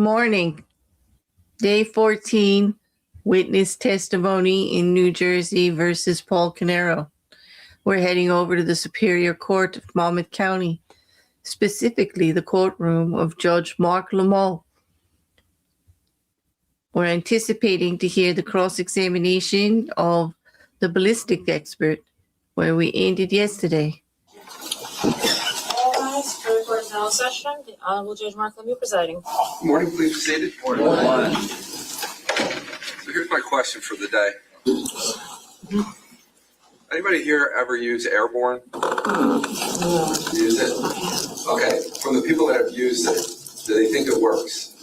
morning. Day 14, witness testimony in New Jersey versus Paul Caneiro. We're heading over to the Superior Court of Monmouth County, specifically the courtroom of Judge Marc Lemieux. We're anticipating to hear the cross-examination of the ballistic expert, where we ended yesterday. All rise. The court is now in session. The Honorable Judge Marc Lemieux presiding. Good morning, please be seated. Good morning. So here's my question for the day. Anybody here ever use Airborne? Use it? Okay, from the people that have used it, do they think it works?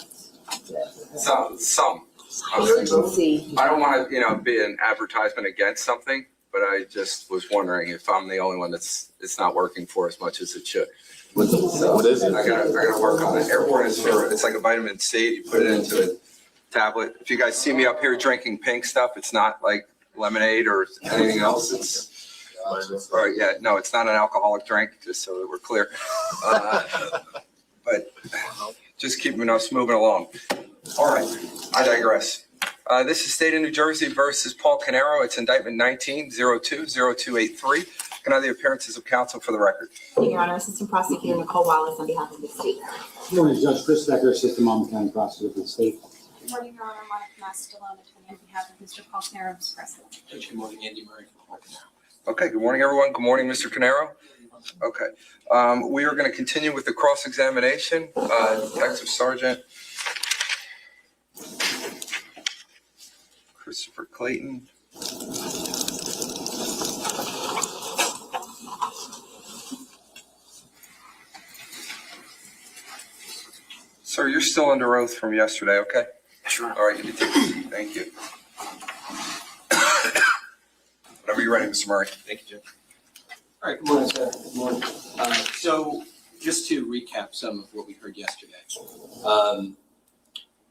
Some. Okay. I don't want to, be an advertisement against something, but I just was wondering if I'm the only one it's not working for as much as it should. What is it? I gotta work on it. Airborne is it's like a vitamin C. You put it into a tablet. If you guys see me up here drinking pink stuff, it's not like lemonade or anything else. It's it's not an alcoholic drink, just so that we're clear. But just keeping us moving along. All right, I digress. This is State of New Jersey versus Paul Caneiro. It's indictment 19-02-0283. Can I have the appearances of counsel for the record? Thank you, Your Honor. Assistant Prosecutor Nicole Wallace on behalf of the state. Good morning, Judge Chris Decker, Assistant Monmouth County Prosecutor for the state. Good morning, Your Honor. Mastellone, attorney on behalf of Mr. Paul Caneiro, who's present. Judge, good morning. Andy Murray from Paul Caneiro. Okay, good morning, everyone. Good morning, Mr. Caneiro. Okay, we are going to continue with the cross-examination. Detective Sergeant Christopher Clayton. Sir, you're still under oath from yesterday, okay? Sure. All right, you can take a seat. Thank you. Whenever you're ready, Mr. Murray. Thank you, Judge. All right, good morning, sir. Good morning. So just to recap some of what we heard yesterday.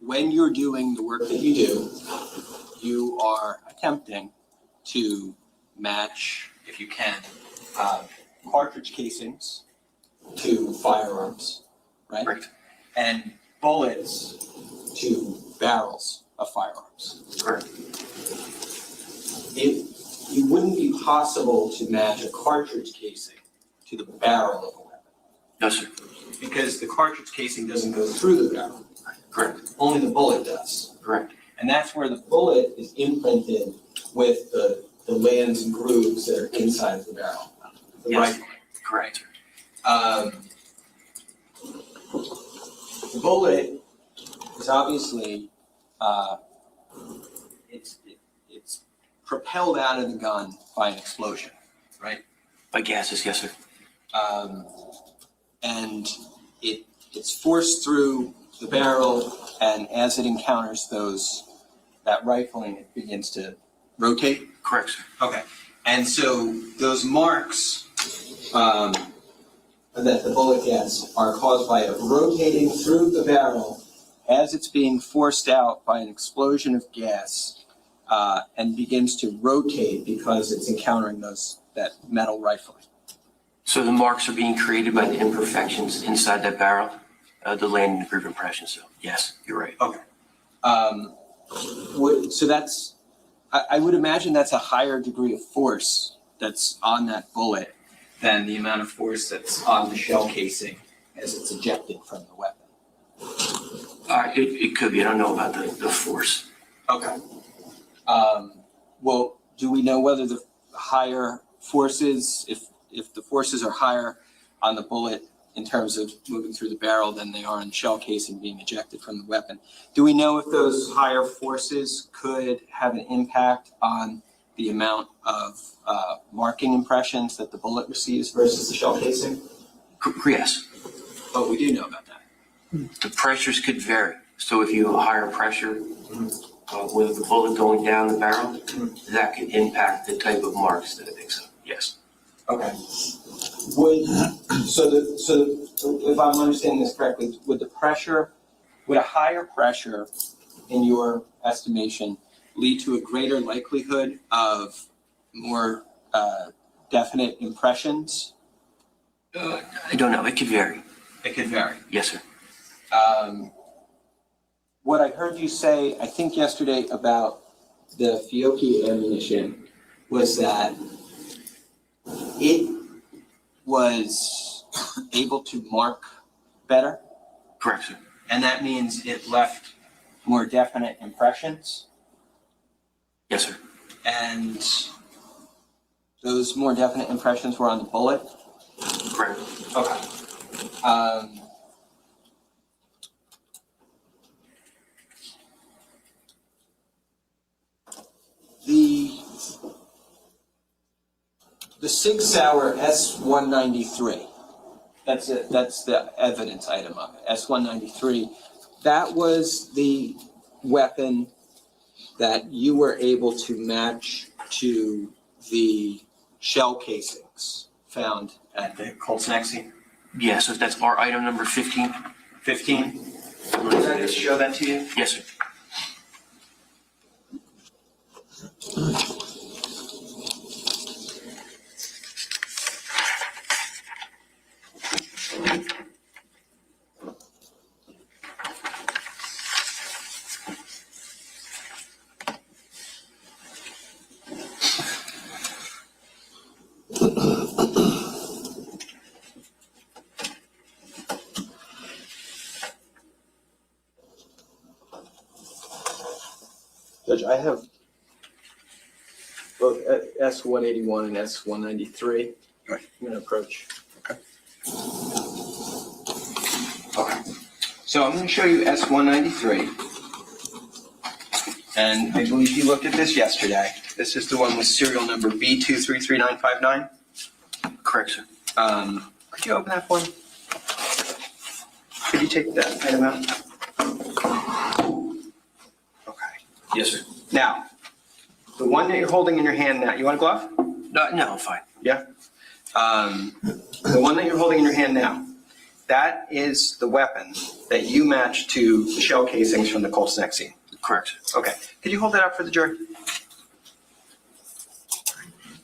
When you're doing the work that you do, you are attempting to match, if you can, cartridge casings to firearms, right? Right. And bullets to barrels of firearms. Correct. It wouldn't be possible to match a cartridge casing to the barrel of a weapon. No, sir. Because the cartridge casing doesn't go through the barrel. Correct. Only the bullet does. Correct. And that's where the bullet is imprinted with the lands and grooves that are inside of the barrel. The Yes. rifle. Correct. The bullet is obviously it's propelled out of the gun by an explosion, right? By gases, yes, sir. And it's forced through the barrel, and as it encounters that rifling, it begins to rotate. Correct, sir. Okay. And so those marks that the bullet gets are caused by it rotating through the barrel as it's being forced out by an explosion of gas, and begins to rotate because it's encountering that metal rifling. So the marks are being created by the imperfections inside that barrel, the landing and groove impression. So yes, you're right. Okay. So that's, I would imagine that's a higher degree of force that's on that bullet than the amount of force that's on the shell casing as it's ejected from the weapon. It could be. I don't know about the force. Okay. Well, do we know whether the higher forces, if the forces are higher on the bullet in terms of moving through the barrel than they are in the shell casing being ejected from the weapon, do we know if those higher forces could have an impact on the amount of marking impressions that the bullet receives versus the shell casing? Yes. Oh, we do know about that. The pressures could vary. So if you have higher pressure with the bullet going down the barrel, that could impact the type of marks that it picks up. Yes. Okay. So if I'm understanding this correctly, would a higher pressure, in your estimation, lead to a greater likelihood of more definite impressions? I don't know. It could vary. It could vary. Yes, sir. what I heard you say, I think yesterday about the Fiocchi ammunition was that it was able to mark better, Correct, sir. and that means it left more definite impressions, Yes, sir. and those more definite impressions were on the bullet. Correct. Okay. The Sig Sauer S-193, that's the evidence item of it, S-193. That was the weapon that you were able to match to the shell casings found at the Colt's neck scene. Yeah, so that's our item number 15. 15. Did I just show that to you? Yes, sir. Judge, I have both S-181 and S-193. Right. I'm going to approach. Okay. So I'm going to show you S-193. And I believe you looked at this yesterday. This is the one with serial number B233959. Correct, sir. Could you open that for me? Could you take that item out? Okay. Yes, sir. Now, the one that you're holding in your hand now, you want a glove? No, I'm fine. Yeah. The one that you're holding in your hand now, that is the weapon that you matched to the shell casings from the Colt's neck scene. Correct. Okay. Could you hold that up for the jury?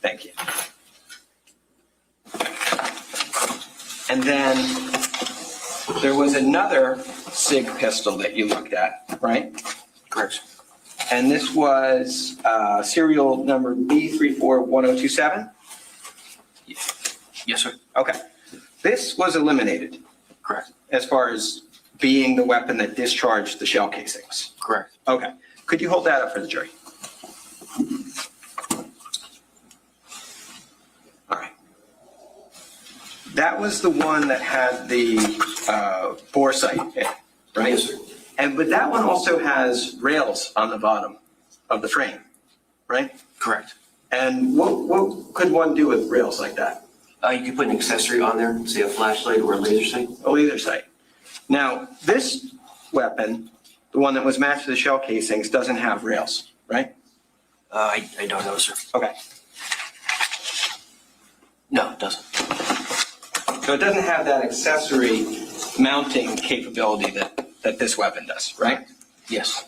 Thank you. And then there was another SIG pistol that you looked at, right? Correct. And this was serial number B341027? Yes, sir. Okay. This was eliminated Correct. as far as being the weapon that discharged the shell casings. Correct. Okay. Could you hold that up for the jury? All right. That was the one that had the bore sight in it, right? Yes, sir. But that one also has rails on the bottom of the frame, right? Correct. And what could one do with rails like that? You could put an accessory on there, say a flashlight or a laser sight. A laser sight. Now, this weapon, the one that was matched to the shell casings, doesn't have rails, right? I don't know, sir. Okay. No, it doesn't. So it doesn't have that accessory mounting capability that this weapon does, right? Yes.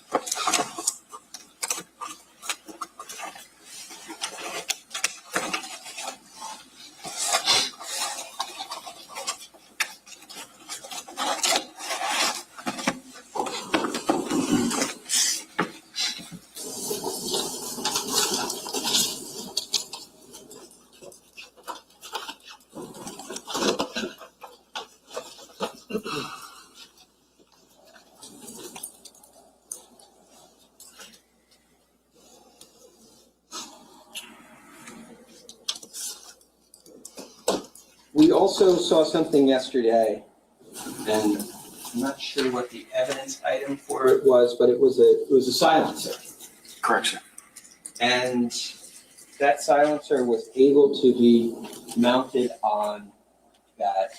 We also saw something yesterday, and I'm not sure what the evidence item for it was, but it was a silencer. Correct, sir. And that silencer was able to be mounted on that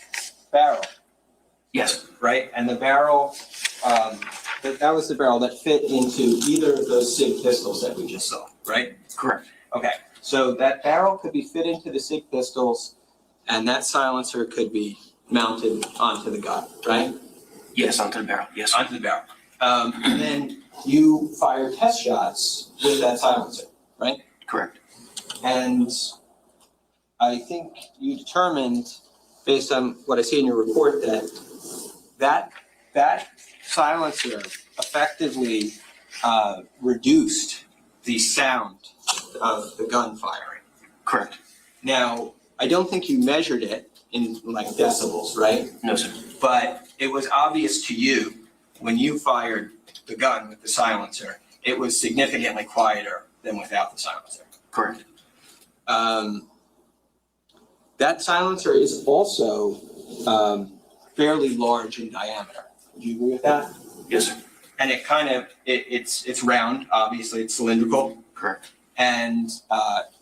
barrel, Yes. right? And the barrel, that was the barrel that fit into either of those SIG pistols that we just saw, right? Correct. Okay, so that barrel could be fit into the SIG pistols, and that silencer could be mounted onto the gun, right? Yes, onto the barrel. Yes, sir. Onto the barrel. And then you fire test shots with that silencer, right? Correct. And I think you determined, based on what I see in your report, that silencer effectively reduced the sound of the gun firing. Correct. Now, I don't think you measured it in like decibels, right? No, sir. But it was obvious to you when you fired the gun with the silencer, it was significantly quieter than without the silencer. Correct. That silencer is also fairly large in diameter. Do you agree with that? Yes, sir. And it kind of, it's round, obviously, it's cylindrical, Correct. and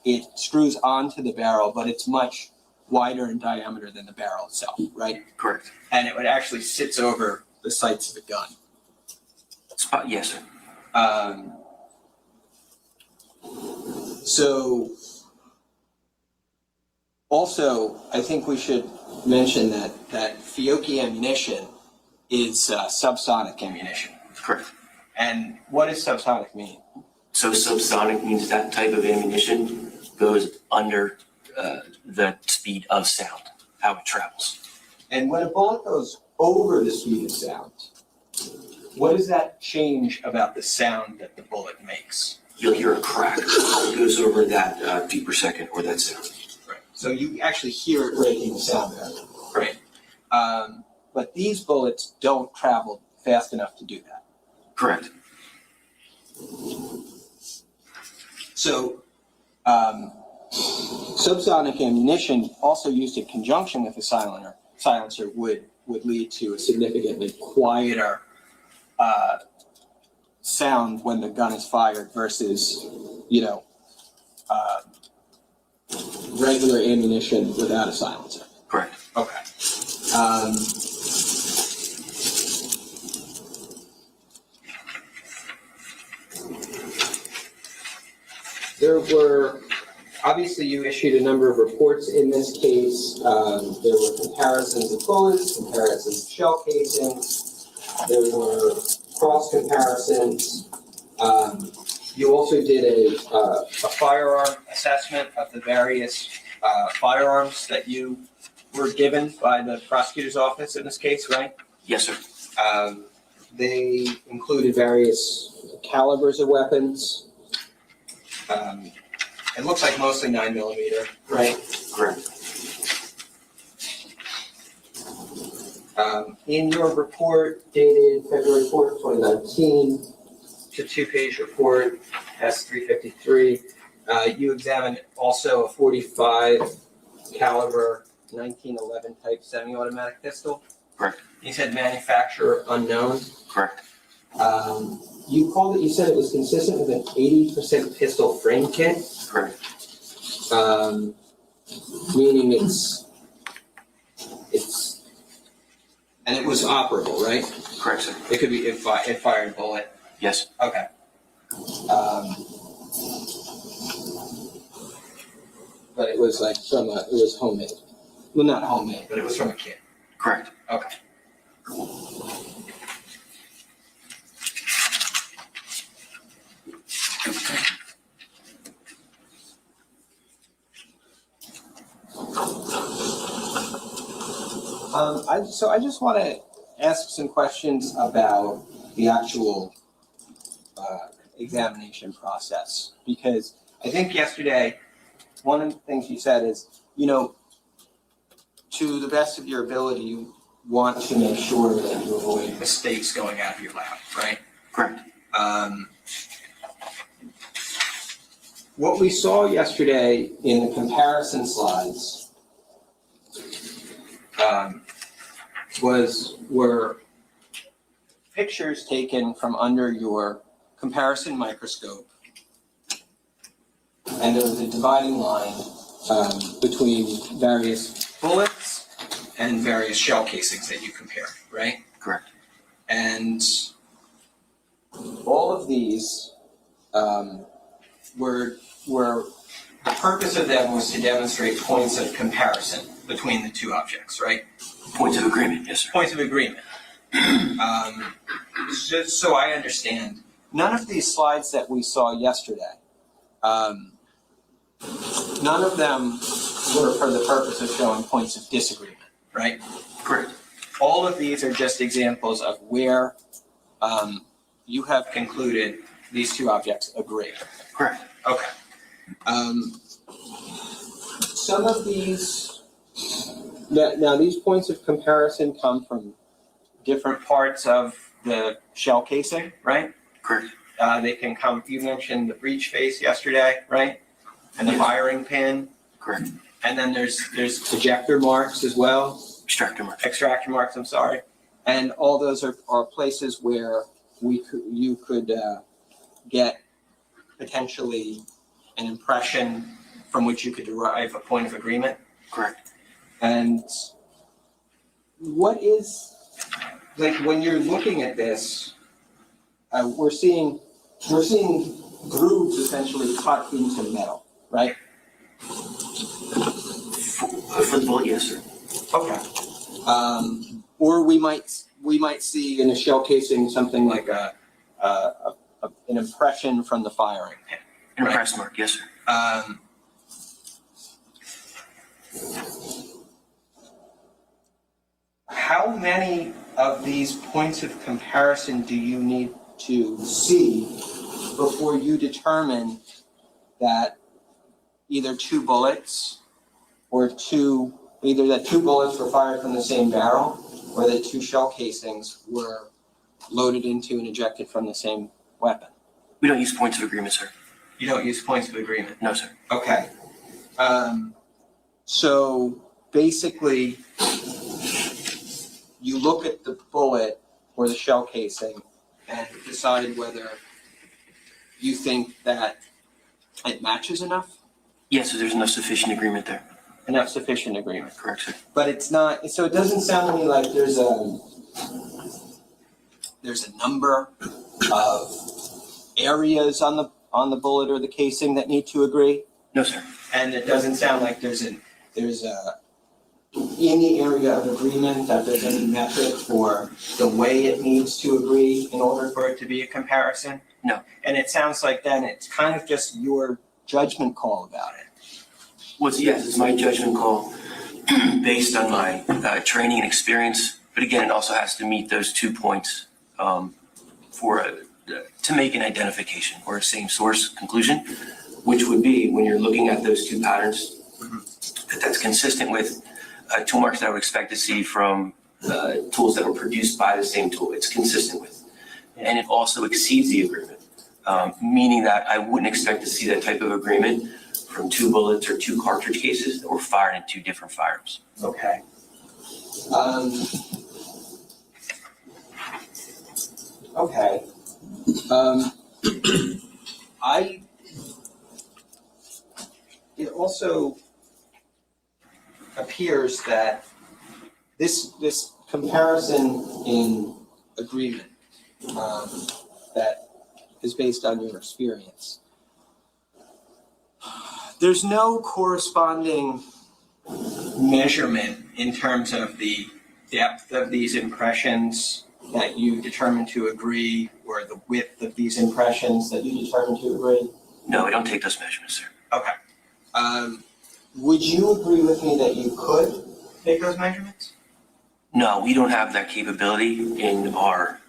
it screws onto the barrel, but it's much wider in diameter than the barrel itself, right? Correct. And it would actually sits over the sights of the gun. Yes, sir. So also, I think we should mention that Fiocchi ammunition is subsonic ammunition. Correct. And what does subsonic mean? So subsonic means that type of ammunition goes under the speed of sound, how it travels. And when a bullet goes over the speed of sound, what does that change about the sound that the bullet makes? You'll hear a crack. It goes over that beat per second or that sound. Right. So you actually hear it breaking the sound barrier. Right. But these bullets don't travel fast enough to do that. Correct. So subsonic ammunition, also used in conjunction with a silencer, would lead to a significantly quieter sound when the gun is fired versus, regular ammunition without a silencer. Correct. Okay. There were, obviously you issued a number of reports in this case. There were comparisons of bullets, comparisons of shell casings. There were cross comparisons. You also did a firearm assessment of the various firearms that you were given by the prosecutor's office in this case, right? Yes, sir. They included various calibers of weapons. It looks like mostly 9mm, right? Correct. In your report dated February 4th, 2019, it's a two-page report, S353. You examined also a .45 caliber 1911 type semi-automatic pistol. Correct. You said manufacturer unknown. Correct. You said it was consistent with an 80% pistol frame kit. Correct. Meaning and it was operable, right? Correct, sir. It could be it fired a bullet. Yes. Okay. But it was like it was homemade. Well, not homemade, but it was from a kit. Correct. Okay. I just want to ask some questions about the actual examination process, because I think yesterday one of the things you said is, to the best of your ability, you want to make sure that you avoid mistakes going out of your lab, right? Correct. What we saw yesterday in the comparison slides were pictures taken from under your comparison microscope, and there was a dividing line between various bullets and various shell casings that you compared, right? Correct. And all of these were the purpose of them was to demonstrate points of comparison between the two objects, right? Points of agreement, yes, sir. Points of agreement. Just so I understand, none of these slides that we saw yesterday, none of them were for the purpose of showing points of disagreement, right? Correct. All of these are just examples of where you have concluded these two objects agree. Correct. Okay. Some of these, now these points of comparison come from different parts of the shell casing, right? Correct. They can come, you mentioned the breech face yesterday, right? And the Yes. firing pin. Correct. And then there's ejector marks as well, Extractor mark. extraction marks, I'm sorry. And all those are places where you could get potentially an impression from which you could derive a point of agreement. Correct. And what is, like, when you're looking at this, we're seeing grooves essentially cut into metal, right? For the bullet, yes, sir. Okay. Or we might see in a shell casing something like an impression from the firing pin. An Right. press mark, yes, sir. How many of these points of comparison do you need to see before you determine that either two bullets either that two bullets were fired from the same barrel or that two shell casings were loaded into and ejected from the same weapon? We don't use points of agreement, sir. You don't use points of agreement? No, sir. Okay. So basically, you look at the bullet or the shell casing and decide whether you think that it matches enough Yes, so there's enough sufficient agreement there. enough sufficient agreement. Correct, sir. But it's not, so it doesn't sound to me like there's a number of areas on the bullet or the casing that need to agree. No, sir. And it doesn't sound like there's any area of agreement that there's any metric for the way it needs to agree in order for it to be a comparison. No. And it sounds like then it's kind of just your judgment call about it. Yes, it's my judgment call based on my training and experience. But again, it also has to meet those 2 points to make an identification or a same source conclusion, which would be when you're looking at those two patterns, that's consistent with tool marks that I would expect to see from tools that were produced by the same tool. It's consistent with. And it also exceeds the agreement, meaning that I wouldn't expect to see that type of agreement from two bullets or two cartridge cases that were fired in two different firearms. Okay. Okay. It also appears that this comparison in agreement that is based on your experience, there's no corresponding measurement in terms of the depth of these impressions that you determine to agree, or the width of these impressions that you determine to agree? No, we don't take those measurements, sir. Okay. Would you agree with me that you could take those measurements? No, we don't have that capability in our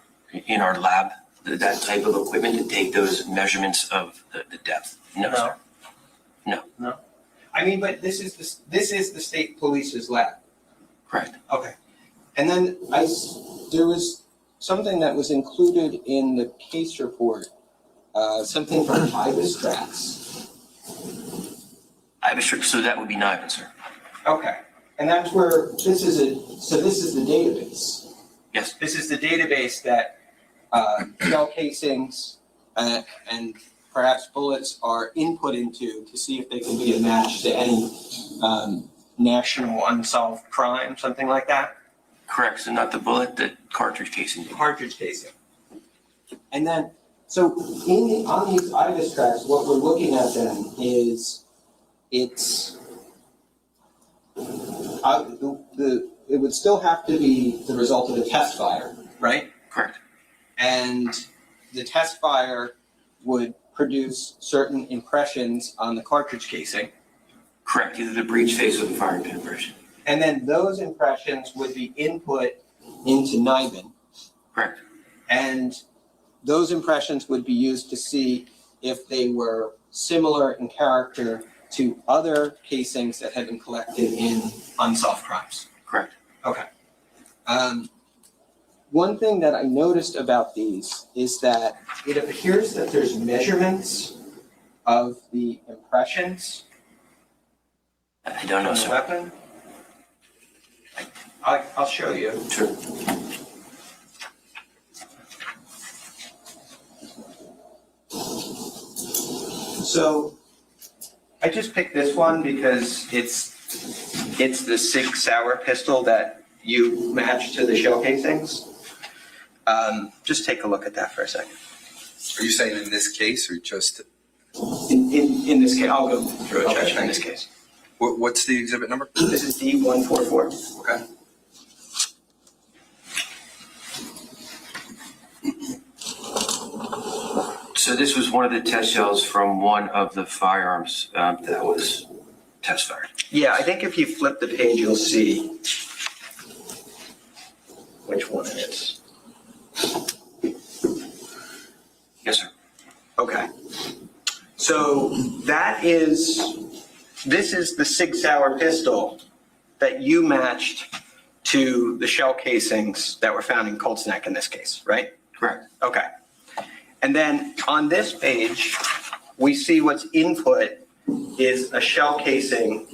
lab, that type of equipment to take those measurements of the depth. No, sir. No. I mean, but this is the state police's lab. Correct. Okay. And then there was something that was included in the case report, something from Ibis. So that would be Niven, sir. Okay. And that's where this is the database. Yes. This is the database that shell casings and perhaps bullets are input into to see if they can be a match to any national unsolved crime, something like that. Correct. So not the bullet, the cartridge casing. Cartridge casing. And then, so on these IBIS tracks, what we're looking at then is it would still have to be the result of a test fire, right? Correct. And the test fire would produce certain impressions on the cartridge casing. Correct. Either the breech face or the firing pin impression. And then those impressions would be input into Niven. Correct. And those impressions would be used to see if they were similar in character to other casings that had been collected in unsolved crimes. Correct. Okay. One thing that I noticed about these is that it appears that there's measurements of the impressions I don't know, on the sir. weapon. I'll show you. Sure. So I just picked this one because it's the Sig Sauer pistol that you match to the shell casings. Just take a look at that for a second. Are you saying in this case or just, In this case, I'll go through a check in this case. what's the exhibit number? This is D144. Okay. So this was one of the test shells from one of the firearms that was test fired. Yeah, I think if you flip the page, you'll see which one it is. Yes, sir. Okay. So this is the Sig Sauer pistol that you matched to the shell casings that were found in Colt's neck in this case, right? Correct. Okay. And then on this page, we see what's input is a shell casing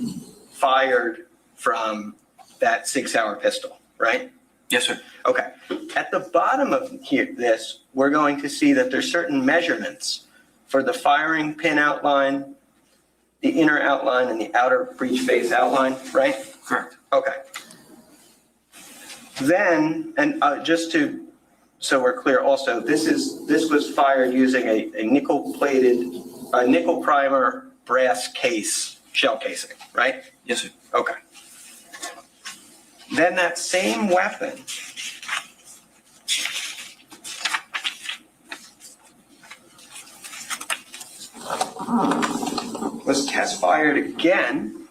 fired from that Sig Sauer pistol, right? Yes, sir. Okay. At the bottom of this, we're going to see that there's certain measurements for the firing pin outline, the inner outline, and the outer breech face outline, right? Correct. Okay. Then, and so we're clear also, this was fired using a nickel primer brass case shell casing, right? Yes, sir. Okay. Then that same weapon was test fired again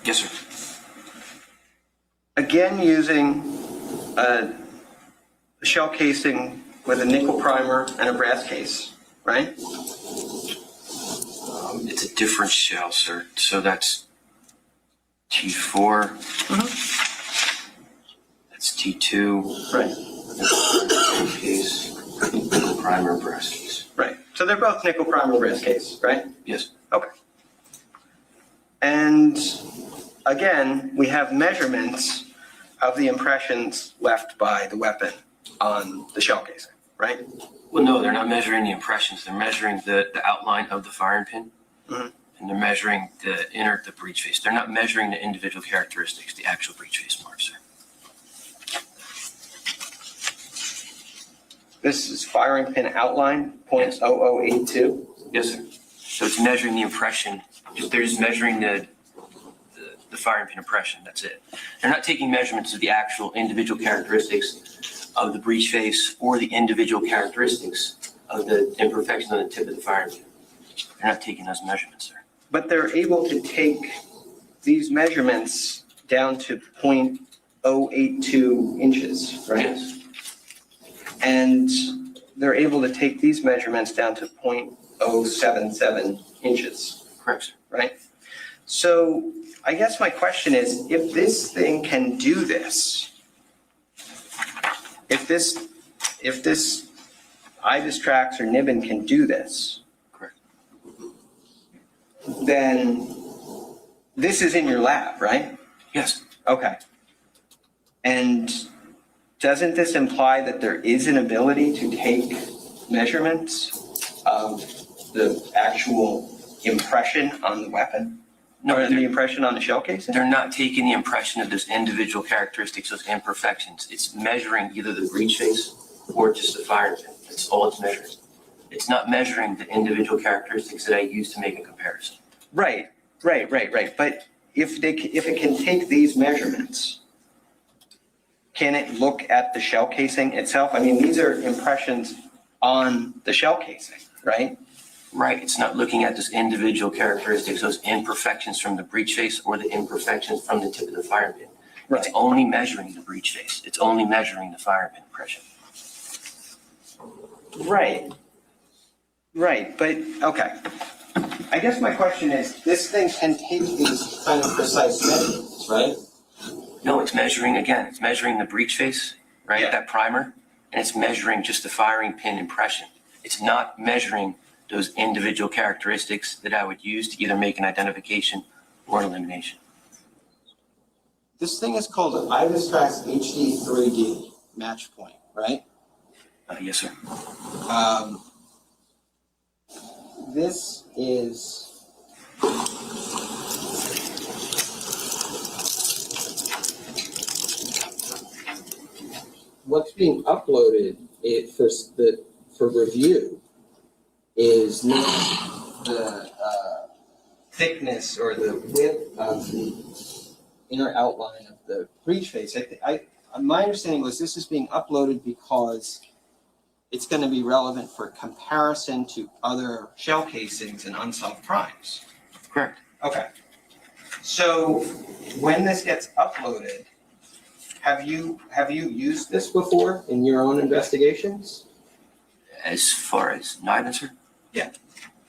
Yes, sir. again using a shell casing with a nickel primer and a brass case, right? It's a different shell, sir. So that's T4. That's T2. Right. Case. Primer brass case. Right. So they're both nickel primer brass case, right? Yes. Okay. And again, we have measurements of the impressions left by the weapon on the shell casing, right? Well, no, they're not measuring the impressions. They're measuring the outline of the firing pin. Mhm. And they're measuring the breech face. They're not measuring the individual characteristics, the actual breech face marks, sir. This is firing pin outline, 0.0082. Yes, sir. So it's measuring the impression. They're just measuring the firing pin impression. That's it. They're not taking measurements of the actual individual characteristics of the breech face or the individual characteristics of the imperfections on the tip of the firing pin. They're not taking those measurements, sir. But they're able to take these measurements down to 0.082 inches, right? Yes. And they're able to take these measurements down to 0.077 inches, Correct, sir. right? So I guess my question is, if this thing can do this, if this IBIS Trax or Nibbin can do this, Correct. then this is in your lab, right? Yes. Okay. And doesn't this imply that there is an ability to take measurements of the actual impression on the weapon? No, Or the impression on the shell casing? they're not taking the impression of those individual characteristics, those imperfections. It's measuring either the breech face or just the firing pin. That's all it's measuring. It's not measuring the individual characteristics that I use to make a comparison. Right. But if it can take these measurements, can it look at the shell casing itself? I mean, these are impressions on the shell casing, right? Right, it's not looking at those individual characteristics, those imperfections from the breech face or the imperfections from the tip of the firing pin. It's only measuring the breech face. It's only measuring the firing pin impression. Right. Right, but, okay. I guess my question is, this thing can take these kind of precise measurements, right? No, it's measuring, again, it's measuring the breech face, right, Yeah. that primer, and it's measuring just the firing pin impression. It's not measuring those individual characteristics that I would use to either make an identification or an elimination. This thing is called an Ivistrax HD 3D match point, right? Yes, sir. This is what's being uploaded for review is not the thickness or the width of the inner outline of the breech face. My understanding was this is being uploaded because it's going to be relevant for comparison to other shell casings and unsolved crimes. Correct. Okay. So when this gets uploaded, have you used this before in your own investigations? As far as NIBIN, sir? Yeah.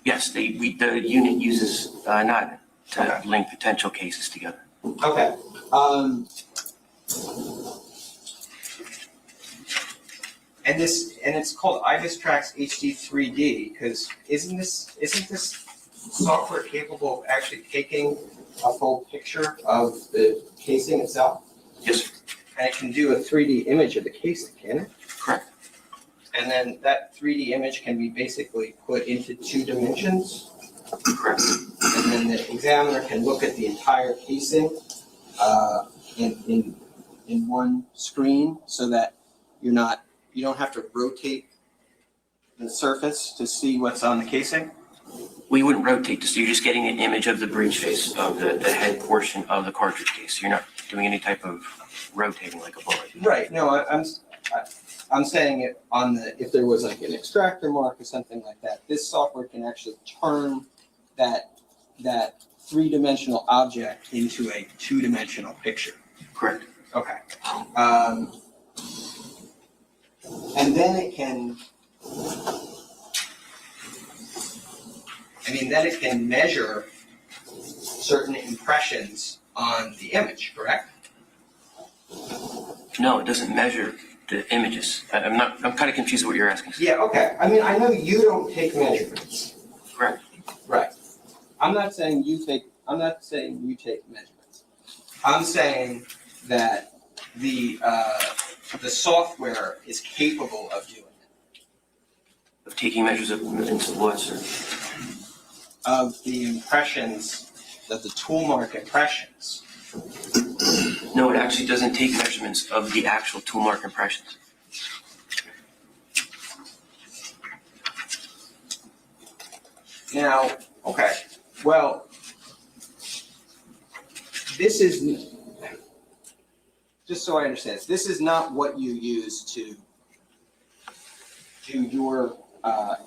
Yes, the unit uses NIBIN to Okay. link potential cases together. Okay. And it's called Ivistrax HD 3D because isn't this software capable of actually taking a full picture of the casing itself? Yes, sir. And it can do a 3D image of the casing, can it? Correct. And then that 3D image can be basically put into 2 dimensions. Correct. And then the examiner can look at the entire casing in one screen so that you don't have to rotate the surface to see what's on the casing. We wouldn't rotate this. You're just getting an image of the breech face of the head portion of the cartridge case. You're not doing any type of rotating like a bullet. Right. No, I'm saying it on if there was like an extractor mark or something like that, this software can actually turn that 3-dimensional object into a 2-dimensional picture. Correct. Okay. And then it can, then it can measure certain impressions on the image, correct? No, it doesn't measure the images. I'm kind of confused with what you're asking. Yeah, okay. I know you don't take measurements. Correct. Right. I'm not saying you take measurements. I'm saying that the software is capable of doing it. Of taking measures of what, sir? Of the impressions, of the tool mark impressions. No, it actually doesn't take measurements of the actual tool mark impressions. Now, okay, well, this is, just so I understand, this is not what you use to do your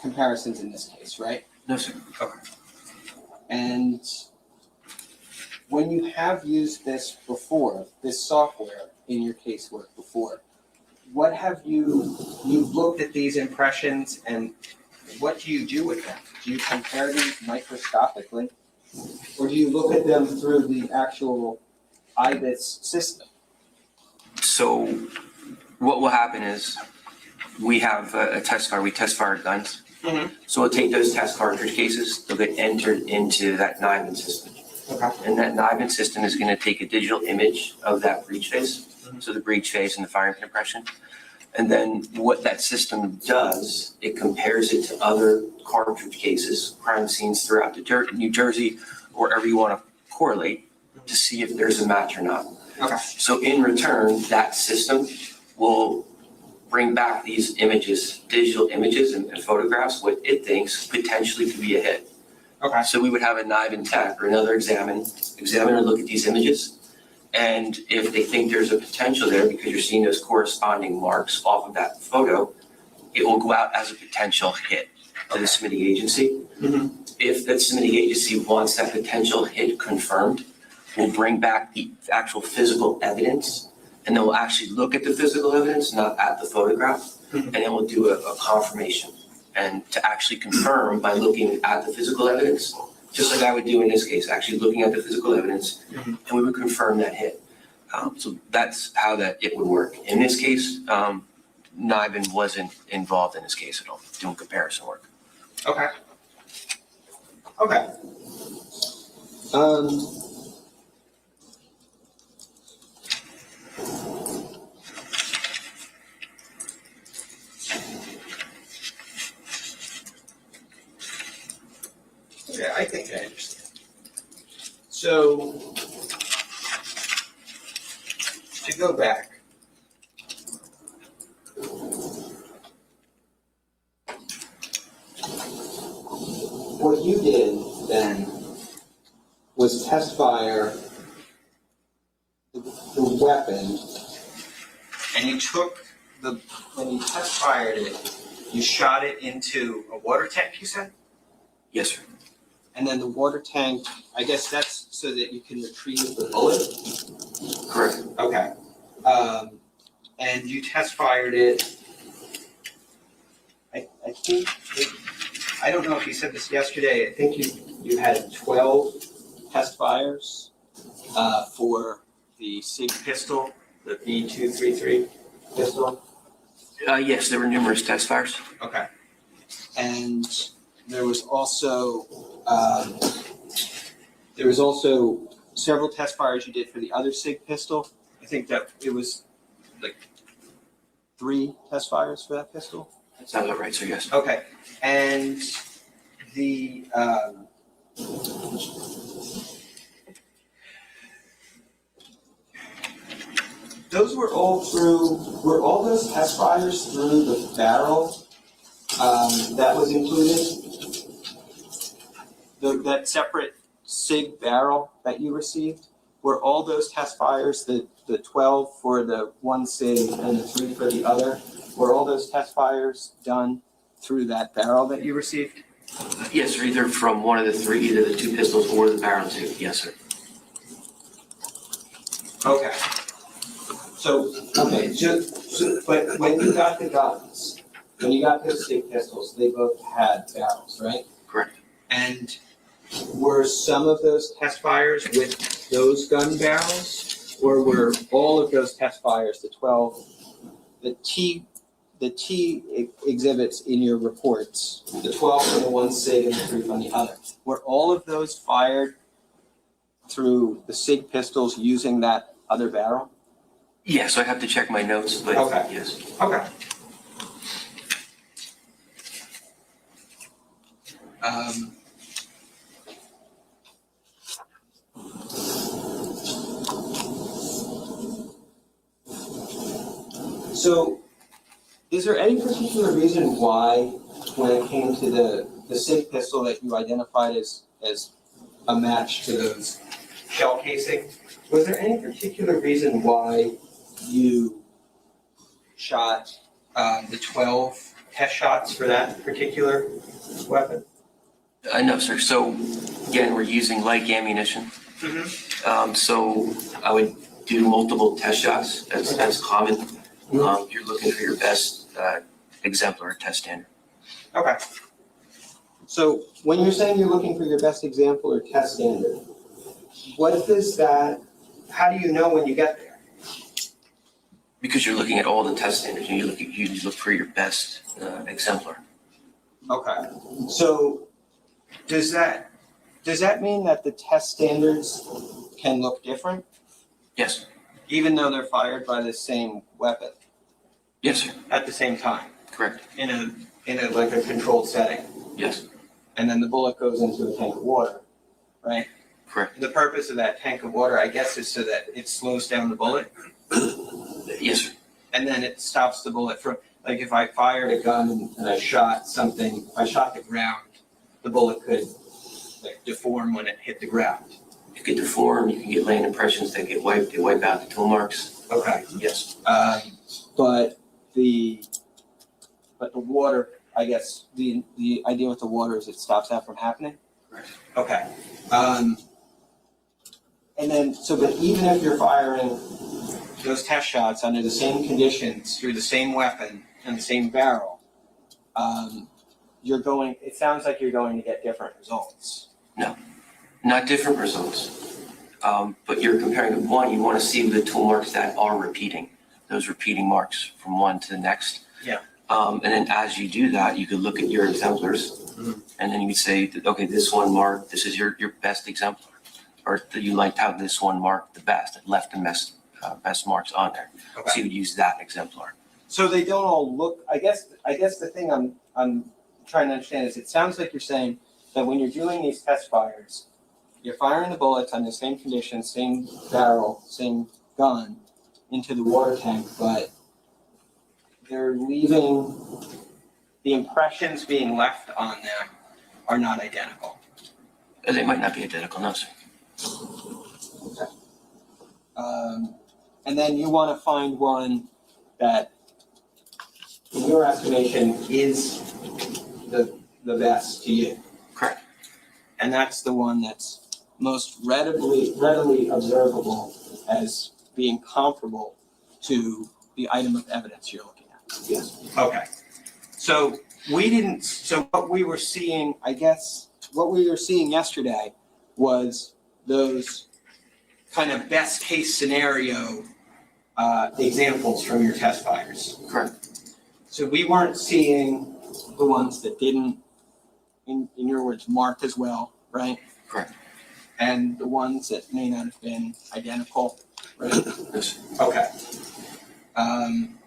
comparisons in this case, right? No, sir. Okay. And when you have used this before, this software in your casework before, what have you've looked at these impressions and what do you do with them? Do you compare these microscopically? Or do you look at them through the actual IBIS system? So what will happen is we have a test card. We test fire guns. Mm-hmm. So we'll take those test cartridge cases. They'll get entered into that NIBIN system. Okay. And that NIBIN system is going to take a digital image of that breech face. Mm-hmm. So the breech face and the firing pin impression. And then what that system does, it compares it to other cartridge cases, crime scenes throughout New Jersey, or wherever you want to correlate to see if there's a match or not. Okay. So in return, that system will bring back these images, digital images and photographs, what it thinks potentially could be a hit. Okay. So we would have a NIBIN tech or another examiner look at these images. And if they think there's a potential there because you're seeing those corresponding marks off of that photo, it will go out as a potential hit. to the submitting agency. If that submitting agency wants that potential hit confirmed, we'll bring back the actual physical evidence, and then we'll actually look at the physical evidence, not at the photograph, and then we'll do a confirmation. And to actually confirm by looking at the physical evidence, just like I would do in this case, actually looking at the physical evidence, and we would confirm that hit. So that's how that it would work. In this case, NIBIN wasn't involved in this case at all, doing comparison work. Okay. Okay. Yeah, I think I understand. So, to go back. What you did then was test fire the weapon, and you took when you test fired it, you shot it into a water tank, you said? Yes, sir. And then the water tank, I guess that's so that you can retrieve the bullet? Correct. Okay. And you test fired it, I think, I don't know if you said this yesterday, I think you had 12 test fires for the SIG pistol, the B233 pistol? Yes, there were numerous test fires. Okay. And there was also several test fires you did for the other SIG pistol. I think that it was like 3 test fires for that pistol. That sounds about right, sir, yes. Okay, and the were all those test fires through the barrel that was included? That separate SIG barrel that you received, were all those test fires, the 12 for the one SIG and the 3 for the other, were all those test fires done through that barrel that you received? Yes, sir, either from one of the 3, either the 2 pistols or the barrel too. Yes, sir. Okay. But when you got the guns, when you got those SIG pistols, they both had barrels, right? Correct. And were some of those test fires with those gun barrels, or were all of those test fires, the 12, the T exhibits in your reports, the 12 from the one SIG and the 3 from the other, were all of those fired through the SIG pistols using that other barrel? Yes, I have to check my notes, but Okay. yes. Okay. So, is there any particular reason why, when it came to the SIG pistol that you identified as a match to those shell casing, was there any particular reason why you shot the 12 test shots for that particular weapon? No, sir. So again, we're using like ammunition. So I would do multiple test shots. That's common. You're looking for your best exemplar test standard. Okay. So when you're saying you're looking for your best example or test standard, how do you know when you get there? Because you're looking at all the test standards, and you look for your best exemplar. Okay. So does that mean that the test standards can look different, Yes. even though they're fired by the same weapon Yes, sir. at the same time Correct. in a like a controlled setting? Yes. And then the bullet goes into a tank of water, right? Correct. The purpose of that tank of water, I guess, is so that it slows down the bullet, Yes, sir. and then it stops the bullet from, like if I fired a gun and I shot something, if I shot the ground, the bullet could like deform when it hit the ground. You can deform, you can get land impressions that get wiped, they wipe out the tool marks. Okay. Yes. But the water, I guess, the idea with the water is it stops that from happening? Correct. Okay. And then, but even if you're firing those test shots under the same conditions through the same weapon and the same barrel, it sounds like you're going to get different results. No, not different results. But you're comparing to one, you want to see the tool marks that are repeating, those repeating marks from one to the next. Yeah. And then as you do that, you could look at your exemplars, and then you could say, okay, this one mark, this is your best exemplar, or that you liked how this one marked the best, it left the best marks on there. Okay. So you would use that exemplar. So they don't all look. I guess the thing I'm trying to understand is it sounds like you're saying that when you're doing these test fires, you're firing the bullets on the same conditions, same barrel, same gun into the water tank, but they're leaving the impressions being left on them are not identical. They might not be identical, no, sir. Okay. And then you want to find one that, in your estimation, is the best to you. Correct. And that's the one that's most readily observable as being comparable to the item of evidence you're looking at. Yes. Okay. So what we were seeing, I guess, what we were seeing yesterday was those kind of best case scenario examples from your test fires. Correct. So we weren't seeing the ones that didn't, in your words, mark as well, right? Correct. And the ones that may not have been identical, right? Yes. Okay. And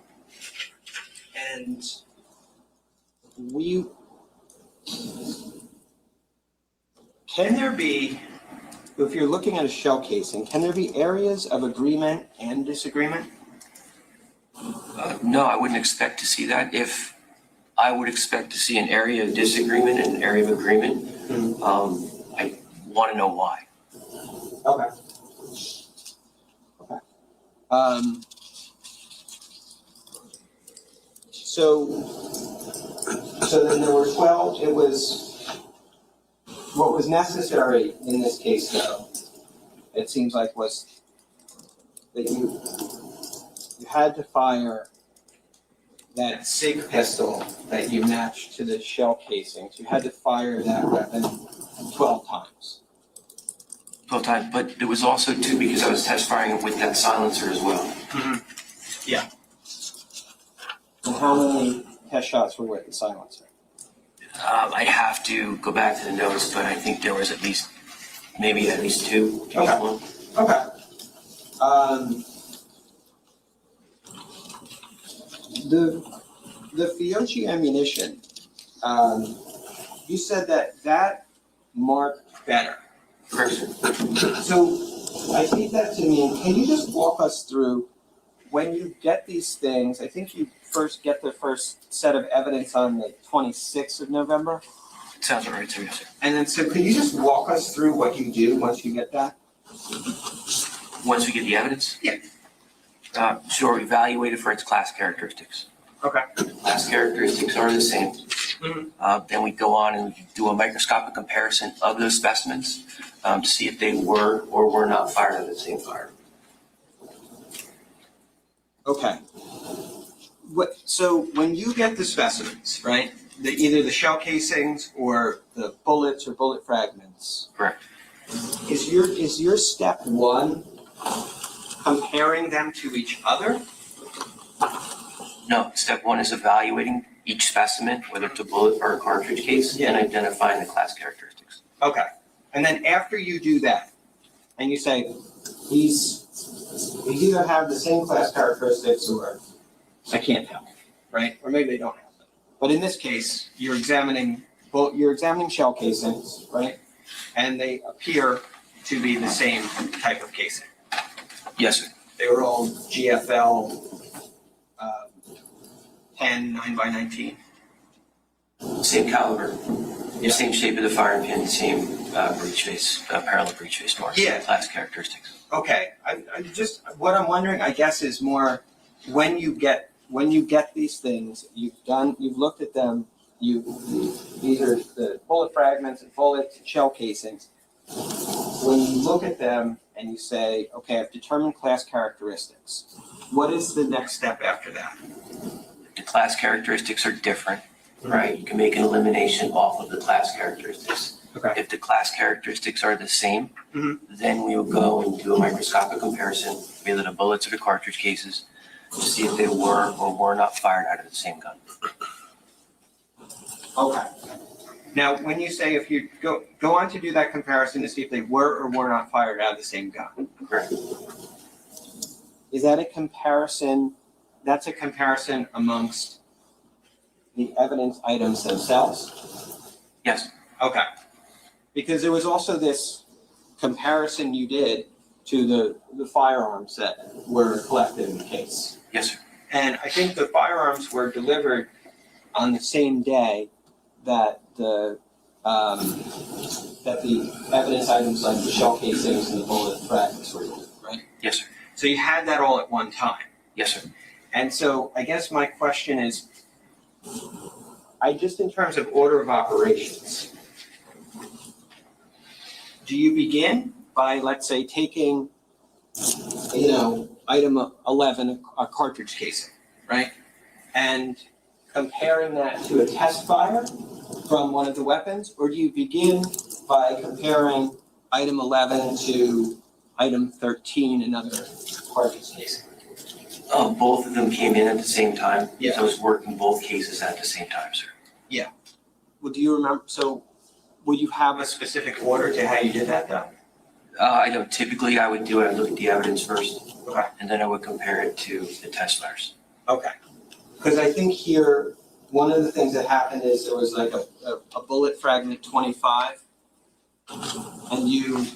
can there be, if you're looking at a shell casing, can there be areas of agreement and disagreement? No, I wouldn't expect to see that. If I would expect to see an area of disagreement and an area of agreement, I want to know why. Okay. Okay. So then there were 12, it was, what was necessary in this case though, it seems like was that you had to fire that SIG pistol that you matched to the shell casings. You had to fire that weapon 12 times. 12 times, but it was also too because I was test firing it with that silencer as well. Yeah. And how many test shots were with the silencer? I have to go back to the notes, but I think there was at least two. Okay. One. Okay. The Fiocchi ammunition, you said that marked better. Correct. So I think that to mean, can you just walk us through when you get these things? I think you first get the first set of evidence on the 26th of November. Sounds right to me, sir. And then, so can you just walk us through what you do once you get that? Once we get the evidence? Yeah. Sure, we evaluate it for its class characteristics. Okay. Class characteristics are the same. Then we go on and we do a microscopic comparison of those specimens to see if they were or were not fired at the same fire. Okay. So when you get the specimens, right, either the shell casings or the bullets or bullet fragments, Correct. is your step one comparing them to each other? No, step one is evaluating each specimen, whether it's a bullet or a cartridge case, and identifying the class characteristics. Okay. And then after you do that, and you say, these either have the same class characteristics or I can't tell, right? Or maybe they don't have them. But in this case, you're examining shell casings, right? And they appear to be the same type of casing. Yes, sir. They were all GFL 10 9x19. Same caliber, same shape of the firing pin, same breech face, parallel breech face marks, Yeah. class characteristics. Okay, I just, what I'm wondering, I guess, is more when you get these things, you've looked at them, these are the bullet fragments and bullets and shell casings. When you look at them and you say, okay, I've determined class characteristics, what is the next step after that? The class characteristics are different, right? You can make an elimination off of the class characteristics. Okay. If the class characteristics are the same, Mhm. then we will go and do a microscopic comparison of either the bullets or the cartridge cases to see if they were or were not fired out of the same gun. Okay. Now, when you say if you go on to do that comparison to see if they were or were not fired out of the same gun, Correct. is that a comparison? That's a comparison amongst the evidence items themselves? Yes. Okay. Because there was also this comparison you did to the firearms that were collected in the case. Yes, sir. And I think the firearms were delivered on the same day that the evidence items like the shell casings and the bullet fragments were delivered, right? Yes, sir. So you had that all at one time. Yes, sir. And so I guess my question is, just in terms of order of operations, do you begin by, let's say, taking, item 11, a cartridge casing, right? And comparing that to a test fire from one of the weapons? Or do you begin by comparing item 11 to item 13, another cartridge casing? Oh, both of them came in at the same time. Yeah. So I was working both cases at the same time, sir. Well, do you remember, so would you have a specific order to how you did that though? I know typically I would do it, I'd look at the evidence first, Okay. and then I would compare it to the test fires. Okay. Because I think here, one of the things that happened is there was like a bullet fragment 25, and you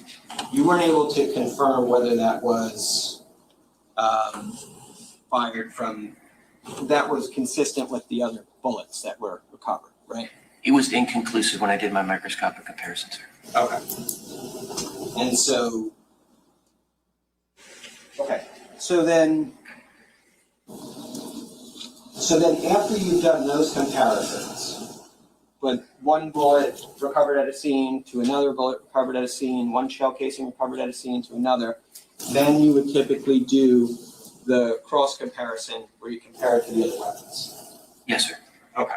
weren't able to confirm whether that was fired from, that was consistent with the other bullets that were recovered, right? It was inconclusive when I did my microscopic comparison, sir. Okay. And so, okay, so then after you've done those comparisons, with one bullet recovered at a scene to another bullet recovered at a scene, one shell casing recovered at a scene to another, then you would typically do the cross comparison where you compare it to the other weapons. Yes, sir. Okay.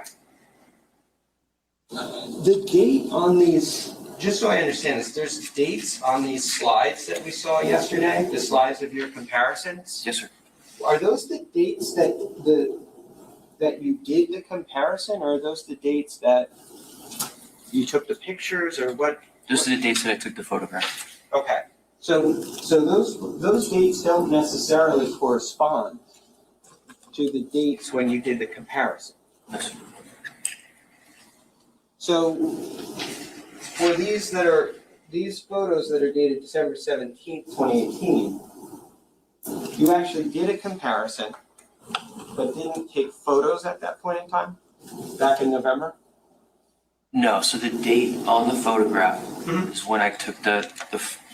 The date on these, just so I understand this, there's dates on these slides that we saw yesterday, the slides of your comparisons? Yes, sir. Are those the dates that you did the comparison, or are those the dates that you took the pictures, or what? Those are the dates that I took the photograph. Okay, so those dates don't necessarily correspond to the dates when you did the comparison. Yes, sir. So for these photos that are dated December 17th, 2018, you actually did a comparison, but didn't take photos at that point in time, back in November? No, so the date on the photograph is when I took the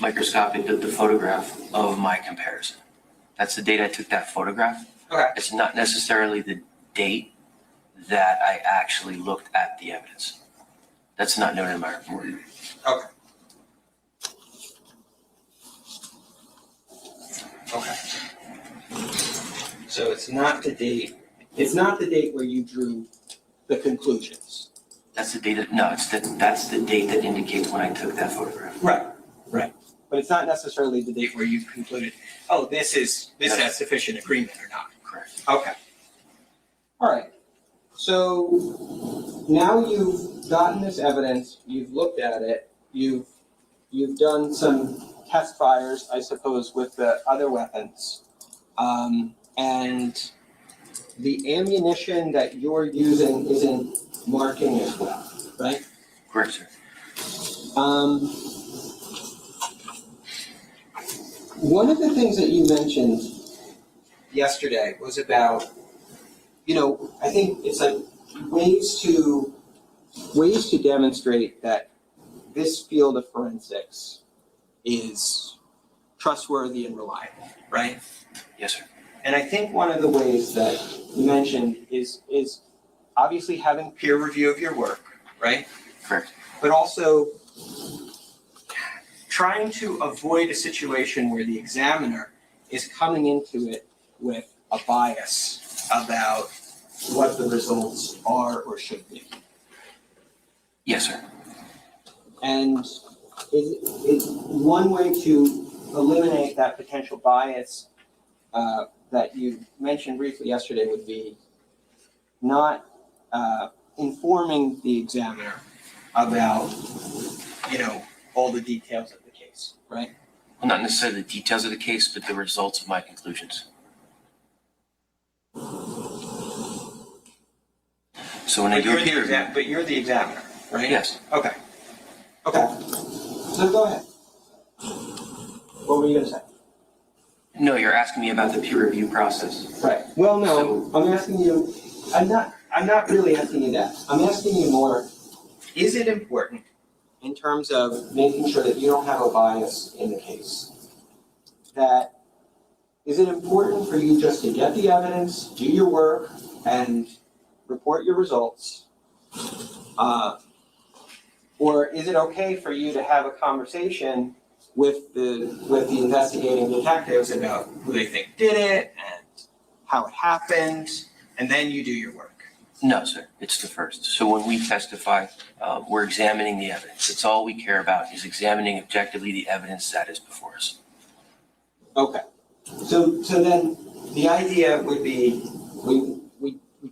microscopic, the photograph of my comparison. That's the date I took that photograph. Okay. It's not necessarily the date that I actually looked at the evidence. That's not noted in my report. Okay. Okay. So it's not the date where you drew the conclusions. That's the date that's the date that indicates when I took that photograph. Right. But it's not necessarily the date where you concluded, oh, this has sufficient agreement or not. Correct. Okay. All right. So now you've gotten this evidence, you've looked at it, you've done some test fires, I suppose, with the other weapons. And the ammunition that you're using isn't marking as well, right? Correct, sir. One of the things that you mentioned yesterday was about, I think it's like ways to demonstrate that this field of forensics is trustworthy and reliable, right? Yes, sir. And I think one of the ways that you mentioned is obviously having peer review of your work, right? Correct. But also trying to avoid a situation where the examiner is coming into it with a bias about what the results are or should be. Yes, sir. And is one way to eliminate that potential bias that you mentioned briefly yesterday would be not informing the examiner about, all the details of the case, right? Well, not necessarily the details of the case, but the results of my conclusions. So when I do a peer review, But you're the examiner, right? yes. Okay. So go ahead. What were you gonna say? No, you're asking me about the peer review process. Right. Well, no, I'm asking you, I'm not really asking you that. I'm asking you more, is it important in terms of making sure that you don't have a bias in the case? Is it important for you just to get the evidence, do your work, and report your results? Or is it okay for you to have a conversation with the investigating detectives about who they think did it and how it happened, and then you do your work? No, sir. It's the first. So when we testify, we're examining the evidence. It's all we care about is examining objectively the evidence that is before us. Okay. So then the idea would be we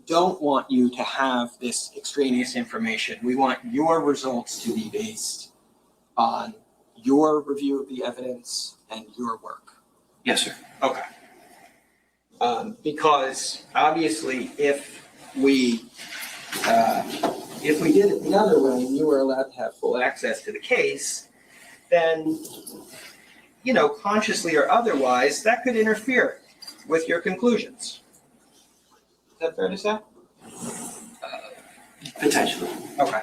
don't want you to have this extraneous information. We want your results to be based on your review of the evidence and your work. Yes, sir. Okay. Because obviously if we did it the other way and you were allowed to have full access to the case, then, consciously or otherwise, that could interfere with your conclusions. Is that fair to say? Potentially. Okay.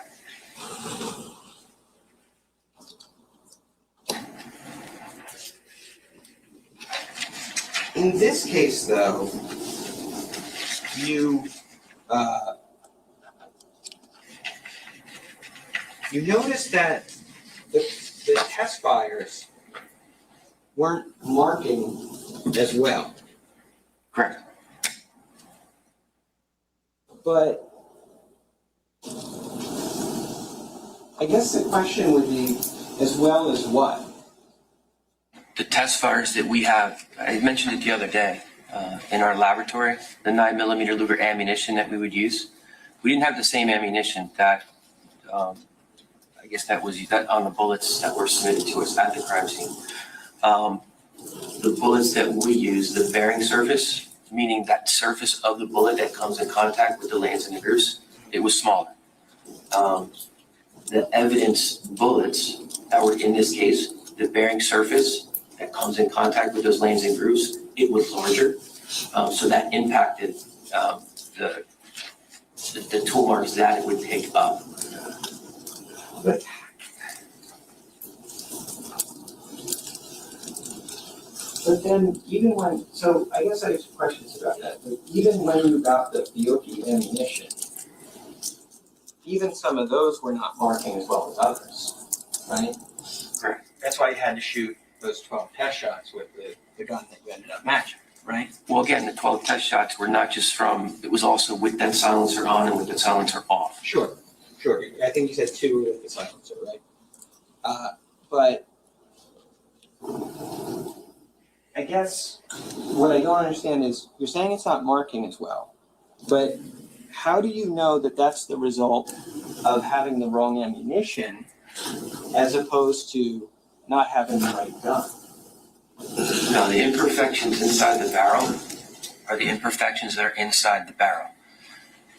In this case, though, you notice that the test fires weren't marking as well. Correct. But I guess the question would be, as well as what? The test fires that we have, I mentioned it the other day, in our laboratory, the 9mm Luger ammunition that we would use, we didn't have the same ammunition that, I guess that was that on the bullets that were submitted to us at the crime scene. The bullets that we use, the bearing surface, meaning that surface of the bullet that comes in contact with the lands and the grooves, it was smaller. The evidence bullets that were in this case, the bearing surface that comes in contact with those lands and grooves, it was larger. So that impacted the tool marks that it would take up. But then even when, so I guess I have some questions about that, but even when you got the Fiocchi ammunition, even some of those were not marking as well as others, right? Correct. That's why you had to shoot those 12 test shots with the gun that you ended up matching, right? Well, again, the 12 test shots were not just from, it was also with that silencer on and with the silencer off. Sure. I think you said 2 with the silencer, right? But I guess what I don't understand is you're saying it's not marking as well, but how do you know that that's the result of having the wrong ammunition as opposed to not having the right gun? Now, the imperfections inside the barrel are the imperfections that are inside the barrel.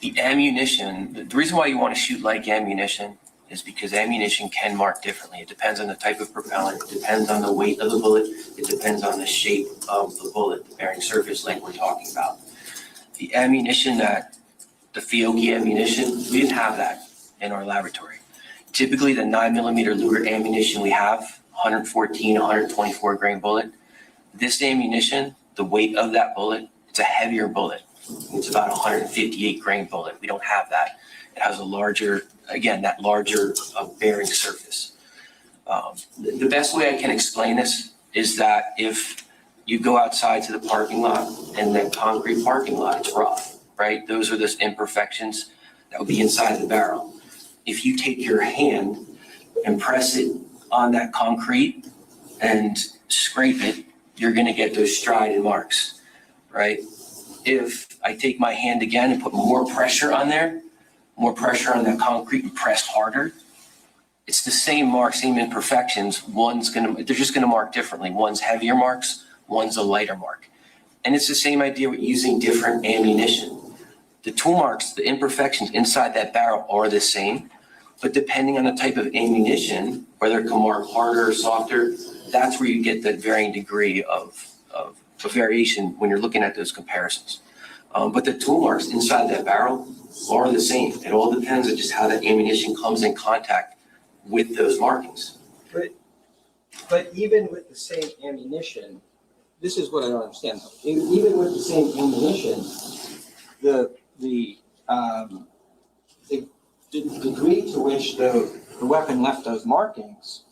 The ammunition, the reason why you want to shoot like ammunition is because ammunition can mark differently. It depends on the type of propellant, it depends on the weight of the bullet, it depends on the shape of the bullet, the bearing surface like we're talking about. The ammunition the Fiocchi ammunition, we didn't have that in our laboratory. Typically the 9mm Luger ammunition we have, 114, 124 grain bullet. This ammunition, the weight of that bullet, it's a heavier bullet. It's about a 158 grain bullet. We don't have that. It has a larger, again, that larger bearing surface. The best way I can explain this is that if you go outside to the parking lot and that concrete parking lot, it's rough, right? Those are those imperfections that would be inside the barrel. If you take your hand and press it on that concrete and scrape it, you're gonna get those striated marks, right? If I take my hand again and put more pressure on there, more pressure on that concrete and press harder, it's the same mark, same imperfections. They're just gonna mark differently. One's heavier marks, one's a lighter mark. And it's the same idea with using different ammunition. The tool marks, the imperfections inside that barrel are the same, but depending on the type of ammunition, whether it can mark harder or softer, that's where you get that varying degree of variation when you're looking at those comparisons. But the tool marks inside that barrel are the same. It all depends on just how that ammunition comes in contact with those markings. But even with the same ammunition, this is what I don't understand though. Even with the same ammunition, the degree to which the weapon left those markings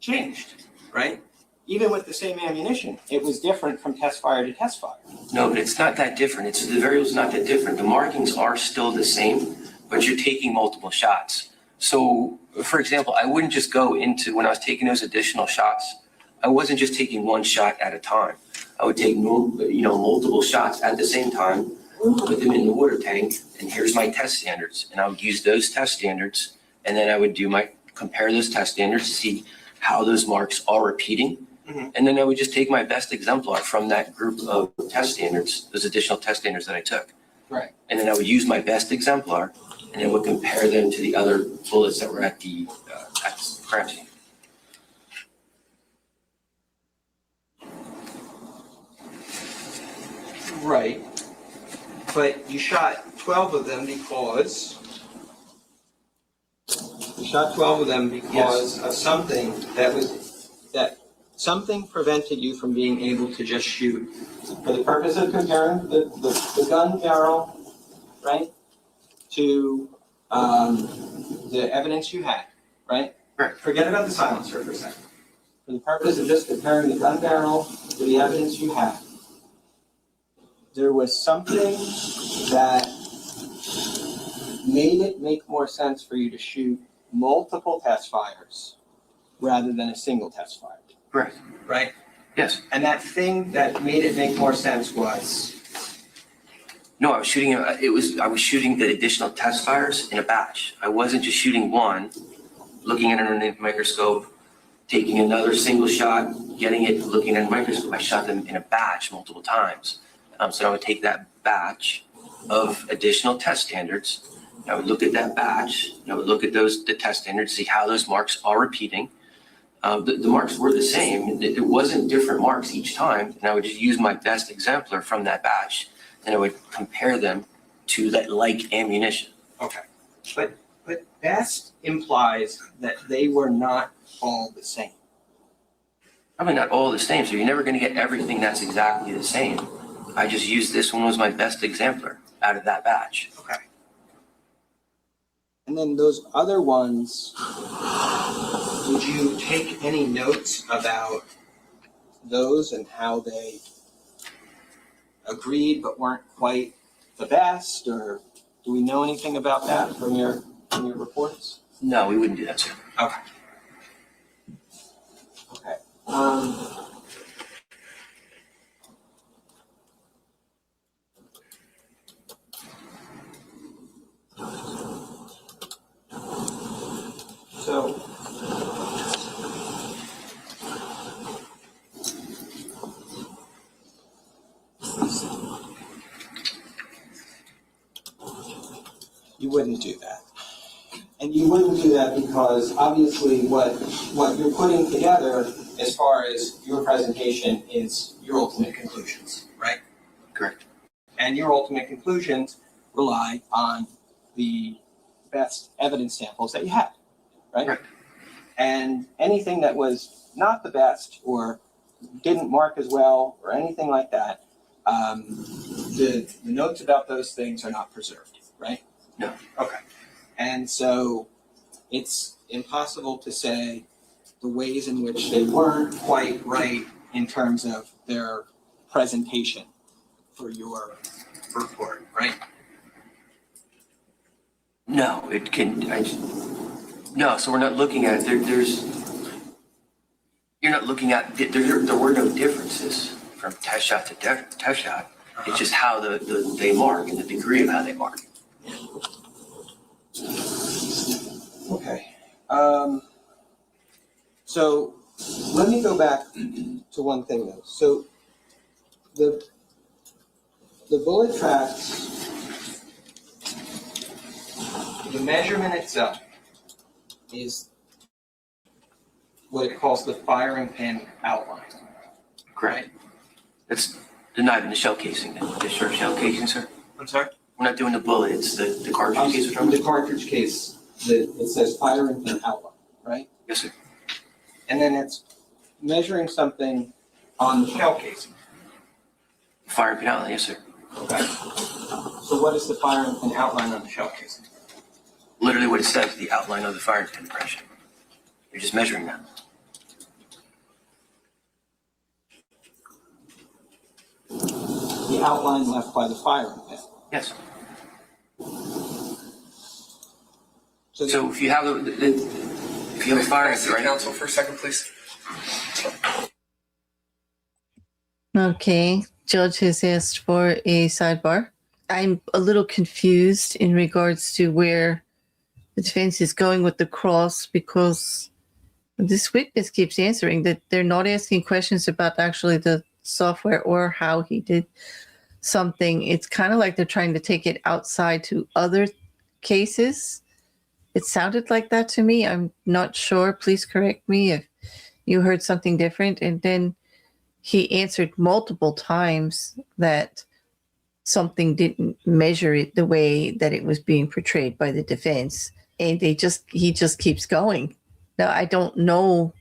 changed, right? Even with the same ammunition, it was different from test fire to test fire. No, but it's not that different. The variable's not that different. The markings are still the same, but you're taking multiple shots. So, for example, I wouldn't just go into, when I was taking those additional shots, I wasn't just taking one shot at a time. I would take multiple shots at the same time, put them in the water tank, and here's my test standards. And I would use those test standards, and then I would compare those test standards to see how those marks are repeating. Mm-hmm. And then I would just take my best exemplar from that group of test standards, those additional test standards that I took. Right. And then I would use my best exemplar, and then would compare them to the other bullets that were at the crime scene. Right. But you shot 12 of them because of something that something prevented you from being able to just shoot. For the purpose of comparing the gun barrel, right, to the evidence you had, right? Right. Forget about the silencer for a second. For the purpose of just comparing the gun barrel to the evidence you had, there was something that made it make more sense for you to shoot multiple test fires rather than a single test fire. Correct. Right? Yes. And that thing that made it make more sense was? No, I was shooting the additional test fires in a batch. I wasn't just shooting one, looking at it underneath the microscope, taking another single shot, getting it, looking at a microscope. I shot them in a batch multiple times. So I would take that batch of additional test standards. I would look at that batch, and I would look at the test standards, see how those marks are repeating. The marks were the same. It wasn't different marks each time, and I would just use my best exemplar from that batch, and I would compare them to that like ammunition. Okay. But best implies that they were not all the same. Probably not all the same, so you're never going to get everything that's exactly the same. I just used this one was my best exemplar out of that batch. Okay. And then those other ones, did you take any notes about those and how they agreed but weren't quite the best, or do we know anything about that from your reports? No, we wouldn't do that, sir. Okay. Okay. So you wouldn't do that. And you wouldn't do that because obviously what you're putting together as far as your presentation is your ultimate conclusions, right? Correct. And your ultimate conclusions rely on the best evidence samples that you had, right? Right. And anything that was not the best or didn't mark as well or anything like that, the notes about those things are not preserved, right? No. Okay. And so it's impossible to say the ways in which they weren't quite right in terms of their presentation for your report, right? No, it can, no, so we're not looking at, you're not looking at, there were no differences from test shot to test shot. It's just how they mark and the degree of how they mark. Okay. So let me go back to one thing though. So the bullet tracks, the measurement itself is what it calls the firing pin outline. Correct. That's not even the shell casing, the shell casing, sir? I'm sorry? We're not doing the bullet, it's the cartridge case. The cartridge case, it says firing pin outline, right? Yes, sir. And then it's measuring something on the shell casing. Firing pin outline, yes, sir. Okay. So what is the firing pin outline on the shell casing? Literally what it says, the outline of the firing pin impression. You're just measuring that. The outline left by the firing pin. Yes. So if you have if you have a firing pin, right? Counsel for a second, please. Okay, judge has asked for a sidebar. I'm a little confused in regards to where the defense is going with the cross, because this witness keeps answering that they're not asking questions about actually the software or how he did something. It's kind of like they're trying to take it outside to other cases. It sounded like that to me. I'm not sure. Please correct me if you heard something different. And then he answered multiple times that something didn't measure it the way that it was being portrayed by the defense. And he just keeps going. Now, I don't know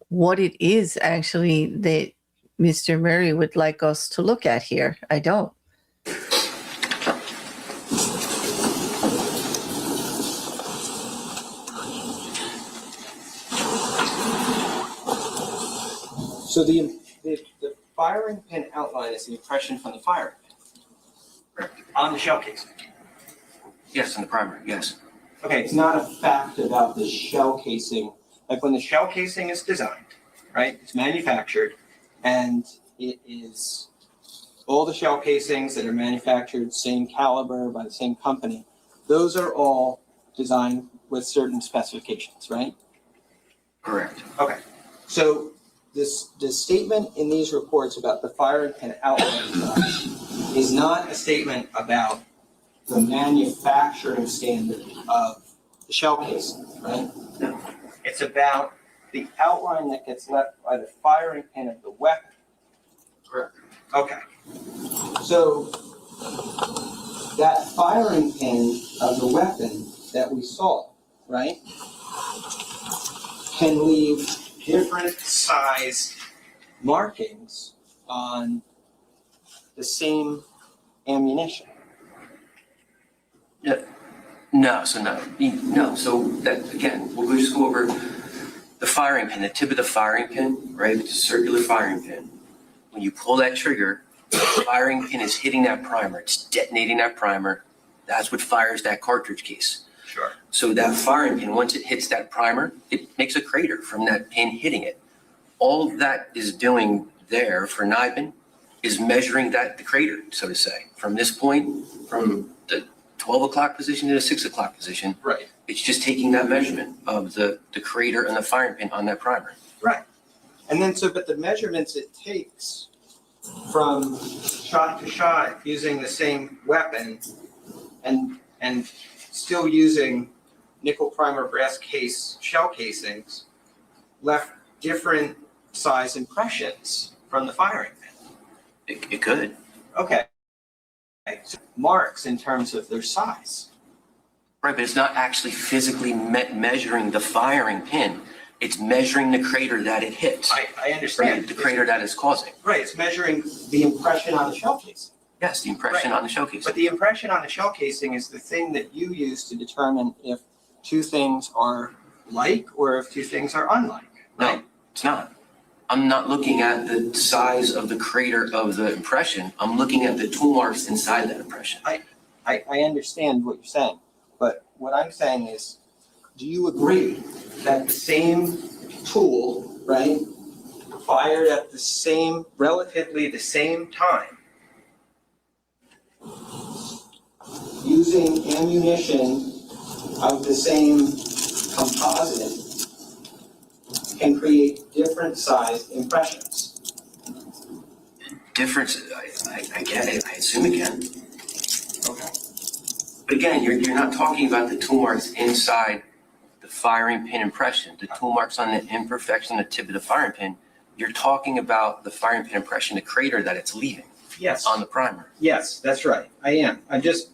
what it is actually that Mr. Murray would like us to look at here. I don't. So the firing pin outline is the impression from the firing pin on the shell casing. Yes, in the primary, yes. Okay, it's not a fact about the shell casing. Like when the shell casing is designed, right? It's manufactured, and it is all the shell casings that are manufactured, same caliber by the same company. Those are all designed with certain specifications, right? Correct. Okay. So the statement in these reports about the firing pin outline is not a statement about the manufacturing standard of the shell casing, right? No. It's about the outline that gets left by the firing pin of the weapon. Correct. Okay. So that firing pin of the weapon that we saw, right, can leave different size markings on the same ammunition. No, so that, again, we'll just go over the firing pin, the tip of the firing pin, right? It's a circular firing pin. When you pull that trigger, the firing pin is hitting that primer. It's detonating that primer. That's what fires that cartridge case. Sure. So that firing pin, once it hits that primer, it makes a crater from that pin hitting it. All that is doing there for Nibin is measuring the crater, so to say. From this point, from the 12 o'clock position to the 6 o'clock position. Right. It's just taking that measurement of the crater and the firing pin on that primer. Right. And then but the measurements it takes from shot to shot using the same weapon and still using nickel primer brass case shell casings left different size impressions from the firing pin. It could. Okay. So marks in terms of their size. Right, but it's not actually physically measuring the firing pin. It's measuring the crater that it hits. I understand. Right, the crater that is causing. Right, it's measuring the impression on the shell casing. Yes, the impression on the shell casing. But the impression on the shell casing is the thing that you use to determine if two things are like or if two things are unlike, right? No, it's not. I'm not looking at the size of the crater of the impression. I'm looking at the tool marks inside that impression. I understand what you're saying, but what I'm saying is, do you agree that the same tool, right, fired at the same, relatively the same time, using ammunition of the same composite, can create different sized impressions? Difference, I get it. I assume it can. Okay. But again, you're not talking about the tool marks inside the firing pin impression. The tool marks on the imperfection, the tip of the firing pin. You're talking about the firing pin impression, the crater that it's leaving. Yes. On the primer. Yes, that's right. I am. I'm just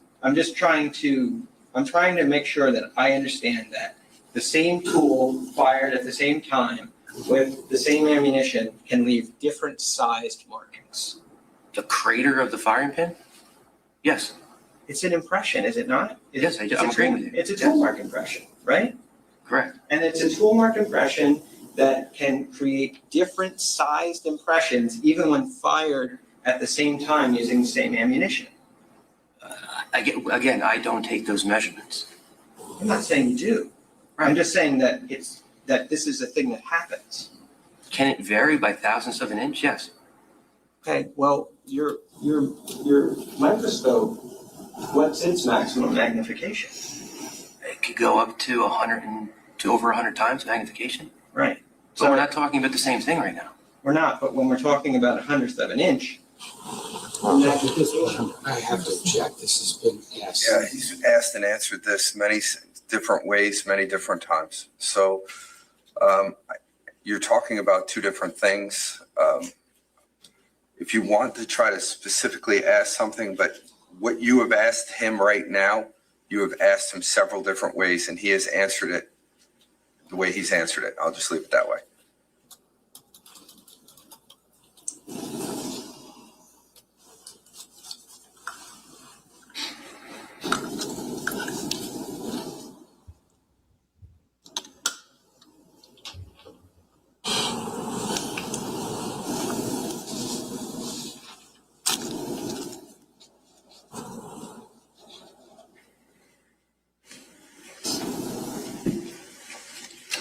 trying to make sure that I understand that the same tool fired at the same time with the same ammunition can leave different sized markings. The crater of the firing pin? Yes. It's an impression, is it not? Yes, I'm agreeing with you. It's a tool mark impression, right? Correct. And it's a tool mark impression that can create different sized impressions even when fired at the same time using the same ammunition. Again, I don't take those measurements. I'm not saying you do. I'm just saying that this is a thing that happens. Can it vary by thousandths of an inch? Yes. Okay, well, your microscope, what's its maximum magnification? It could go up to over 100 times magnification. Right. So we're not talking about the same thing right now. We're not, but when we're talking about 1/100th of an inch. Jackie, this one, I have to object. This has been asked. Yeah, he's asked and answered this many different ways, many different times. So you're talking about two different things. If you want to try to specifically ask something, but what you have asked him right now, you have asked him several different ways, and he has answered it the way he's answered it. I'll just leave it that way.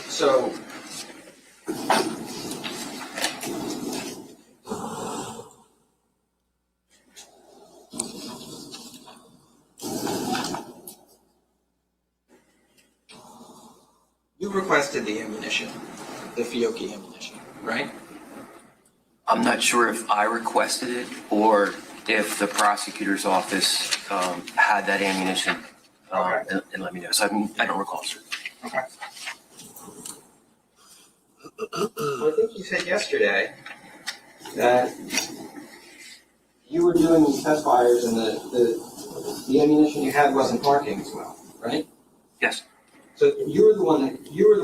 So, you requested the ammunition, the Fiocchi ammunition, right? I'm not sure if I requested it or if the prosecutor's office had that ammunition and let me know. So I don't recall, sir. Okay. I think you said yesterday that you were doing these test fires and the ammunition you had wasn't marking as well, right? Yes. So you were the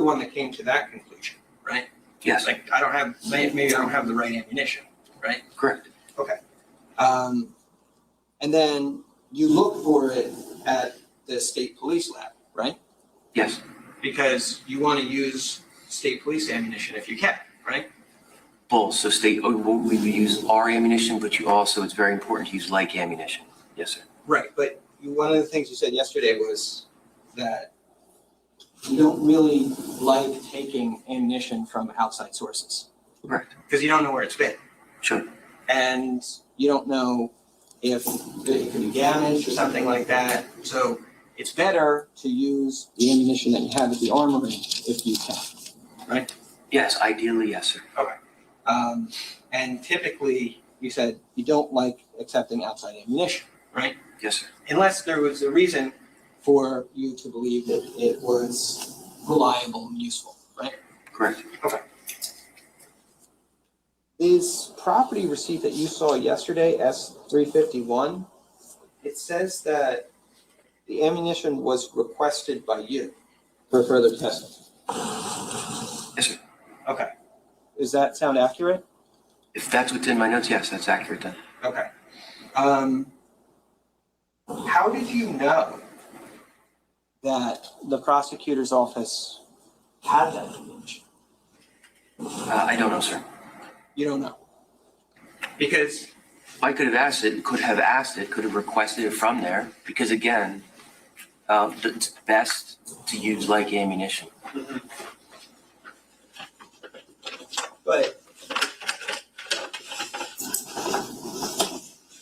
one that came to that conclusion, right? Yes. Like maybe I don't have the right ammunition, right? Correct. Okay. And then you look for it at the state police lab, right? Yes. Because you want to use state police ammunition if you can, right? Both. So we use our ammunition, but it's very important to use like ammunition. Yes, sir. Right, but one of the things you said yesterday was that you don't really like taking ammunition from outside sources. Correct. Because you don't know where it's been. Sure. And you don't know if it could be damaged or something like that. So it's better to use the ammunition that you have at the armory if you can, right? Yes, ideally, yes, sir. Okay. And typically, you said you don't like accepting outside ammunition, right? Yes, sir. Unless there was a reason for you to believe that it was reliable and useful, right? Correct. Okay. This property receipt that you saw yesterday, S351, it says that the ammunition was requested by you for further testing. Yes, sir. Okay. Does that sound accurate? If that's what's in my notes, yes, that's accurate then. Okay. How did you know that the prosecutor's office had that information? I don't know, sir. You don't know. Because, I could have asked it, could have requested it from there, because again, it's best to use like ammunition. but,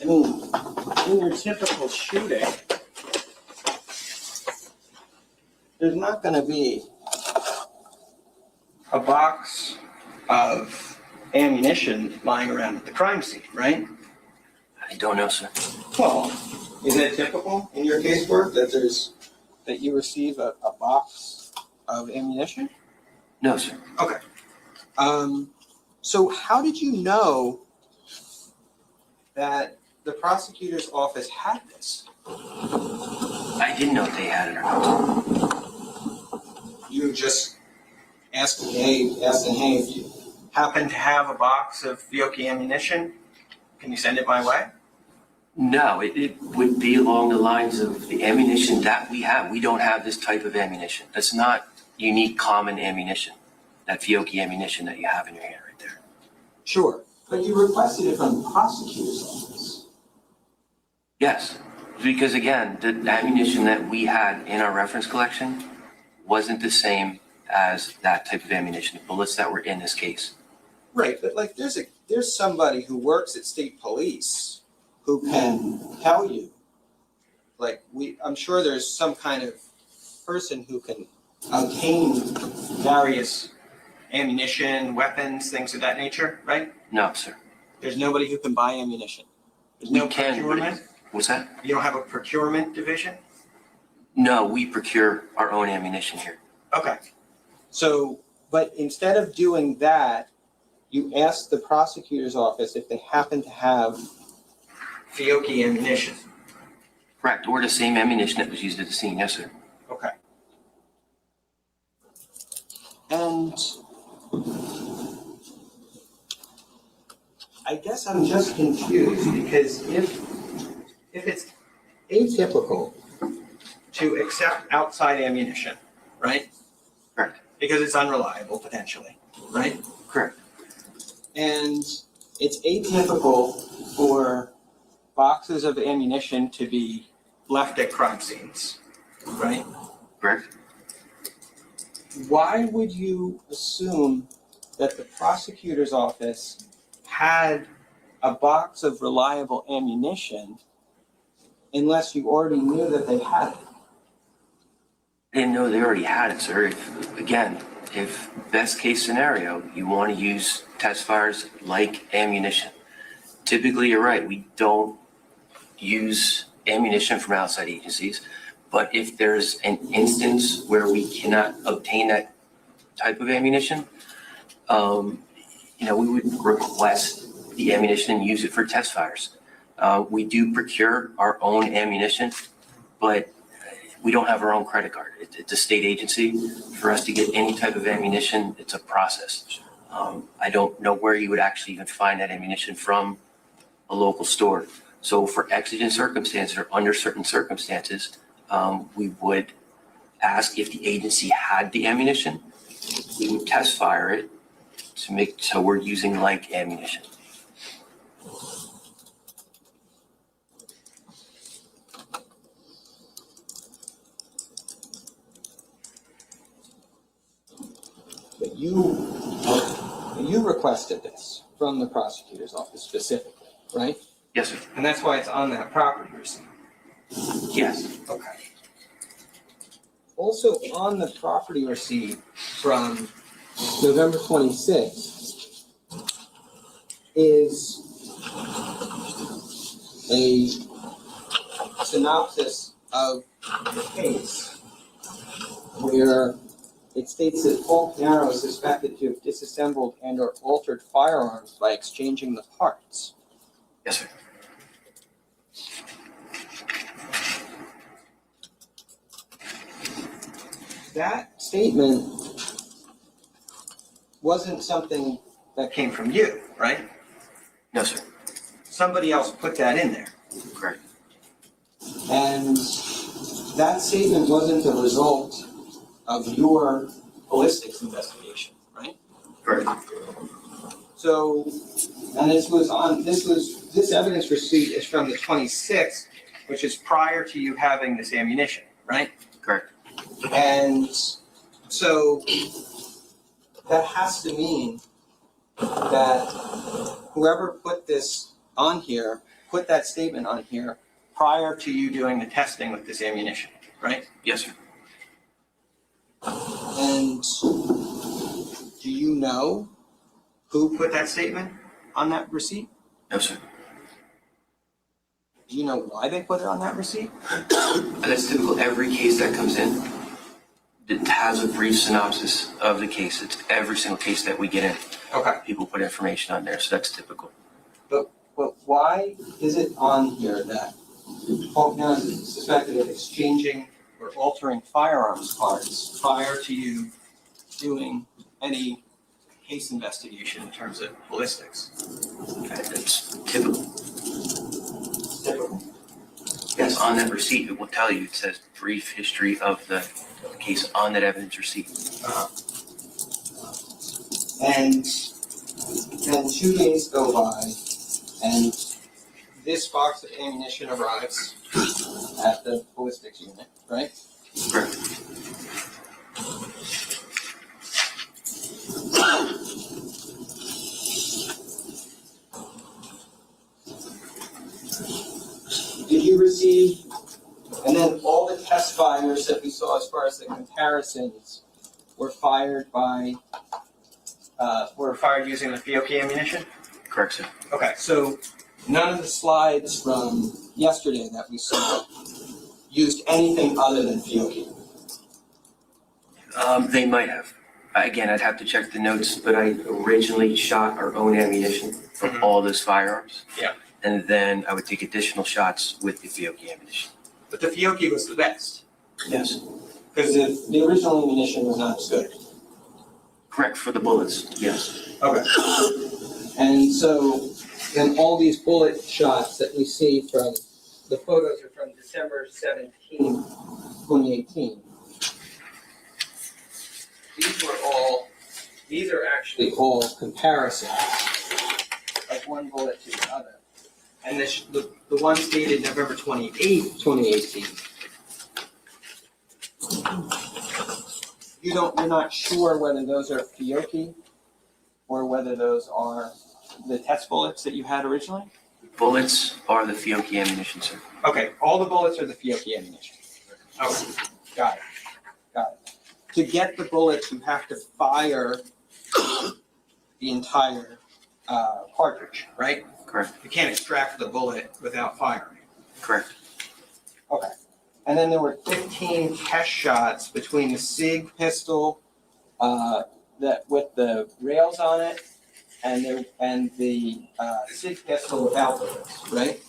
I mean, in your typical shooting, there's not gonna be a box of ammunition lying around at the crime scene, right? I don't know, sir. Well, is it typical in your casework that you receive a box of ammunition? No, sir. Okay. So how did you know that the prosecutor's office had this? I didn't know if they had it or not. You just asked, hey, if you happen to have a box of Fiocchi ammunition, can you send it my way? No, it would be along the lines of the ammunition that we have. We don't have this type of ammunition. That's not unique, common ammunition. That Fiocchi ammunition that you have in your hand right there. Sure, but you requested it from the prosecutor's office. Yes, because again, the ammunition that we had in our reference collection wasn't the same as that type of ammunition, the bullets that were in this case. Right, but like there's somebody who works at state police who can tell you, like I'm sure there's some kind of person who can obtain various ammunition, weapons, things of that nature, right? No, sir. There's nobody who can buy ammunition. There's We no can, procurement. What's that? You don't have a procurement division? No, we procure our own ammunition here. Okay. So, but instead of doing that, you asked the prosecutor's office if they happen to have Fiocchi ammunition. Correct, or the same ammunition that was used at the scene, yes, sir. Okay. And I guess I'm just confused because if it's atypical to accept outside ammunition, right? Correct. Because it's unreliable potentially, right? Correct. And it's atypical for boxes of ammunition to be left at crime scenes, right? Correct. Why would you assume that the prosecutor's office had a box of reliable ammunition unless you already knew that they had it? I didn't know they already had it, sir. If best case scenario, you want to use test fires like ammunition. Typically, you're right, we don't use ammunition from outside agencies, but if there's an instance where we cannot obtain that type of ammunition, we would request the ammunition and use it for test fires. We do procure our own ammunition, but we don't have our own credit card. It's a state agency. For us to get any type of ammunition, it's a process. I don't know where you would actually even find that ammunition from a local store. So for exigent circumstances or under certain circumstances, we would ask if the agency had the ammunition. We would test fire it to make so we're using like ammunition. But you requested this from the prosecutor's office specifically, right? Yes, sir. And that's why it's on that property receipt. Yes. Okay. Also on the property receipt from November 26th is a synopsis of the case where it states that Paul Caneiro is suspected to have disassembled and or altered firearms by exchanging the parts. Yes, sir. That statement wasn't something that came from you, right? No, sir. Somebody else put that in there. Correct. And that statement wasn't the result of your ballistics investigation, right? Correct. So, and this evidence receipt is from the 26th, which is prior to you having this ammunition, right? Correct. And so that has to mean that whoever put this on here, put that statement on here prior to you doing the testing with this ammunition, right? Yes, sir. And do you know who put that statement on that receipt? No, sir. Do you know why they put it on that receipt? That's typical. Every case that comes in, it has a brief synopsis of the case. It's every single case that we get in. Okay. People put information on there, so that's typical. But why is it on here that Faulkner is suspected of exchanging or altering firearms cards prior to you doing any case investigation in terms of ballistics? That's typical. Typical. Yes, on that receipt, it will tell you, it says brief history of the case on that evidence receipt. And then 2 days go by, and this box of ammunition arrives at the ballistics unit, right? Correct. Did you receive, and then all the test fires that we saw as far as the comparisons were fired using the Fiocchi ammunition? Correct, sir. Okay, so none of the slides from yesterday that we saw used anything other than Fiocchi. They might have. Again, I'd have to check the notes, but I originally shot our own ammunition from all those firearms. Yeah. And then I would take additional shots with the Fiocchi ammunition. But the Fiocchi was the best, Yes. because the original ammunition was not as good. Correct, for the bullets, yes. Okay. And so, then all these bullet shots that we see from, the photos are from December 17, 2018. These are actually all comparisons, like one bullet to the other. And the ones dated November 28, 2018. You're not sure whether those are Fiocchi or whether those are the test bullets that you had originally? Bullets are the Fiocchi ammunition, sir. Okay, all the bullets are the Fiocchi ammunition. Okay, got it. To get the bullets, you have to fire the entire cartridge, right? Correct. You can't extract the bullet without firing. Correct. Okay. And then there were 15 test shots between the SIG pistol that with the rails on it and the SIG pistol without the rails, right?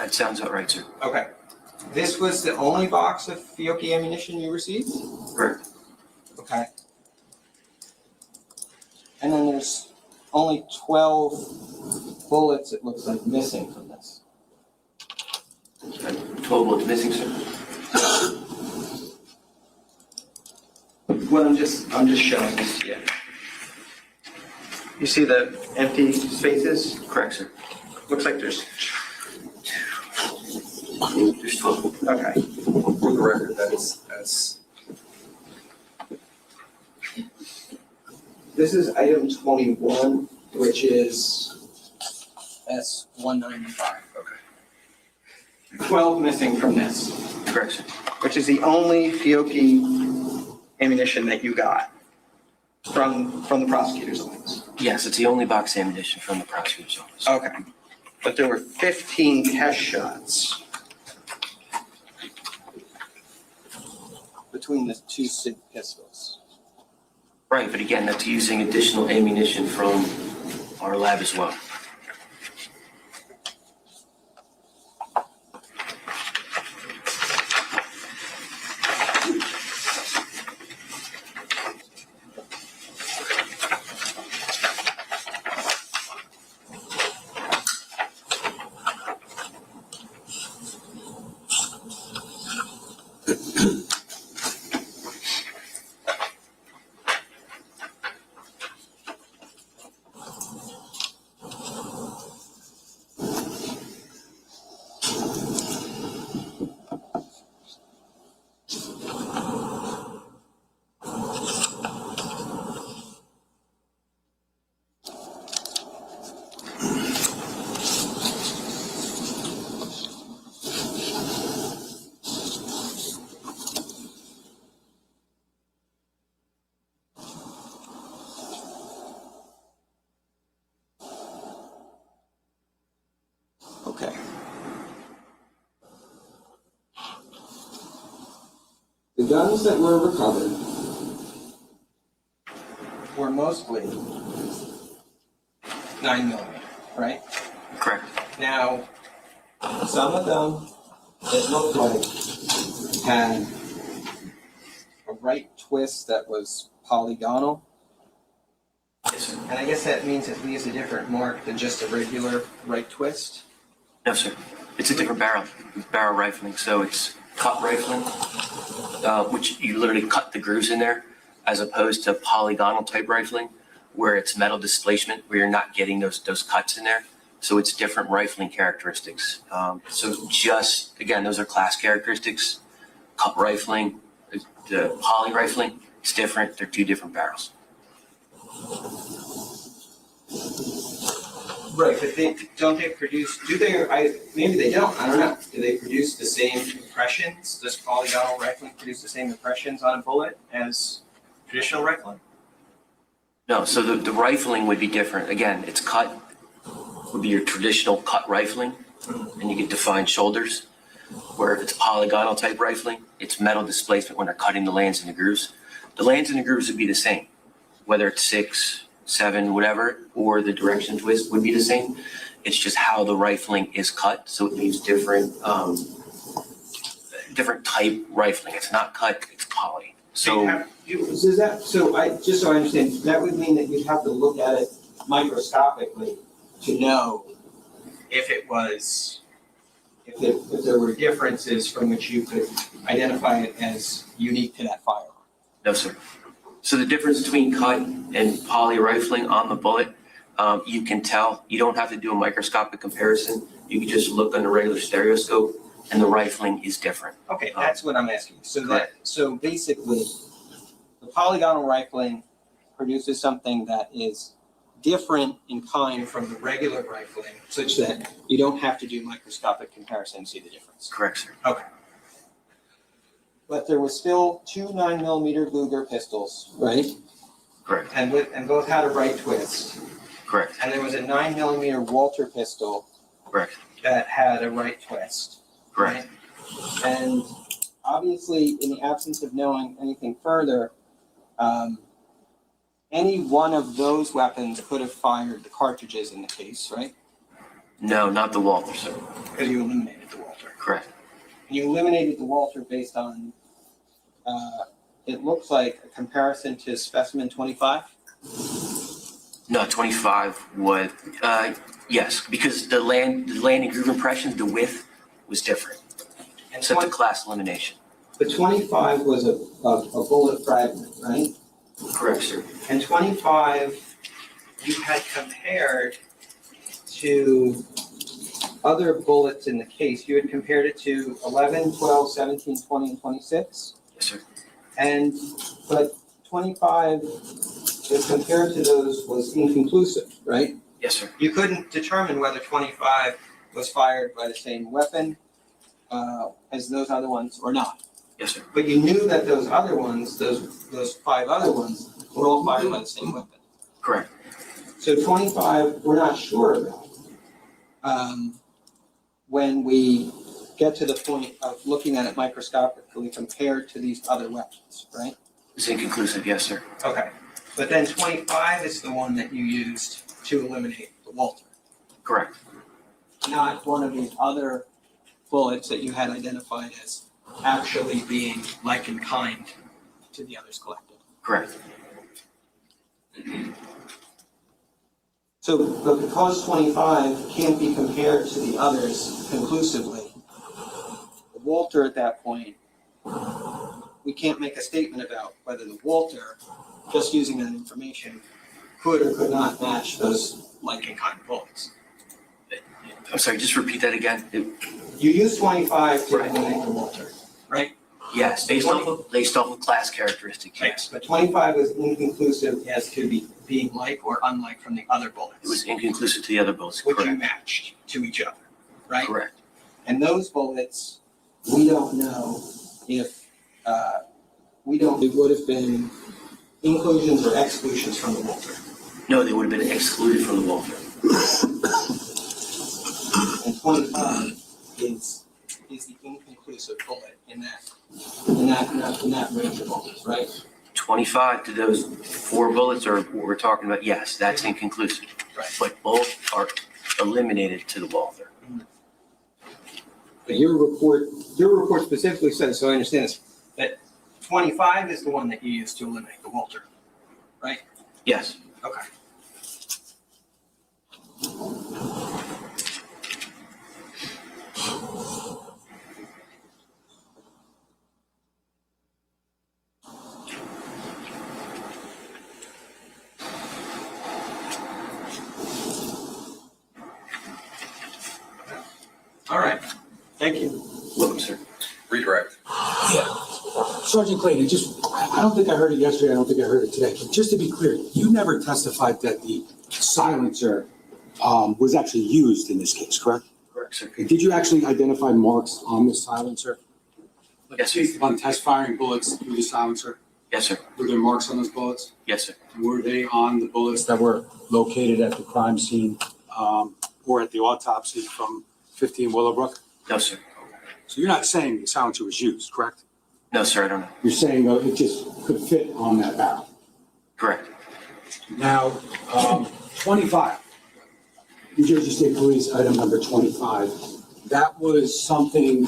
It sounds about right, sir. Okay. This was the only box of Fiocchi ammunition you received? Correct. Okay. And then there's only 12 bullets, it looks like, missing from this. 12 bullets missing, sir. What I'm just showing this to you. You see the empty spaces? Correct, sir. Looks like there's There's 12. okay. For the record, that's This is item 21, which is S195. okay. 12 missing from this, Correct, sir. which is the only Fiocchi ammunition that you got from the prosecutor's office. Yes, it's the only box ammunition from the prosecutor's office. Okay. But there were 15 test shots between the two SIG pistols. Right, but again, that's using additional ammunition from our lab as well. Okay. The guns that were recovered, Were mostly 9mm, right? Correct. Now, some of them, it looked like, had a right twist that was polygonal. Yes, sir. And I guess that means it leaves a different mark than just a regular right twist. No, sir. It's a different barrel. It's barrel rifling, so it's cut rifling, which you literally cut the grooves in there, as opposed to polygonal type rifling, where it's metal displacement, where you're not getting those cuts in there. So it's different rifling characteristics. So just, again, those are class characteristics. Cut rifling, the poly rifling, it's different. They're two different barrels. Right, but they produce, maybe they don't, I don't know. Do they produce the same impressions? Does polygonal rifling produce the same impressions on a bullet as traditional rifling? No, so the rifling would be different. Again, it's cut, would be your traditional cut rifling, and you get defined shoulders. Where if it's polygonal type rifling, it's metal displacement when they're cutting the lands and the grooves. The lands and the grooves would be the same, whether it's 6, 7, whatever, or the direction twist would be the same. It's just how the rifling is cut, so it leaves different type rifling. It's not cut, it's poly. So just so I understand, that would mean that you'd have to look at it microscopically to know if there were differences from which you could identify it as unique to that firearm. no, sir. So the difference between cut and poly rifling on the bullet, you can tell. You don't have to do a microscopic comparison. You can just look on the regular stereoscope, and the rifling is different. Okay, that's what I'm asking. So basically, the polygonal rifling produces something that is different in kind from the regular rifling, such that you don't have to do microscopic comparison to see the difference. Correct, sir. Okay. But there was still 2 9mm Luger pistols, right? Correct. And both had a right twist. Correct. And there was a 9mm Walter pistol Correct. that had a right twist. Correct. Right? And obviously, in the absence of knowing anything further, any one of those weapons could have fired the cartridges in the case, right? No, not the Walther, sir. Because you eliminated the Walter. Correct. You eliminated the Walter based on, it looks like a comparison to specimen 25? No, 25 would, yes, because the landing groove impressions, the width was different. And So it's a class elimination. the 25 was a bullet fragment, right? Correct, sir. And 25, you had compared to other bullets in the case. You had compared it to 11, 12, 17, 20, and 26. Yes, sir. But 25, as compared to those, was inconclusive, right? Yes, sir. You couldn't determine whether 25 was fired by the same weapon as those other ones or not. Yes, sir. But you knew that those other ones, those 5 other ones, were all fired by the same weapon. Correct. So 25, we're not sure about. When we get to the point of looking at it microscopically compared to these other weapons, right? It's inconclusive, yes, sir. Okay. But then 25 is the one that you used to eliminate the Walter, Correct. not one of these other bullets that you had identified as actually being like in kind to the others collected. Correct. So, but because 25 can't be compared to the others conclusively, the Walter at that point, we can't make a statement about whether the Walter, just using that information, could or could not match those like in kind bullets. I'm sorry, just repeat that again. You use 25 to eliminate the Walter, right? Yes, based off of class characteristics, yes. But 25 was inconclusive as to being like or unlike from the other bullets. It was inconclusive to the other bullets, Which you correct. matched to each other, right? Correct. And those bullets, we don't know if, it would have been inclusions or exclusions from the Walter. No, they would have been excluded from the Walter. And 25 is the inconclusive bullet in that range of bullets, right? 25 to those 4 bullets are what we're talking about, yes, that's inconclusive. Right. But both are eliminated to the Walther. But your report specifically says, so I understand this, that 25 is the one that you used to eliminate the Walter, right? Yes. Okay. All right. Thank you. Welcome, sir. Redirect. Yeah. Sergeant Clayton, I don't think I heard it yesterday, I don't think I heard it today, but just to be clear, you never testified that the silencer was actually used in this case, correct? Correct, sir. Did you actually identify marks on the silencer? Yes, sir. Based upon test firing bullets through the silencer, Yes, sir. were there marks on those bullets? Yes, sir. Were they on the bullets that were located at the crime scene or at the autopsy from 15 Willowbrook? No, sir. So you're not saying the silencer was used, correct? No, sir, I don't know. You're saying it just could fit on that barrel. Correct. Now, 25, New Jersey State Police item number 25, that was something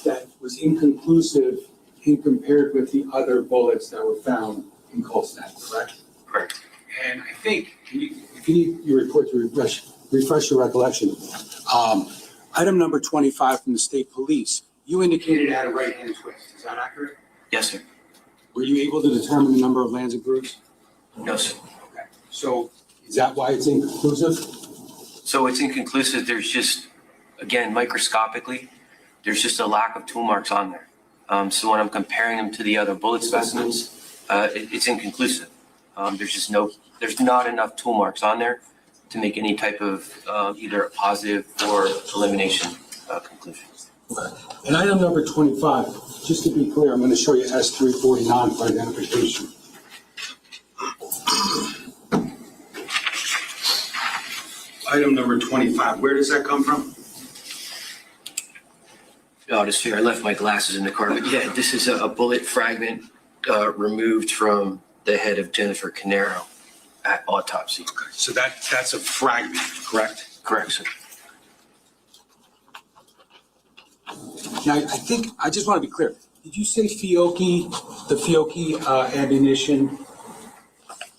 that was inconclusive in compared with the other bullets that were found in Colston, correct? Correct. And I think, if you need your report to refresh your recollection, item number 25 from the state police, you indicated it had a right-hand twist. Is that accurate? Yes, sir. Were you able to determine the number of lands and grooves? No, sir. Okay. So is that why it's inconclusive? So it's inconclusive. There's just, again, microscopically, there's just a lack of tool marks on there. So when I'm comparing them to the other bullet specimens, it's inconclusive. There's not enough tool marks on there to make any type of either a positive or elimination conclusion. Okay. And item number 25, just to be clear, I'm going to show you S349 for identification. Item number 25, where does that come from? Oh, just figure I left my glasses in the car. But yeah, this is a bullet fragment removed from the head of Jennifer Caneiro at autopsy. Okay, so that's a fragment, correct? Correct, sir. Now, I just want to be clear. Did you say the Fiocchi ammunition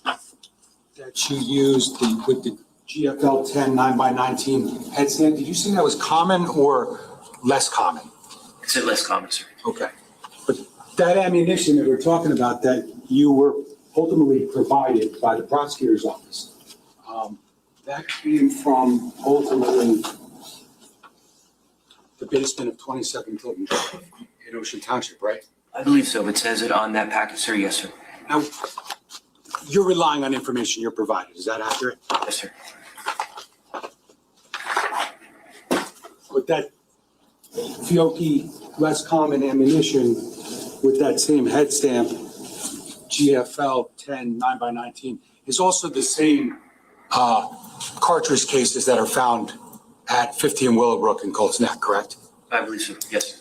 that you used with the GFL 10 9x19 headstand, did you say that was common or less common? It's a less common, sir. Okay. But that ammunition that we're talking about that you were ultimately provided by the prosecutor's office, that came from ultimately the basement of 22nd Clayton in Ocean Township, right? I believe so. It says it on that package, sir. Yes, sir. Now, you're relying on information you're provided. Is that accurate? Yes, sir. With that Fiocchi less common ammunition with that same head stamp, GFL 10 9x19, is also the same cartridge cases that are found at 15 Willowbrook in Colts Neck, correct? I believe so. Yes.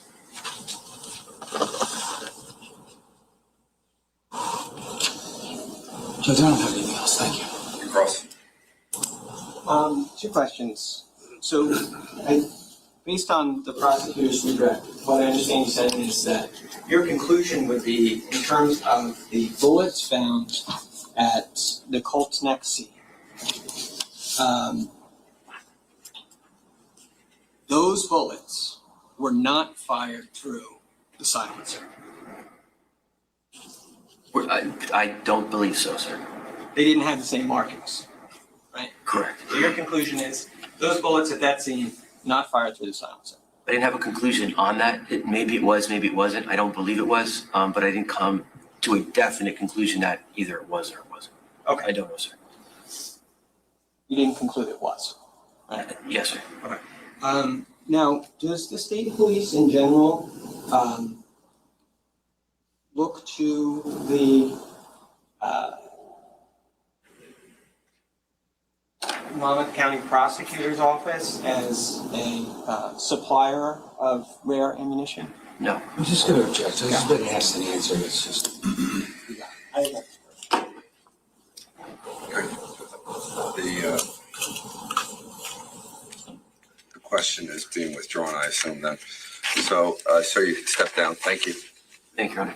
Judge, I don't have anything else. Thank you. Cross. 2 questions. So, based on the prosecutor's redirect, what I understand you saying is that your conclusion would be, in terms of the bullets found at the Colts Neck scene, those bullets were not fired through the silencer. I don't believe so, sir. They didn't have the same markings, right? Correct. So your conclusion is those bullets at that scene not fired through the silencer. I didn't have a conclusion on that. Maybe it was, maybe it wasn't. I don't believe it was, but I didn't come to a definite conclusion that either it was or it wasn't. Okay. I don't know, sir. You didn't conclude it was. Right. Yes, sir. Okay. Now, does the state police in general look to Monmouth County Prosecutor's Office as a supplier of rare ammunition? No. I'm just gonna object, so he's been asked and answered, it's just. The question is being withdrawn, I assume then. So, sir, you can step down. Thank you. Thank you, Your Honor.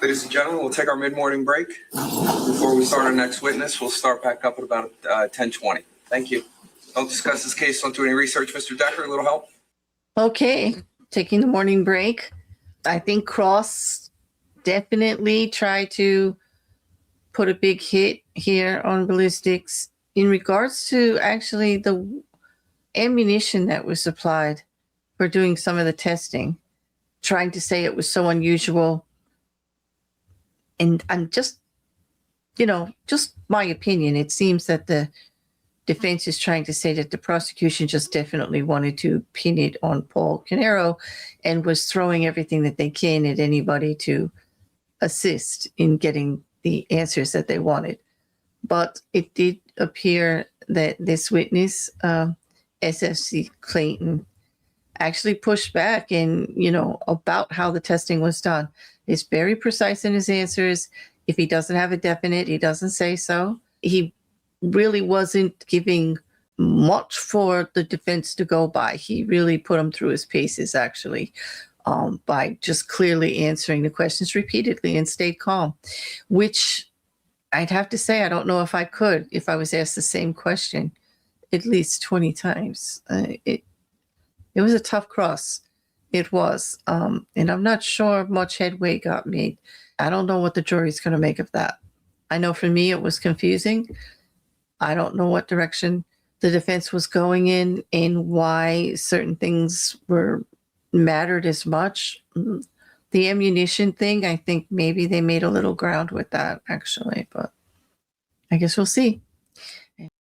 Ladies and gentlemen, we'll take our mid-morning break. Before we start our next witness, we'll start back up at about 10:20. Thank you. Don't discuss this case. Don't do any research. Mr. Decker, a little help? Okay, taking the morning break. I think Cross definitely tried to put a big hit here on ballistics in regards to actually the ammunition that was supplied for doing some of the testing, trying to say it was so unusual. And I'm just, just my opinion, it seems that the defense is trying to say that the prosecution just definitely wanted to pin it on Paul Caneiro and was throwing everything that they can at anybody to assist in getting the answers that they wanted. But it did appear that this witness, SFC Clayton, actually pushed back and, about how the testing was done. He's very precise in his answers. If he doesn't have a definite, he doesn't say so. He really wasn't giving much for the defense to go by. He really put him through his paces, actually, by just clearly answering the questions repeatedly and stayed calm, which I'd have to say, I don't know if I could, if I was asked the same question at least 20 times. It was a tough cross. It was. And I'm not sure much headway got made. I don't know what the jury's going to make of that. I know for me, it was confusing. I don't know what direction the defense was going in and why certain things mattered as much. The ammunition thing, I think maybe they made a little ground with that, actually, but I guess we'll see. Have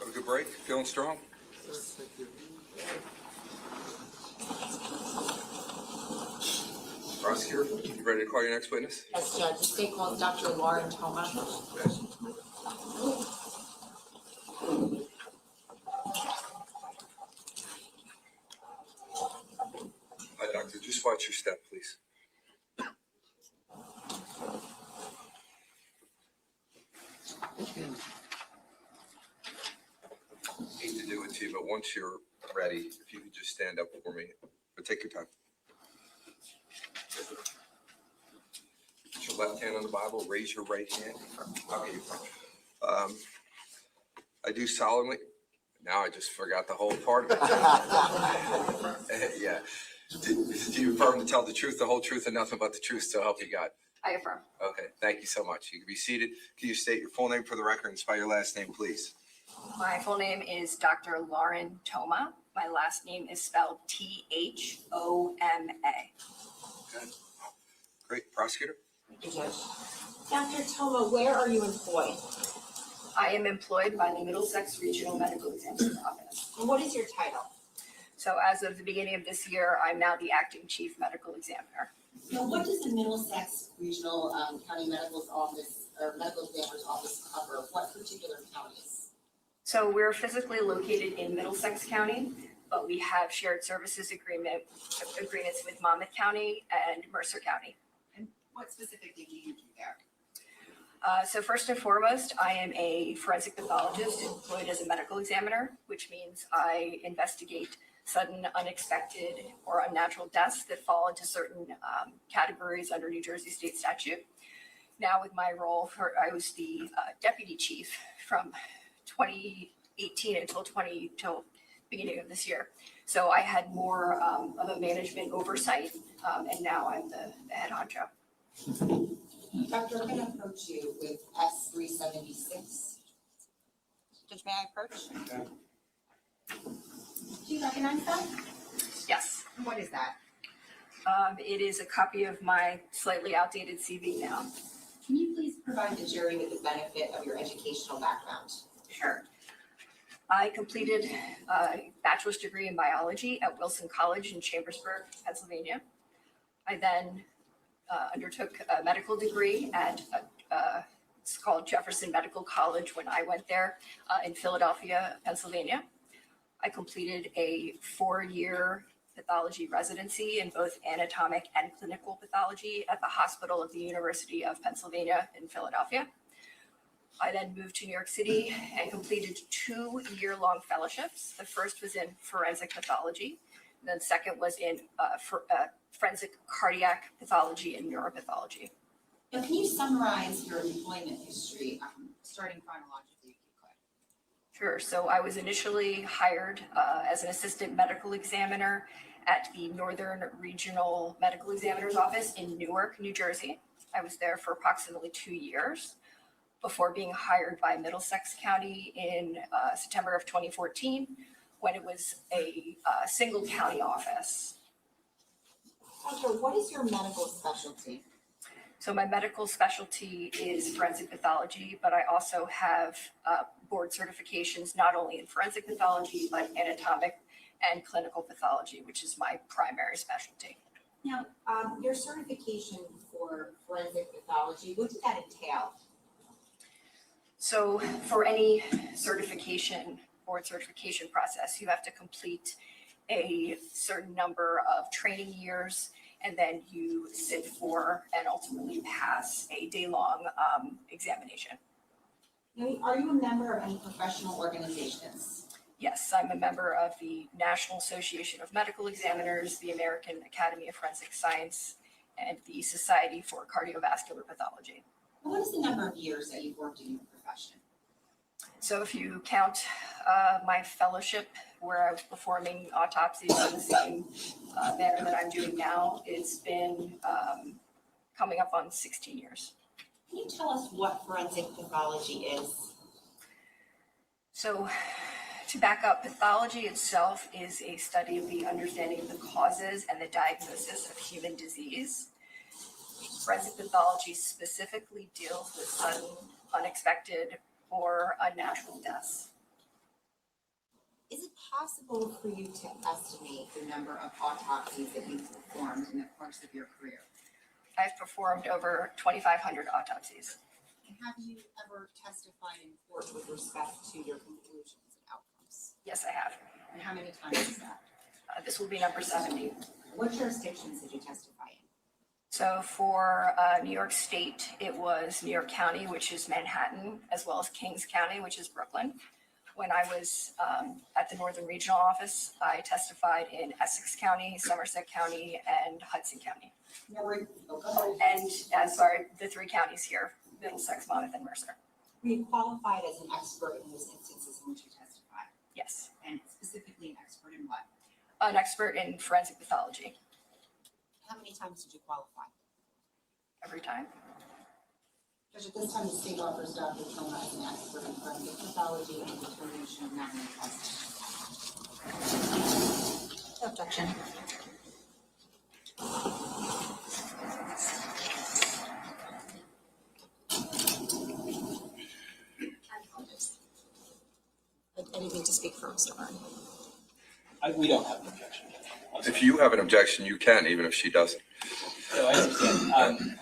a good break. Feeling strong? Prosecutor, you ready to call your next witness? Yes, Judge. The state calls Dr. Lauren Thoma. Hi, doctor. Just watch your step, please. Hate to do it to you, but once you're ready, if you could just stand up for me, but take your time. Put your left hand on the Bible, raise your right hand. Okay. I do solemnly, now I just forgot the whole part of it. Yeah. Do you affirm to tell the truth, the whole truth, and nothing but the truth, so help you God? I affirm. Okay, thank you so much. You can be seated. Can you state your full name for the record and spell your last name, please? My full name is Dr. Lauren Thoma. My last name is spelled Thoma. Okay. Great. Prosecutor? Thank you, Judge. Dr. Thoma, where are you employed? I am employed by the Middlesex Regional Medical Examiner's Office. And what is your title? So as of the beginning of this year, I'm now the acting chief medical examiner. So what does the Middlesex Regional County Medical's Office or Medical Examiner's Office cover? What particular counties? So we're physically located in Middlesex County, but we have shared services agreements with Monmouth County and Mercer County. And what specifically do you do there? So first and foremost, I am a forensic pathologist employed as a medical examiner, which means I investigate sudden, unexpected, or unnatural deaths that fall into certain categories under New Jersey state statute. Now with my role, I was the deputy chief from 2018 until beginning of this year. So I had more of a management oversight, and now I'm the head honcho. Doctor, I'm going to approach you with S-376. Judge, may I approach? Yeah. Do you recognize that? Yes. What is that? It is a copy of my slightly outdated CV now. Can you please provide the jury with the benefit of your educational background? Sure. I completed a bachelor's degree in biology at Wilson College in Chambersburg, Pennsylvania. I then undertook a medical degree at it's called Jefferson Medical College when I went there in Philadelphia, Pennsylvania. I completed a 4-year pathology residency in both anatomic and clinical pathology at the Hospital of the University of Pennsylvania in Philadelphia. I then moved to New York City and completed 2-year-long fellowships. The first was in forensic pathology, and then second was in forensic cardiac pathology and neuropathology. Now, can you summarize your employment history, starting chronologically, if you could? Sure. So I was initially hired as an assistant medical examiner at the Northern Regional Medical Examiner's Office in Newark, New Jersey. I was there for approximately 2 years before being hired by Middlesex County in September of 2014, when it was a single county office. Doctor, what is your medical specialty? So my medical specialty is forensic pathology, but I also have board certifications not only in forensic pathology, but anatomic and clinical pathology, which is my primary specialty. Now, your certification for forensic pathology, what did that entail? So for any certification, board certification process, you have to complete a certain number of training years, and then you sit for and ultimately pass a day-long examination. Now, are you a member of any professional organizations? Yes, I'm a member of the National Association of Medical Examiners, the American Academy of Forensic Science, and the Society for Cardiovascular Pathology. What is the number of years that you've worked in your profession? So if you count my fellowship, where I was performing autopsies in the same manner that I'm doing now, it's been coming up on 16 years. Can you tell us what forensic pathology is? So to back up, pathology itself is a study of the understanding of the causes and the diagnosis of human disease. Forensic pathology specifically deals with sudden, unexpected, or unnatural deaths. Is it possible for you to estimate the number of autopsies that you've performed in the course of your career? I've performed over 2,500 autopsies. And have you ever testified in court with respect to your conclusions and outcomes? Yes, I have. And how many times is that? This will be number 70. What jurisdictions did you testify in? So for New York State, it was New York County, which is Manhattan, as well as Kings County, which is Brooklyn. When I was at the Northern Regional Office, I testified in Essex County, Somerset County, and Hudson County. And the 3 counties here, Middlesex, Monmouth, and Mercer. Were you qualified as an expert in those instances in which you testified? Yes. And specifically an expert in what? An expert in forensic pathology. How many times did you qualify? Every time. Judge, at this time, the state offers Dr. Thoma as an expert in forensic pathology and determination of non-life causes. Objection. I didn't mean to speak for Mr. Marc. We don't have an objection. If you have an objection, you can, even if she doesn't. No, I understand,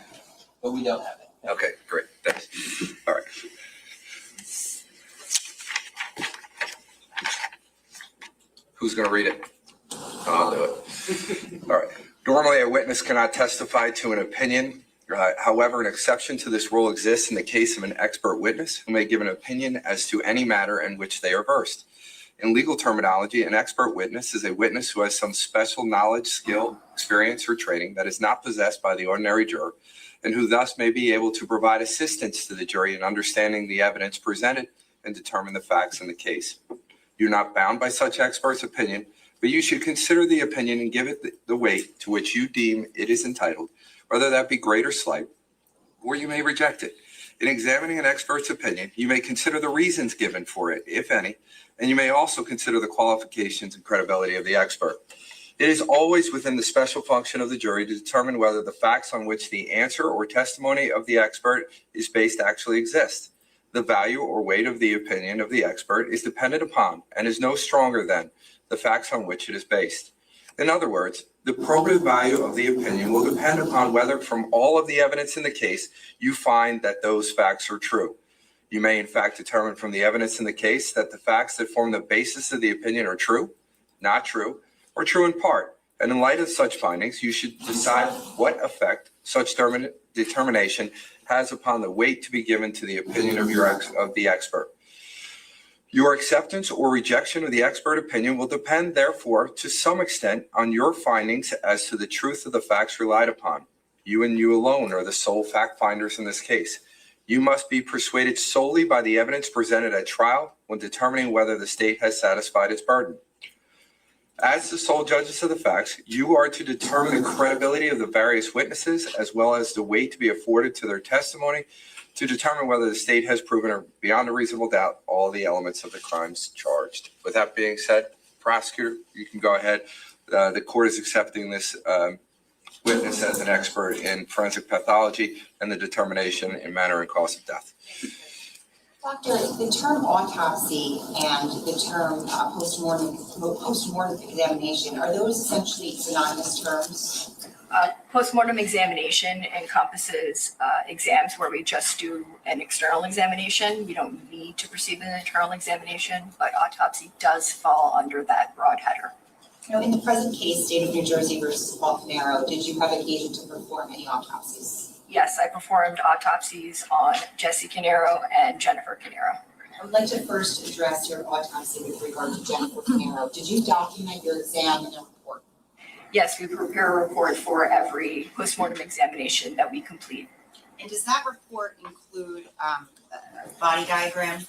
but we don't have it. Okay, great, thanks. All right. Who's gonna read it? I'll do it. All right. Normally, a witness cannot testify to an opinion. However, an exception to this rule exists in the case of an expert witness who may give an opinion as to any matter in which they are versed. In legal terminology, an expert witness is a witness who has some special knowledge, skill, experience, or training that is not possessed by the ordinary juror, and who thus may be able to provide assistance to the jury in understanding the evidence presented and determine the facts in the case. You're not bound by such expert's opinion, but you should consider the opinion and give it the weight to which you deem it is entitled, whether that be great or slight, or you may reject it. In examining an expert's opinion, you may consider the reasons given for it, if any, and you may also consider the qualifications and credibility of the expert. It is always within the special function of the jury to determine whether the facts on which the answer or testimony of the expert is based actually exist. The value or weight of the opinion of the expert is dependent upon and is no stronger than the facts on which it is based. In other words, the probative value of the opinion will depend upon whether from all of the evidence in the case, you find that those facts are true. You may in fact determine from the evidence in the case that the facts that form the basis of the opinion are true, not true, or true in part. And in light of such findings, you should decide what effect such determination has upon the weight to be given to the opinion of the expert. Your acceptance or rejection of the expert opinion will depend, therefore, to some extent on your findings as to the truth of the facts relied upon. You and you alone are the sole fact finders in this case. You must be persuaded solely by the evidence presented at trial when determining whether the state has satisfied its burden. As the sole judges of the facts, you are to determine the credibility of the various witnesses as well as the weight to be afforded to their testimony to determine whether the state has proven beyond a reasonable doubt all the elements of the crimes charged. With that being said, prosecutor, you can go ahead. The court is accepting this witness as an expert in forensic pathology and the determination in manner and cause of death. Doctor, the term autopsy and the term post-mortem examination, are those essentially synonymous terms? Postmortem examination encompasses exams where we just do an external examination. We don't need to proceed with an internal examination, but autopsy does fall under that broad header. Now, in the present case, State of New Jersey versus Paul Caneiro, did you have occasion to perform any autopsies? Yes, I performed autopsies on Jesse Caneiro and Jennifer Caneiro. I would like to first address your autopsy with regard to Jennifer Caneiro. Did you document your exam in a report? Yes, we prepare a report for every postmortem examination that we complete. And does that report include a body diagram?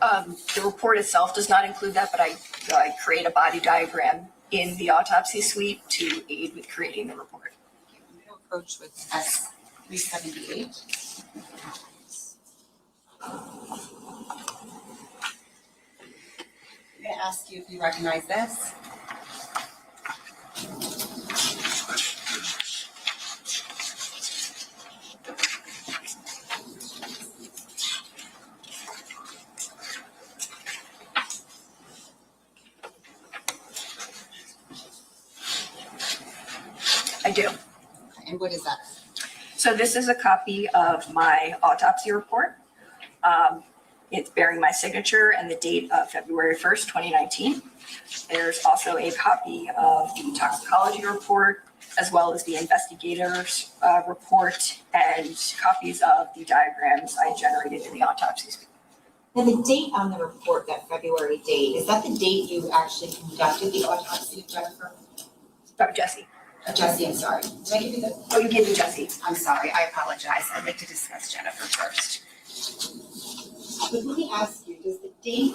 The report itself does not include that, but I create a body diagram in the autopsy suite to aid with creating the report. I'm going to approach with S378. I'm going to ask you if you recognize this. I do. And what is that? So this is a copy of my autopsy report. It's bearing my signature and the date of February 1st, 2019. There's also a copy of the toxicology report, as well as the investigator's report and copies of the diagrams I generated in the autopsies. Now, the date on the report, that February date, is that the date you actually conducted the autopsy of Jennifer? Jesse. Jesse, I'm sorry. Did I give you the? Oh, you gave me Jesse. I'm sorry, I apologize. I'd like to discuss Jennifer first. But let me ask you, does the date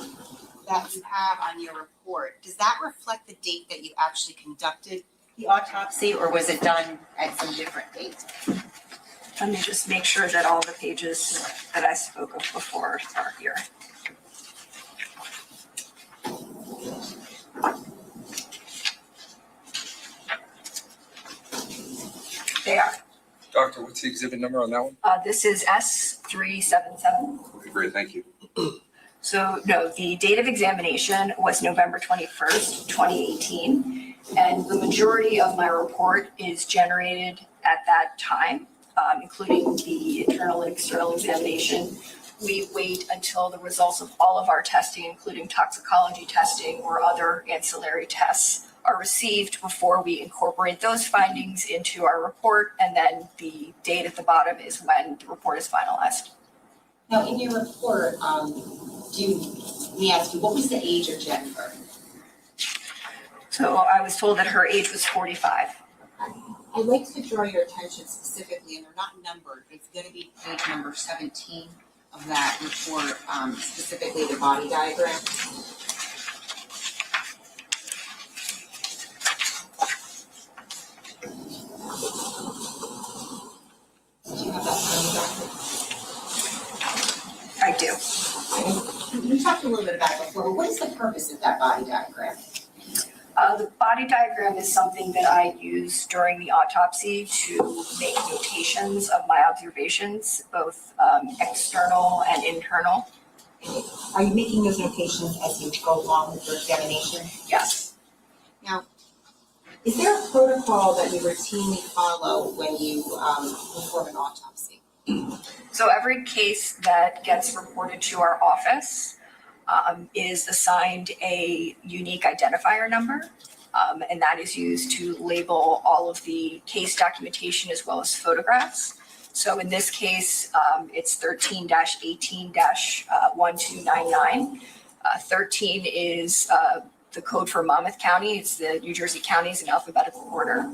that you have on your report, does that reflect the date that you actually conducted the autopsy, or was it done at some different date? Let me just make sure that all the pages that I spoke of before are here. They are. Doctor, what's the exhibit number on that one? This is S377. Okay, great, thank you. So no, the date of examination was November 21st, 2018. And the majority of my report is generated at that time, including the internal and external examination. We wait until the results of all of our testing, including toxicology testing or other ancillary tests, are received before we incorporate those findings into our report, and then the date at the bottom is when the report is finalized. Now, in your report, let me ask you, what was the age of Jennifer? So I was told that her age was 45. I'd like to draw your attention specifically, and they're not numbered, but it's going to be page number 17 of that report, specifically the body diagram. Do you have that body diagram? I do. We talked a little bit about it before, but what is the purpose of that body diagram? The body diagram is something that I use during the autopsy to make notations of my observations, both external and internal. Are you making those notations as you go along with your examination? Yes. Now, Is there a protocol that you routinely follow when you perform an autopsy? So every case that gets reported to our office is assigned a unique identifier number, and that is used to label all of the case documentation as well as photographs. So in this case, it's 13-18-1299. 13 is the code for Monmouth County. It's the New Jersey counties in alphabetical order.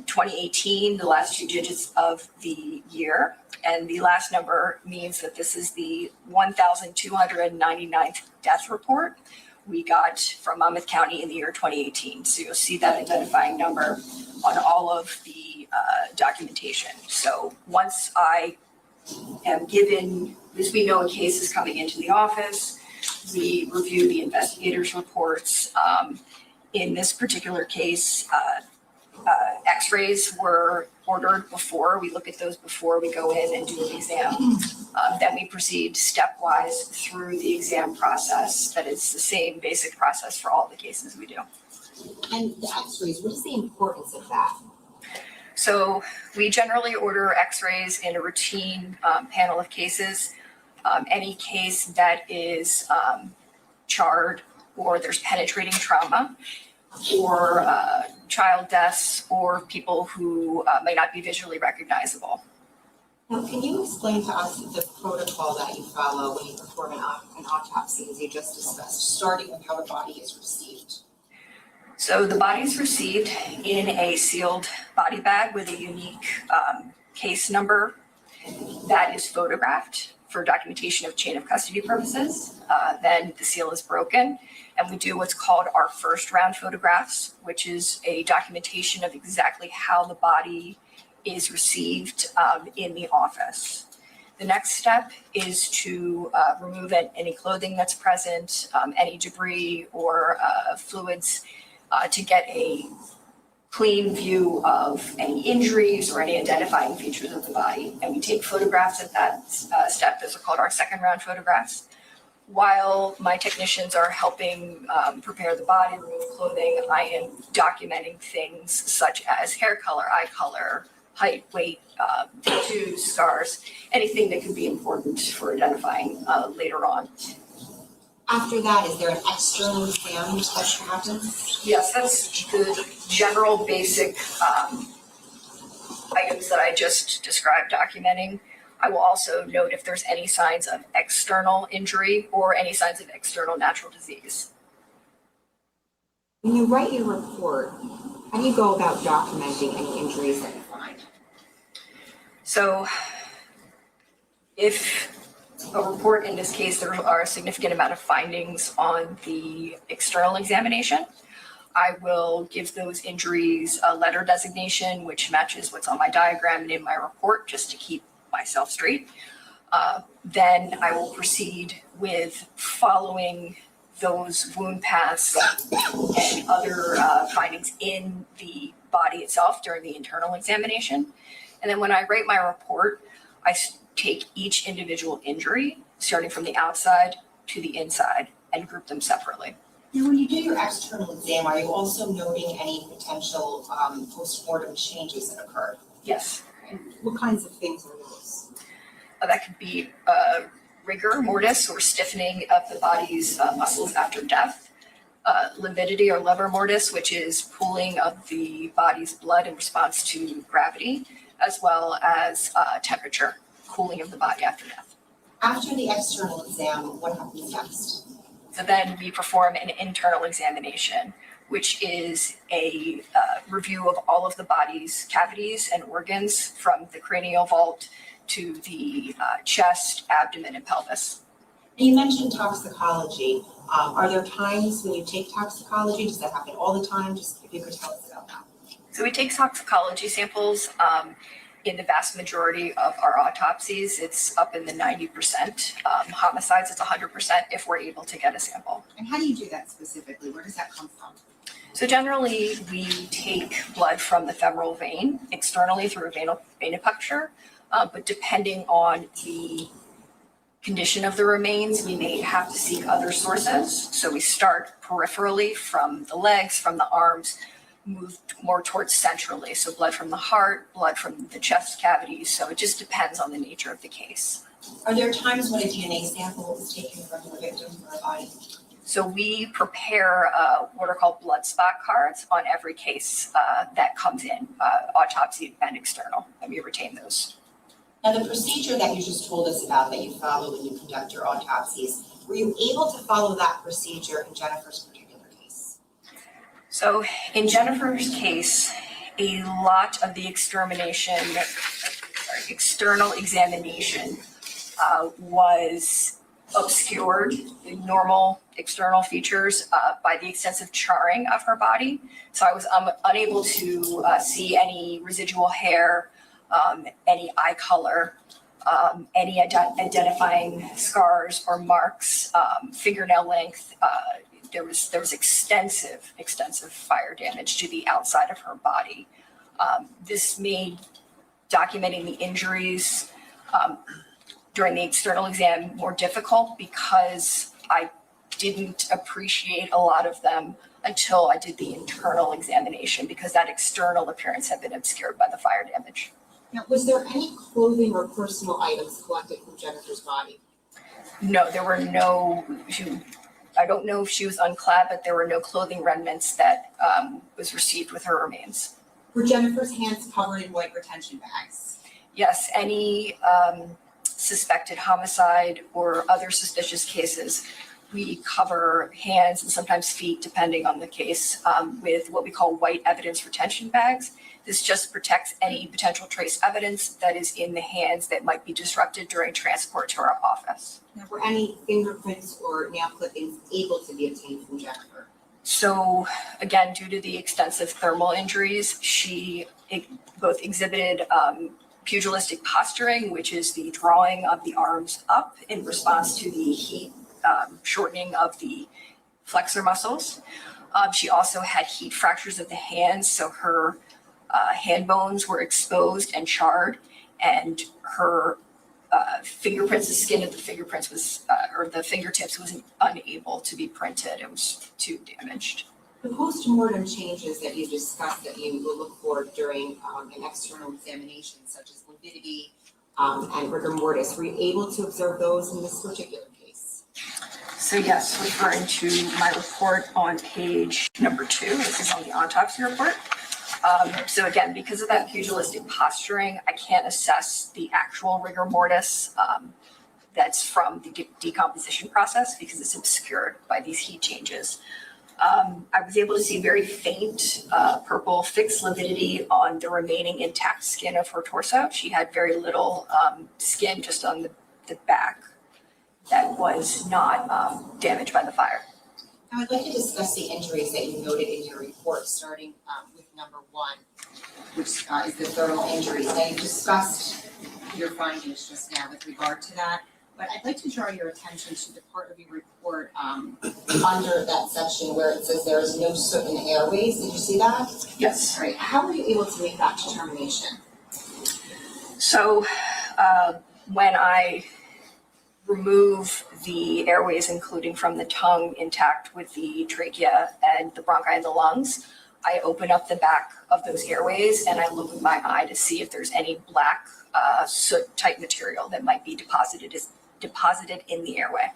2018, the last 2 digits of the year. And the last number means that this is the 1,299th death report we got from Monmouth County in the year 2018. So you'll see that identifying number on all of the documentation. So once I am given, as we know a case is coming into the office, we review the investigators' reports. In this particular case, x-rays were ordered before. We look at those before we go in and do an exam. Then we proceed stepwise through the exam process. That is the same basic process for all the cases we do. And the x-rays, what is the importance of that? So we generally order x-rays in a routine panel of cases. Any case that is charred or there's penetrating trauma or child deaths or people who may not be visually recognizable. Now, can you explain to us the protocol that you follow when you perform an autopsy, as you just discussed, starting with how the body is received? So the body is received in a sealed body bag with a unique case number that is photographed for documentation of chain of custody purposes. Then the seal is broken and we do what's called our first round photographs, which is a documentation of exactly how the body is received in the office. The next step is to remove any clothing that's present, any debris or fluids to get a clean view of any injuries or any identifying features of the body. And we take photographs at that step. Those are called our second round photographs. While my technicians are helping prepare the body, remove clothing, I am documenting things such as hair color, eye color, height, weight, tattoos, scars, anything that could be important for identifying later on. After that, is there an external exam that happens? Yes, that's the general basic items that I just described documenting. I will also note if there's any signs of external injury or any signs of external natural disease. When you write your report, how do you go about documenting any injuries that you find? So if a report, in this case, there are a significant amount of findings on the external examination, I will give those injuries a letter designation, which matches what's on my diagram and in my report, just to keep myself straight. Then I will proceed with following those wound paths and other findings in the body itself during the internal examination. And then when I write my report, I take each individual injury, starting from the outside to the inside, and group them separately. Now, when you do your external exam, are you also noting any potential post-mortem changes that occurred? Yes. And what kinds of things are those? That could be rigor mortis, or stiffening of the body's muscles after death. Lividity, or lever mortis, which is pooling of the body's blood in response to gravity, as well as temperature, cooling of the body after death. After the external exam, what happens next? So then we perform an internal examination, which is a review of all of the body's cavities and organs, from the cranial vault to the chest, abdomen, and pelvis. You mentioned toxicology. Are there times when you take toxicology? Does that happen all the time? Just if you could tell us about that. So we take toxicology samples in the vast majority of our autopsies. It's up in the 90%. Homicides, it's 100% if we're able to get a sample. And how do you do that specifically? Where does that come from? So generally, we take blood from the femoral vein externally through a venipuncture, but depending on the condition of the remains, we may have to seek other sources. So we start peripherally from the legs, from the arms, moved more towards centrally. So blood from the heart, blood from the chest cavities. So it just depends on the nature of the case. Are there times when a DNA sample is taken from the victim or a body? So we prepare what are called blood spot cards on every case that comes in, autopsy and external, and we retain those. Now, the procedure that you just told us about that you follow when you conduct your autopsies, were you able to follow that procedure in Jennifer's particular case? So in Jennifer's case, a lot of the external examination was obscured, the normal external features, by the extensive charring of her body. So I was unable to see any residual hair, any eye color, any identifying scars or marks, fingernail length. There was extensive fire damage to the outside of her body. This made documenting the injuries during the external exam more difficult because I didn't appreciate a lot of them until I did the internal examination because that external appearance had been obscured by the fire damage. Now, was there any clothing or personal items collected from Jennifer's body? No, there were no, I don't know if she was unclad, but there were no clothing remnants that was received with her remains. Were Jennifer's hands covered in white retention bags? Yes, any suspected homicide or other suspicious cases, we cover hands and sometimes feet, depending on the case, with what we call white evidence retention bags. This just protects any potential trace evidence that is in the hands that might be disrupted during transport to our office. Now, were any fingerprints or nail clippings able to be obtained from Jennifer? So again, due to the extensive thermal injuries, she both exhibited pugilistic posturing, which is the drawing of the arms up in response to the heat shortening of the flexor muscles. She also had heat fractures of the hands, so her hand bones were exposed and charred, and her fingerprints, the skin of the fingerprints was, or the fingertips was unable to be printed. It was too damaged. The post-mortem changes that you discussed that you will look for during an external examination, such as lividity and rigor mortis, were you able to observe those in this particular case? So yes, referring to my report on page number 2, this is on the autopsy report. So again, because of that pugilistic posturing, I can't assess the actual rigor mortis that's from the decomposition process because it's obscured by these heat changes. I was able to see very faint purple fixed lividity on the remaining intact skin of her torso. She had very little skin just on the back that was not damaged by the fire. Now, I'd like to discuss the injuries that you noted in your report, starting with number 1, which is the thermal injuries. Now, you discussed your findings just now with regard to that, but I'd like to draw your attention to the part of your report under that section where it says there is no certain airways. Did you see that? Yes. All right. How were you able to make that determination? So when I remove the airways, including from the tongue intact with the trachea and the bronchi and the lungs, I open up the back of those airways and I look with my eye to see if there's any black soot-type material that might be deposited in the airway.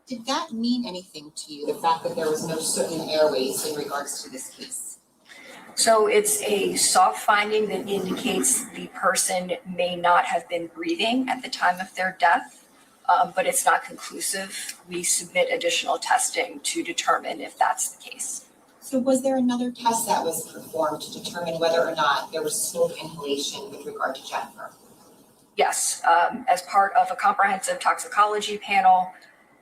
Did that mean anything to you, the fact that there was no certain airways in regards to this case? So it's a soft finding that indicates the person may not have been breathing at the time of their death, but it's not conclusive. We submit additional testing to determine if that's the case. So was there another test that was performed to determine whether or not there was smoke inhalation with regard to Jennifer? Yes, as part of a comprehensive toxicology panel,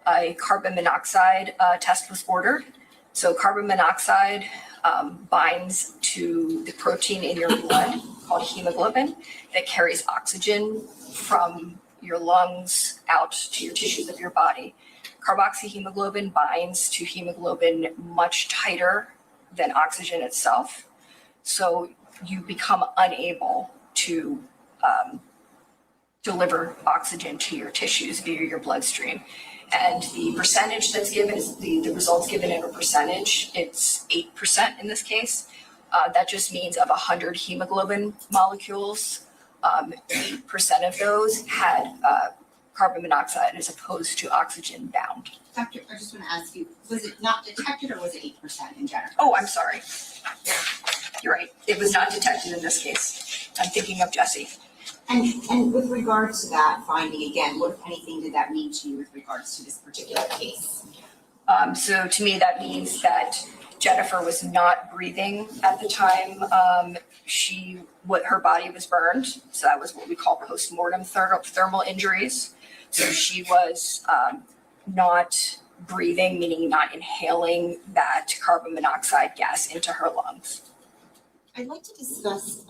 a carbon monoxide test was ordered. So carbon monoxide binds to the protein in your blood called hemoglobin that carries oxygen from your lungs out to your tissues of your body. Carboxyhemoglobin binds to hemoglobin much tighter than oxygen itself. So you become unable to deliver oxygen to your tissues via your bloodstream. And the percentage that's given is the results given in a percentage. It's 8% in this case. That just means of 100 hemoglobin molecules, 8% of those had carbon monoxide as opposed to oxygen bound. Doctor, I just want to ask you, was it not detected or was it 8% in general? Oh, I'm sorry. You're right. It was not detected in this case. I'm thinking of Jesse. And with regards to that finding, again, what, if anything, did that mean to you with regards to this particular case? So to me, that means that Jennifer was not breathing at the time her body was burned. So that was what we call post-mortem thermal injuries. So she was not breathing, meaning not inhaling that carbon monoxide gas into her lungs. I'd like to discuss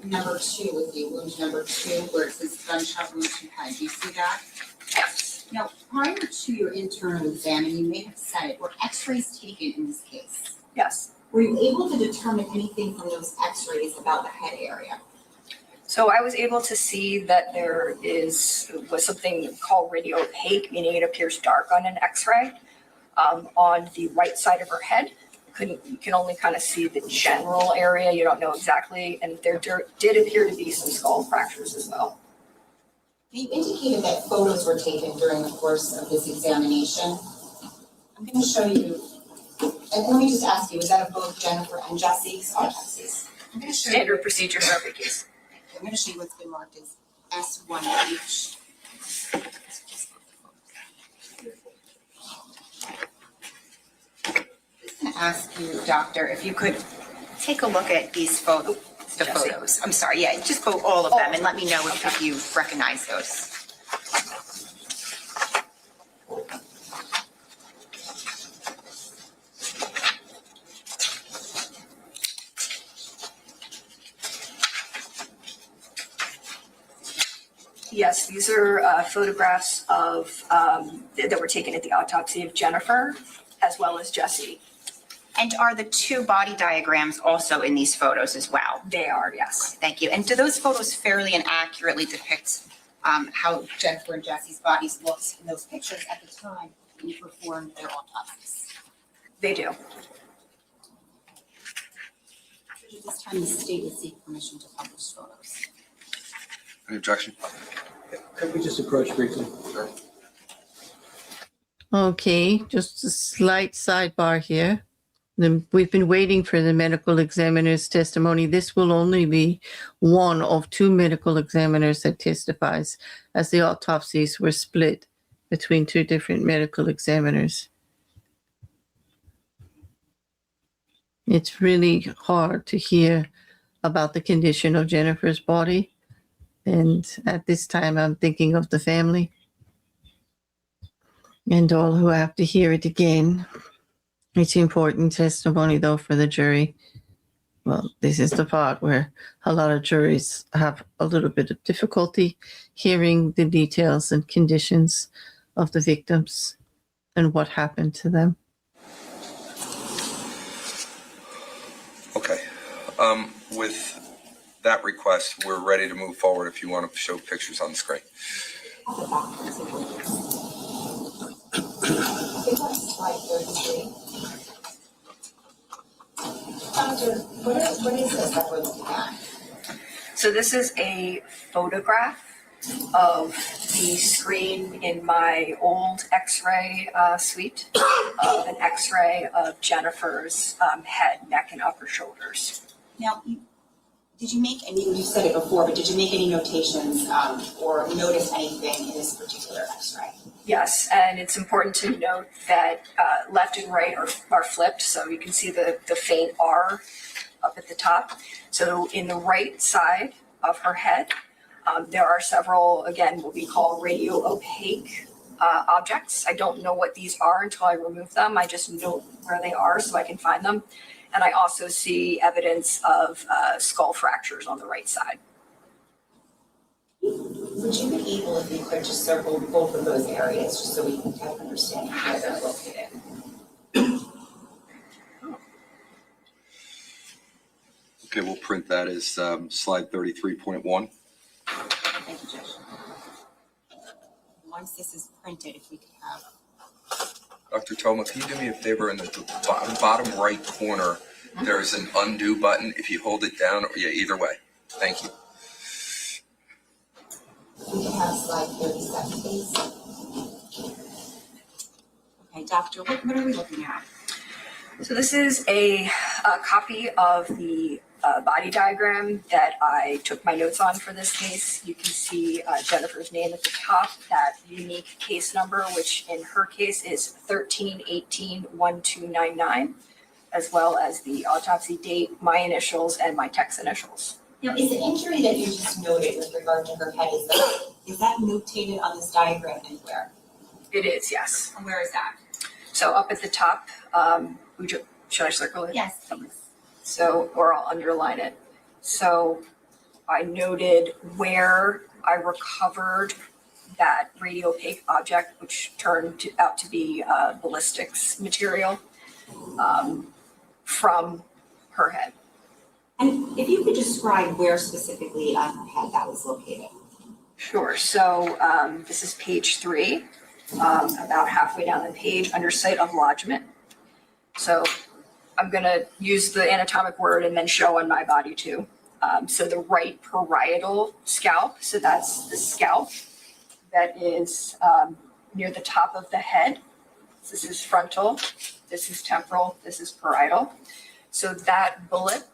number 2 with you, wound number 2, where it says gunshot wound to head. Do you see that? Yes. Now, prior to your internal exam, and you may have said it, were x-rays taken in this case? Yes. Were you able to determine anything from those x-rays about the head area? So I was able to see that there was something called radio opaque, meaning it appears dark on an x-ray on the right side of her head. You can only kind of see the general area. You don't know exactly. And there did appear to be some skull fractures as well. You indicated that photos were taken during the course of this examination. I'm going to show you, and let me just ask you, is that of both Jennifer and Jesse's autopsies? I'm going to show Standard you. procedure for every case. I'm going to show you what's been marked as S1H. I'm going to ask you, Doctor, if you could take a look at these photos. The Jesse. photos. I'm sorry. Yeah, just go all of them and let me know if you recognize those. Yes, these are photographs of that were taken at the autopsy of Jennifer as well as Jesse. And are the 2 body diagrams also in these photos as well? They are, yes. Thank you. And do those photos fairly and accurately depict how Jennifer and Jesse's bodies looked in those pictures at the time when you performed their autopsies? They do. At this time, the state would seek permission to publish photos. Any objection? Could we just approach briefly? Okay, just a slight sidebar here. We've been waiting for the medical examiner's testimony. This will only be one of 2 medical examiners that testifies, as the autopsies were split between 2 different medical examiners. It's really hard to hear about the condition of Jennifer's body. And at this time, I'm thinking of the family and all who have to hear it again. It's important testimony, though, for the jury. Well, this is the part where a lot of juries have a little bit of difficulty hearing the details and conditions of the victims and what happened to them. Okay. With that request, we're ready to move forward if you want to show pictures on the screen. What is this that we're looking at? So this is a photograph of the screen in my old x-ray suite of an x-ray of Jennifer's head, neck, and upper shoulders. Now, did you make any, you said it before, but did you make any notations or notice anything in this particular x-ray? Yes, and it's important to note that left and right are flipped, so you can see the faint R up at the top. So in the right side of her head, there are several, again, what we call radio opaque objects. I don't know what these are until I remove them. I just know where they are so I can find them. And I also see evidence of skull fractures on the right side. Would you be able, if you could, just circle both of those areas just so we can kind of understand where they're located? Okay, we'll print that as slide 33.1. Thank you, Judge. once this is printed, if we could have. Dr. Thoma, can you do me a favor? In the bottom right corner, there's an undo button. If you hold it down, yeah, either way. Thank you. We can have slide 37, please. Okay, Doctor, what are we looking at? So this is a copy of the body diagram that I took my notes on for this case. You can see Jennifer's name at the top, that unique case number, which in her case is 13181299, as well as the autopsy date, my initials, and my tech's initials. Now, is the injury that you just noted with regard to her head, is that notated on this diagram anywhere? It is, yes. And where is that? So up at the top, should I circle it? Yes, please. So, or I'll underline it. So I noted where I recovered that radiopaque object, which turned out to be ballistics material from her head. And if you could describe where specifically on her head that was located. Sure. So this is page 3, about halfway down the page under site of lodgement. So I'm going to use the anatomic word and then show on my body too. So the right parietal scalp, so that's the scalp that is near the top of the head. This is frontal, this is temporal, this is parietal. So that bullet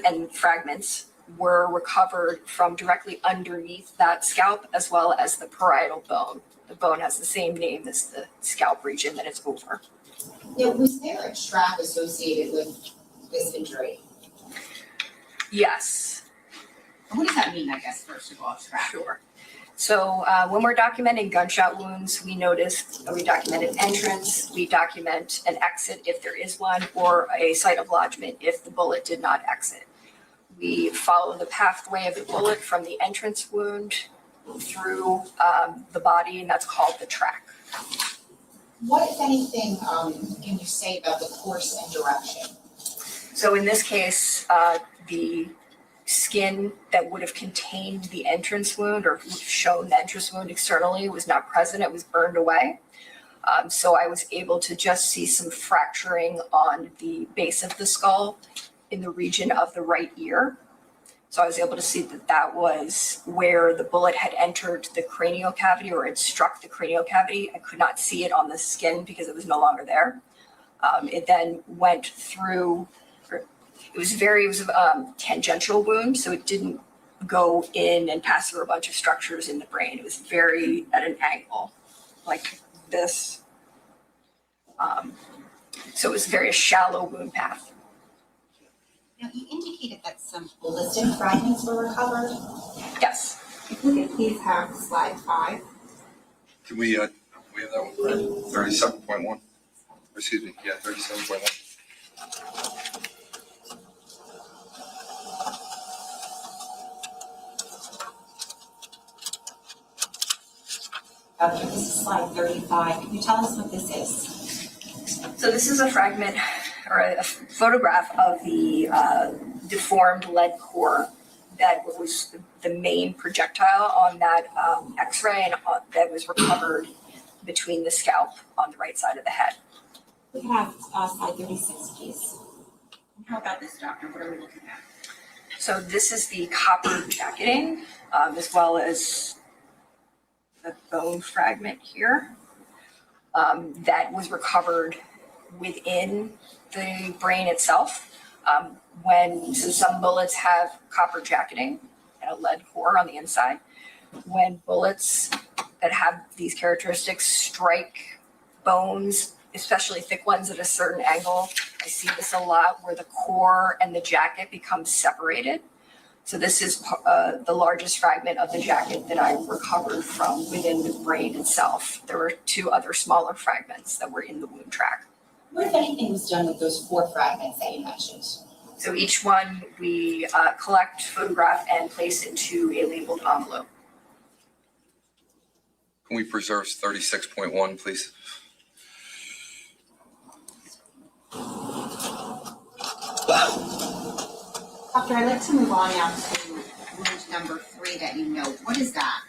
and fragments were recovered from directly underneath that scalp, as well as the parietal bone. The bone has the same name as the scalp region that it's over. Now, was there a track associated with this injury? Yes. What does that mean, I guess, first of all, track? Sure. So when we're documenting gunshot wounds, we document an entrance, we document an exit if there is one, or a site of lodgement if the bullet did not exit. We follow the pathway of the bullet from the entrance wound through the body, and that's called the track. What, if anything, can you say about the course and direction? So in this case, the skin that would have contained the entrance wound or shown the entrance wound externally was not present. It was burned away. So I was able to just see some fracturing on the base of the skull in the region of the right ear. So I was able to see that that was where the bullet had entered the cranial cavity, or it struck the cranial cavity. I could not see it on the skin because it was no longer there. It then went through, it was a tangential wound, so it didn't go in and pass through a bunch of structures in the brain. It was very at an angle, like this. So it was very a shallow wound path. Now, you indicated that some ballistic fragments were recovered. Yes. If we could please have slide 5. Can we have that one ready? 37.1. Excuse me, yeah, 37.1. Doctor, this is slide 35. Can you tell us what this is? So this is a fragment or a photograph of the deformed lead core that was the main projectile on that X-ray, and that was recovered between the scalp on the right side of the head. We can have slide 36, please. And how about this, doctor? What are we looking at? So this is the copper jacketing, as well as the bone fragment here that was recovered within the brain itself. So some bullets have copper jacketing and a lead core on the inside. When bullets that have these characteristics strike bones, especially thick ones at a certain angle, I see this a lot where the core and the jacket become separated. So this is the largest fragment of the jacket that I recovered from within the brain itself. There were 2 other smaller fragments that were in the wound track. What, if anything, was done with those 4 fragments that you mentioned? So each one we collect, photograph, and place into a labeled envelope. Can we preserve 36.1, please? Doctor, I'd like to move on now to wound number 3 that you know. What is that?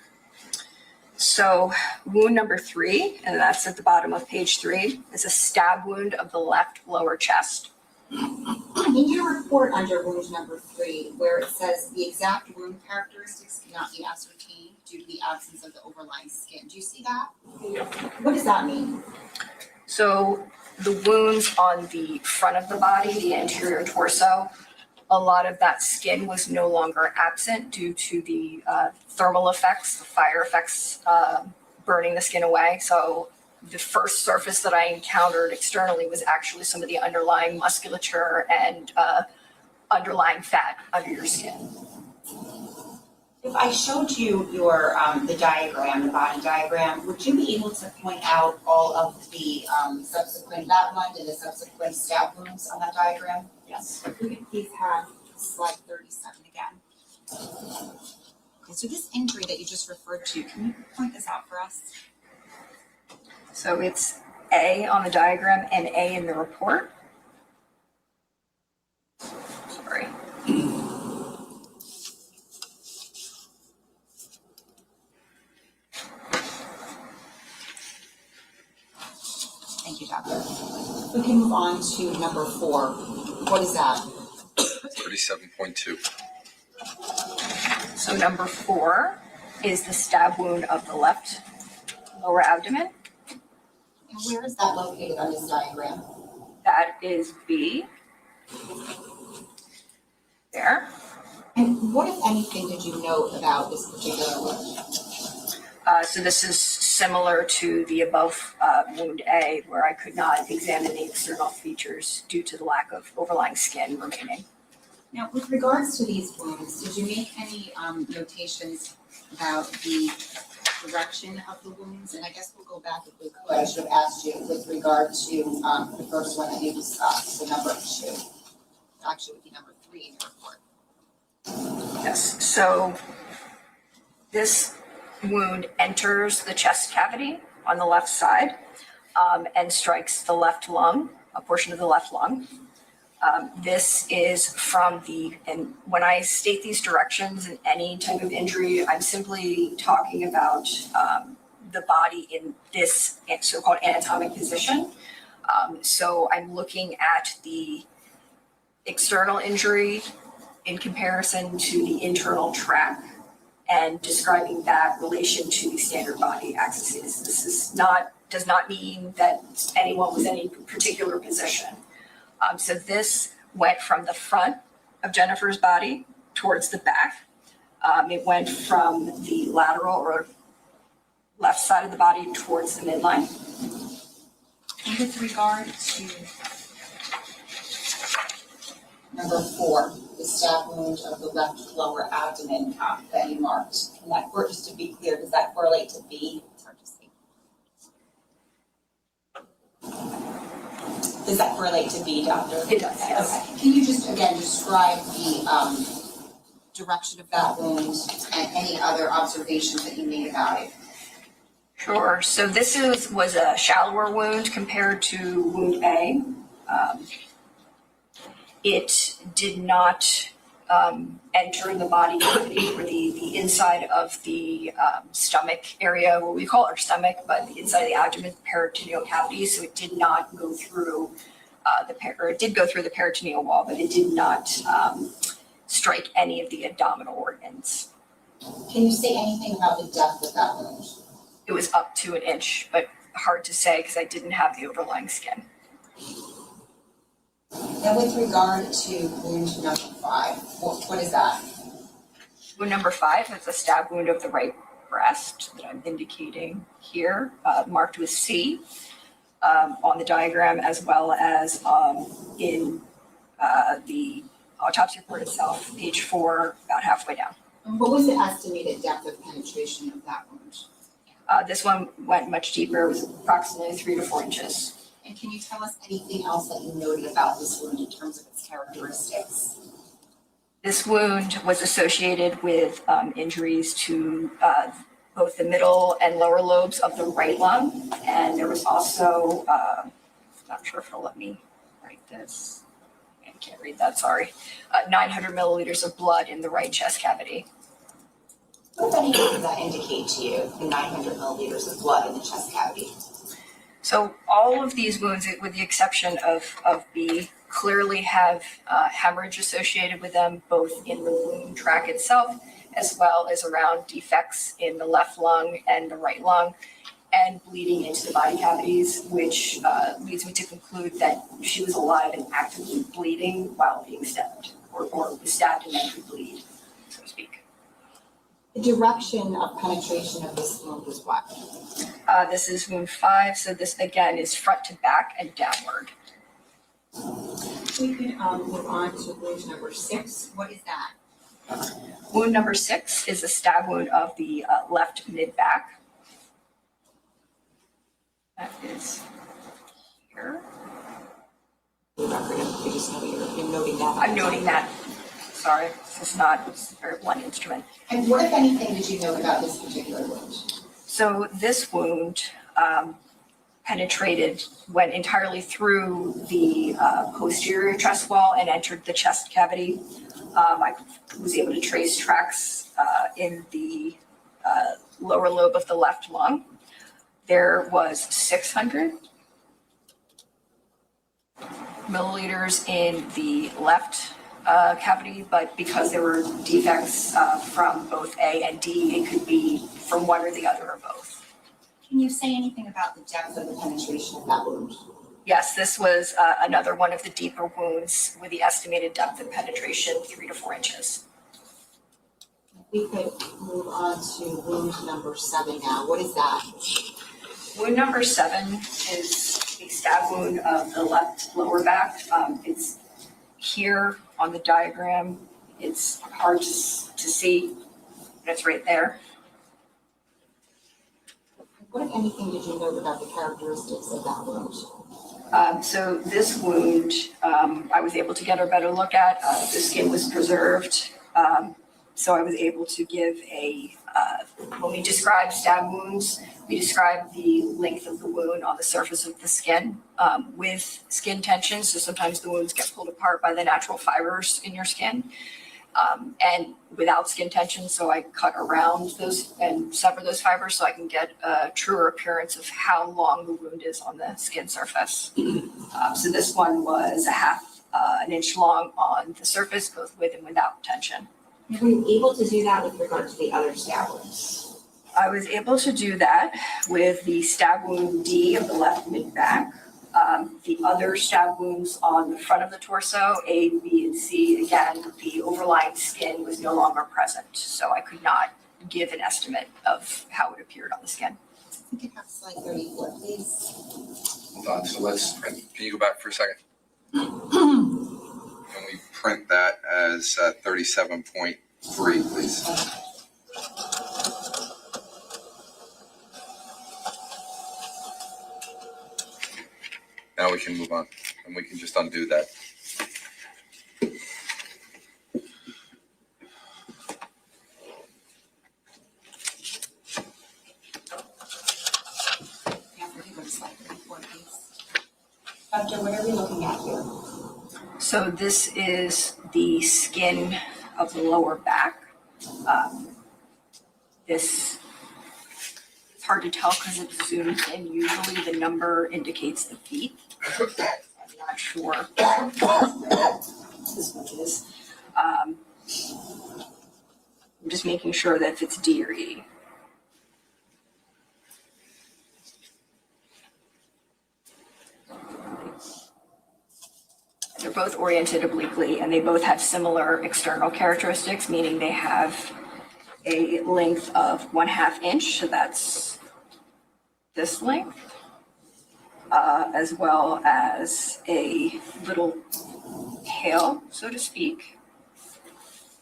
So wound number 3, and that's at the bottom of page 3, is a stab wound of the left lower chest. In your report under wound number 3, where it says the exact wound characteristics cannot be ascertained due to the absence of the overlying skin, do you see that? What does that mean? So the wounds on the front of the body, the anterior torso, a lot of that skin was no longer absent due to the thermal effects, the fire effects burning the skin away. So the first surface that I encountered externally was actually some of the underlying musculature and underlying fat under your skin. If I showed you your the diagram, the body diagram, would you be able to point out all of the subsequent, that one and the subsequent stab wounds on that diagram? Yes. If we could please have slide 37 again. Okay, so this injury that you just referred to, can you point this out for us? So it's A on the diagram and A in the report. Sorry. Thank you, Doctor. We can move on to number 4. What is that? 37.2. So number 4 is the stab wound of the left lower abdomen. And where is that located on this diagram? That is B. There. And what, if anything, did you note about this particular wound? So this is similar to the above wound A, where I could not examine the external features due to the lack of overlying skin remaining. Now, with regards to these wounds, did you make any notations about the direction of the wounds? And I guess we'll go back if we could. I should have asked you with regard to the first one that you discussed, the number 2. Actually, it would be number 3 in your report. Yes, so this wound enters the chest cavity on the left side and strikes the left lung, a portion of the left lung. This is from and when I state these directions in any type of injury, I'm simply talking about the body in this so-called anatomic position. So I'm looking at the external injury in comparison to the internal track and describing that relation to the standard body axes. This does not mean that anyone was in any particular position. So this went from the front of Jennifer's body towards the back. It went from the lateral or left side of the body towards the midline. And with regard to number 4, the stab wound of the left lower abdomen that you marked, and that, just to be clear, does that correlate to B? It's hard to see. Does that correlate to B, Doctor? It does, yes. Okay. Can you just again describe the direction of that wound and any other observations that you made about it? Sure. So this was a shallower wound compared to wound A. It did not enter the body cavity or the inside of the stomach area, what we call our stomach, but the inside of the abdomen, peritoneal cavity. So it did not go through it did go through the peritoneal wall, but it did not strike any of the abdominal organs. Can you say anything about the depth of that wound? It was up to 1 inch, but hard to say because I didn't have the overlying skin. Now, with regard to wound number 5, what is that? Wound number 5 is a stab wound of the right breast that I'm indicating here, marked with C on the diagram, as well as in the autopsy report itself, page 4, about halfway down. And what was the estimated depth of penetration of that wound? This one went much deeper. It was approximately 3 to 4 inches. And can you tell us anything else that you noted about this wound in terms of its characteristics? This wound was associated with injuries to both the middle and lower lobes of the right lung. And there was also, not sure if it'll let me write this. I can't read that, sorry. 900 milliliters of blood in the right chest cavity. What, if anything, does that indicate to you, the 900 milliliters of blood in the chest cavity? So all of these wounds, with the exception of B, clearly have hemorrhage associated with them, both in the wound tract itself, as well as around defects in the left lung and the right lung, and bleeding into the body cavities, which leads me to conclude that she was alive and actively bleeding while being stabbed, or was stabbed and then could bleed, so to speak. The direction of penetration of this wound was what? This is wound 5, so this again is front to back and downward. We could move on to wound number 6. What is that? Wound number 6 is a stab wound of the left mid-back. That is here. The record, I just know you're noting that. I'm noting that. Sorry, this is not a very blunt instrument. And what, if anything, did you know about this particular wound? So this wound penetrated, went entirely through the posterior chest wall and entered the chest cavity. I was able to trace tracks in the lower lobe of the left lung. There was 600 milliliters in the left cavity, but because there were defects from both A and D, it could be from one or the other or both. Can you say anything about the depth of the penetration of that wound? Yes, this was another one of the deeper wounds with the estimated depth of penetration 3 to 4 inches. We could move on to wound number 7 now. What is that? Wound number 7 is a stab wound of the left lower back. It's here on the diagram. It's hard to see, but it's right there. What, if anything, did you note about the characteristics of that wound? So this wound, I was able to get a better look at. The skin was preserved. So I was able to give when we describe stab wounds, we describe the length of the wound on the surface of the skin with skin tension. So sometimes the wounds get pulled apart by the natural fibers in your skin. And without skin tension, so I cut around those and sever those fibers so I can get a truer appearance of how long the wound is on the skin surface. So this one was an inch long on the surface, both with and without tension. Were you able to do that with regard to the other stab wounds? I was able to do that with the stab wound D of the left mid-back. The other stab wounds on the front of the torso, A, B, and C, again, the overlying skin was no longer present, so I could not give an estimate of how it appeared on the skin. We could have slide 34, please. Hold on, so let's print, can you go back for a second? Can we print that as 37.3, please? Now we can move on, and we can just undo that. Yeah, we can go to slide 34, please. Doctor, what are we looking at here? So this is the skin of the lower back. This, it's hard to tell because it's zoomed in. Usually the number indicates the feet. I'm not sure this much is. I'm just making sure that if it's D or E. They're both oriented obliquely and they both have similar external characteristics, meaning they have a length of 1/2 inch, so that's this length, as well as a little tail, so to speak.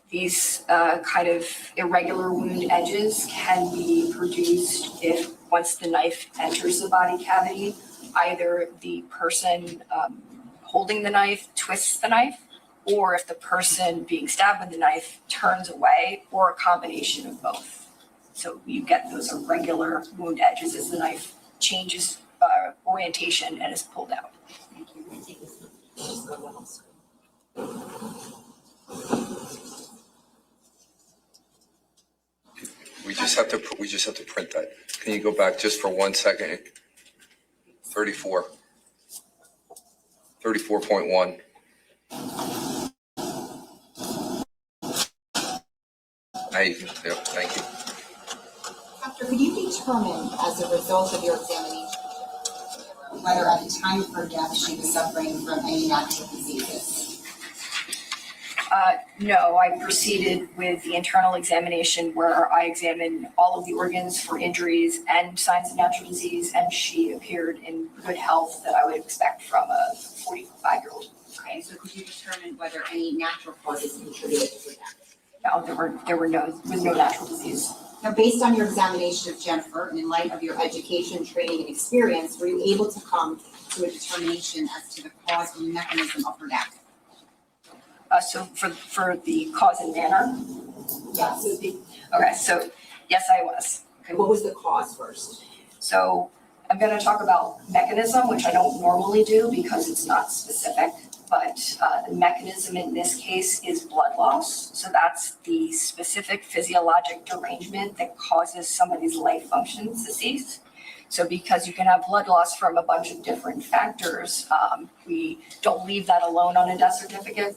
These kind of irregular wound edges can be produced if once the knife enters the body cavity, either the person holding the knife twists the knife, or if the person being stabbed with the knife turns away, or a combination of both. So you get those irregular wound edges as the knife changes orientation and is pulled out. Thank you. We're gonna take this. Just go down the screen. We just have to print that. Can you go back just for 1 second? 34. 34.1. Thank you. Doctor, could you determine, as a result of your examination, whether at the time of her death she was suffering from any natural diseases? No, I proceeded with the internal examination where I examined all of the organs for injuries and signs of natural disease, and she appeared in good health that I would expect from a 45-year-old. Okay, so could you determine whether any natural causes contributed to her death? No, there was no natural disease. Now, based on your examination of Jennifer, and in light of your education, training, and experience, were you able to come to a determination as to the cause and mechanism of her death? So for the cause and manner? Yes. Okay, so yes, I was. Okay, what was the cause first? So I'm going to talk about mechanism, which I don't normally do because it's not specific, but the mechanism in this case is blood loss. So that's the specific physiologic derangement that causes somebody's life functions to cease. So because you can have blood loss from a bunch of different factors, we don't leave that alone on a death certificate.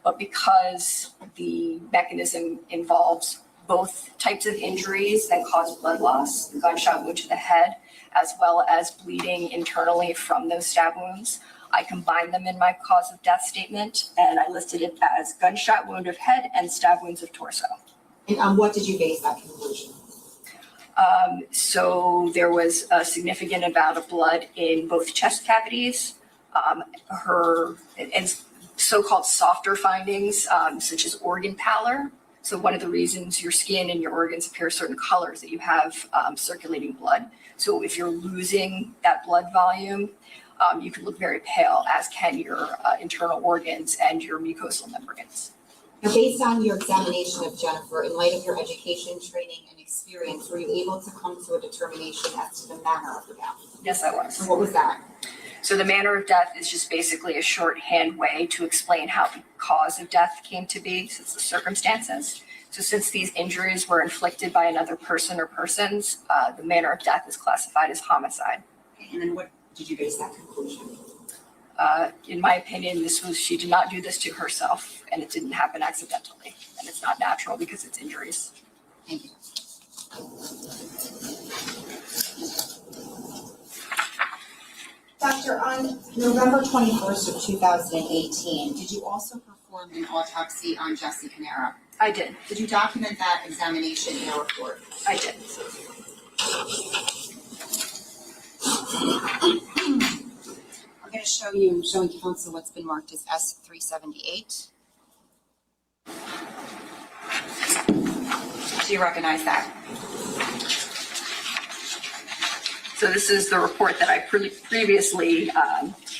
But because the mechanism involves both types of injuries that cause blood loss, the gunshot wound to the head, as well as bleeding internally from those stab wounds, I combined them in my cause of death statement, and I listed it as gunshot wound of head and stab wounds of torso. And on what did you base that conclusion? So there was a significant amount of blood in both chest cavities, and so-called softer findings, such as organ pallor. So one of the reasons your skin and your organs appear certain colors that you have circulating blood. So if you're losing that blood volume, you can look very pale, as can your internal organs and your mucosal membranes. Now, based on your examination of Jennifer, in light of your education, training, and experience, were you able to come to a determination as to the manner of her death? Yes, I was. And what was that? So the manner of death is just basically a shorthand way to explain how the cause of death came to be, so it's the circumstances. So since these injuries were inflicted by another person or persons, the manner of death is classified as homicide. Okay, and then what did you base that conclusion? In my opinion, she did not do this to herself, and it didn't happen accidentally, and it's not natural because it's injuries. Thank you. Doctor, on November 21st of 2018, did you also perform an autopsy on Jesse Caneiro? I did. Did you document that examination in a report? I did. I'm going to show you, showing counsel what's been marked as S378. Do you recognize that? So this is the report that I previously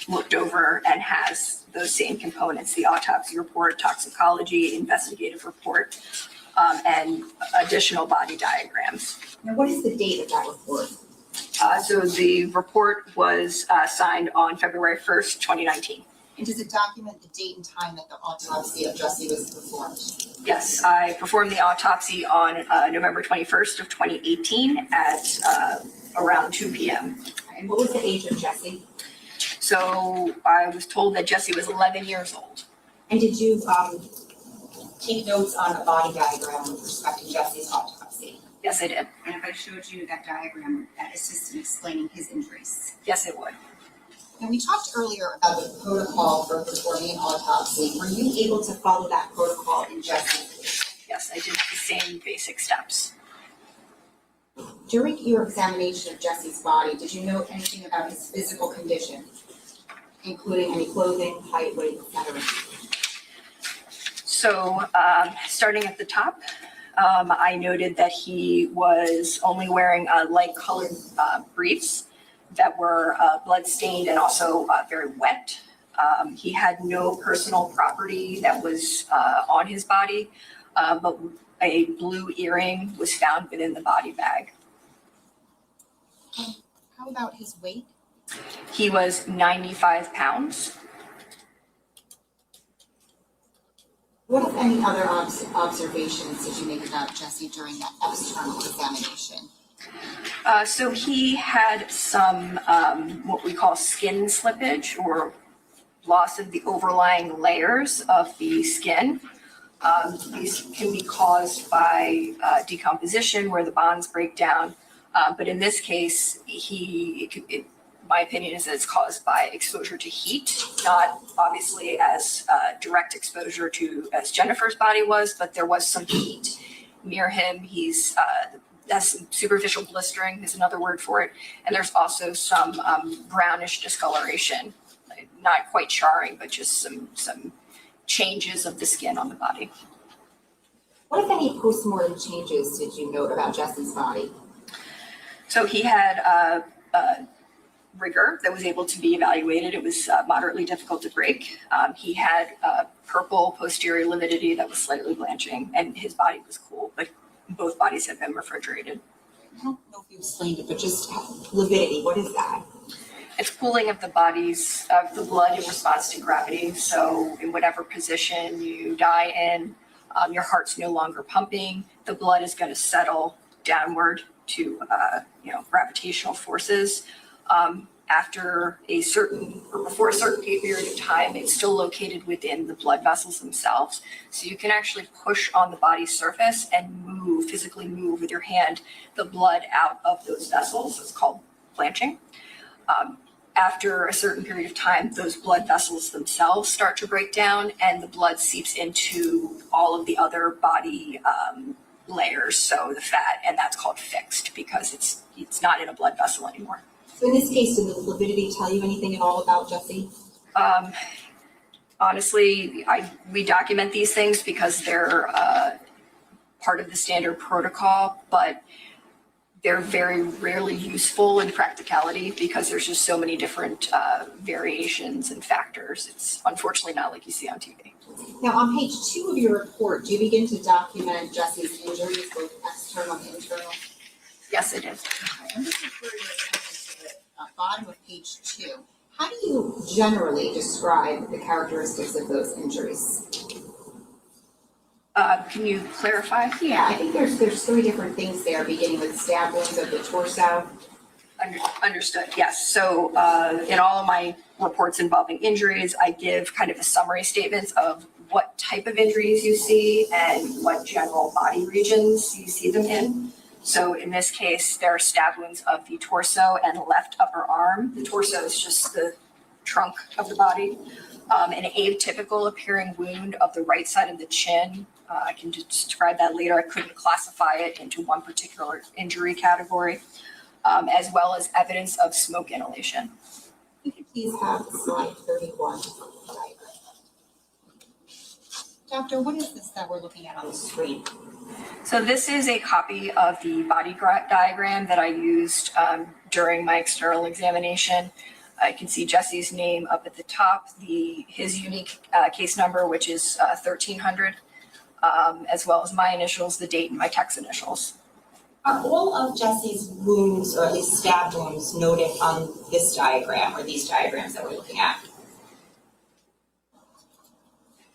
looked over and has those same components: the autopsy report, toxicology, investigative report, and additional body diagrams. Now, what is the date of that report? So the report was signed on February 1st, 2019. And does it document the date and time that the autopsy of Jesse was performed? Yes, I performed the autopsy on November 21st of 2018 at around 2 p.m. And what was the age of Jesse? So I was told that Jesse was 11 years old. And did you take notes on a body diagram with respect to Jesse's autopsy? Yes, I did. And if I showed you that diagram, that assists in explaining his injuries? Yes, it would. And we talked earlier about the protocol for performing an autopsy. Were you able to follow that protocol in Jesse's? Yes, I did the same basic steps. During your examination of Jesse's body, did you know anything about his physical condition, including any clothing, height, weight, etc.? So starting at the top, I noted that he was only wearing light colored briefs that were blood-stained and also very wet. He had no personal property that was on his body, but a blue earring was found within the body bag. How about his weight? He was 95 pounds. What, if any, other observations did you make about Jesse during that external examination? So he had some what we call skin slippage or loss of the overlying layers of the skin. These can be caused by decomposition where the bonds break down. But in this case, my opinion is that it's caused by exposure to heat, not obviously as direct exposure to as Jennifer's body was, but there was some heat near him. He's that's superficial blistering is another word for it. And there's also some brownish discoloration, not quite charring, but just some changes of the skin on the body. What, if any, post-mortem changes did you note about Jesse's body? So he had rigor that was able to be evaluated. It was moderately difficult to break. He had purple posterior lividity that was slightly blanching, and his body was cool, but both bodies had been refrigerated. I don't know if you explained it, but just lividity, what is that? It's cooling of the body's, of the blood in response to gravity. So in whatever position you die in, your heart's no longer pumping, the blood is going to settle downward to, gravitational forces. After a certain, or before a certain period of time, it's still located within the blood vessels themselves. So you can actually push on the body's surface and move, physically move with your hand, the blood out of those vessels. It's called blanching. After a certain period of time, those blood vessels themselves start to break down and the blood seeps into all of the other body layers, so the fat, and that's called fixed because it's not in a blood vessel anymore. So in this case, did the lividity tell you anything at all about Jesse? Honestly, we document these things because they're part of the standard protocol, but they're very rarely useful in practicality because there's just so many different variations and factors. It's unfortunately not like you see on TV. Now, on page 2 of your report, do you begin to document Jesse's injuries, both external and internal? Yes, it is. I'm just referring to the bottom of page 2. How do you generally describe the characteristics of those injuries? Can you clarify? Yeah, I think there's 3 different things there, beginning with stab wounds of the torso. Understood, yes. So in all of my reports involving injuries, I give kind of a summary statements of what type of injuries you see and what general body regions you see them in. So in this case, there are stab wounds of the torso and left upper arm. The torso is just the trunk of the body. An atypical appearing wound of the right side of the chin. I can describe that later. I couldn't classify it into one particular injury category, as well as evidence of smoke inhalation. You could please have slide 31. Doctor, what is this that we're looking at on the screen? So this is a copy of the body diagram that I used during my external examination. I can see Jesse's name up at the top, his unique case number, which is 1300, as well as my initials, the date, and my tech's initials. Are all of Jesse's wounds, or at least stab wounds, noted on this diagram or these diagrams that we're looking at?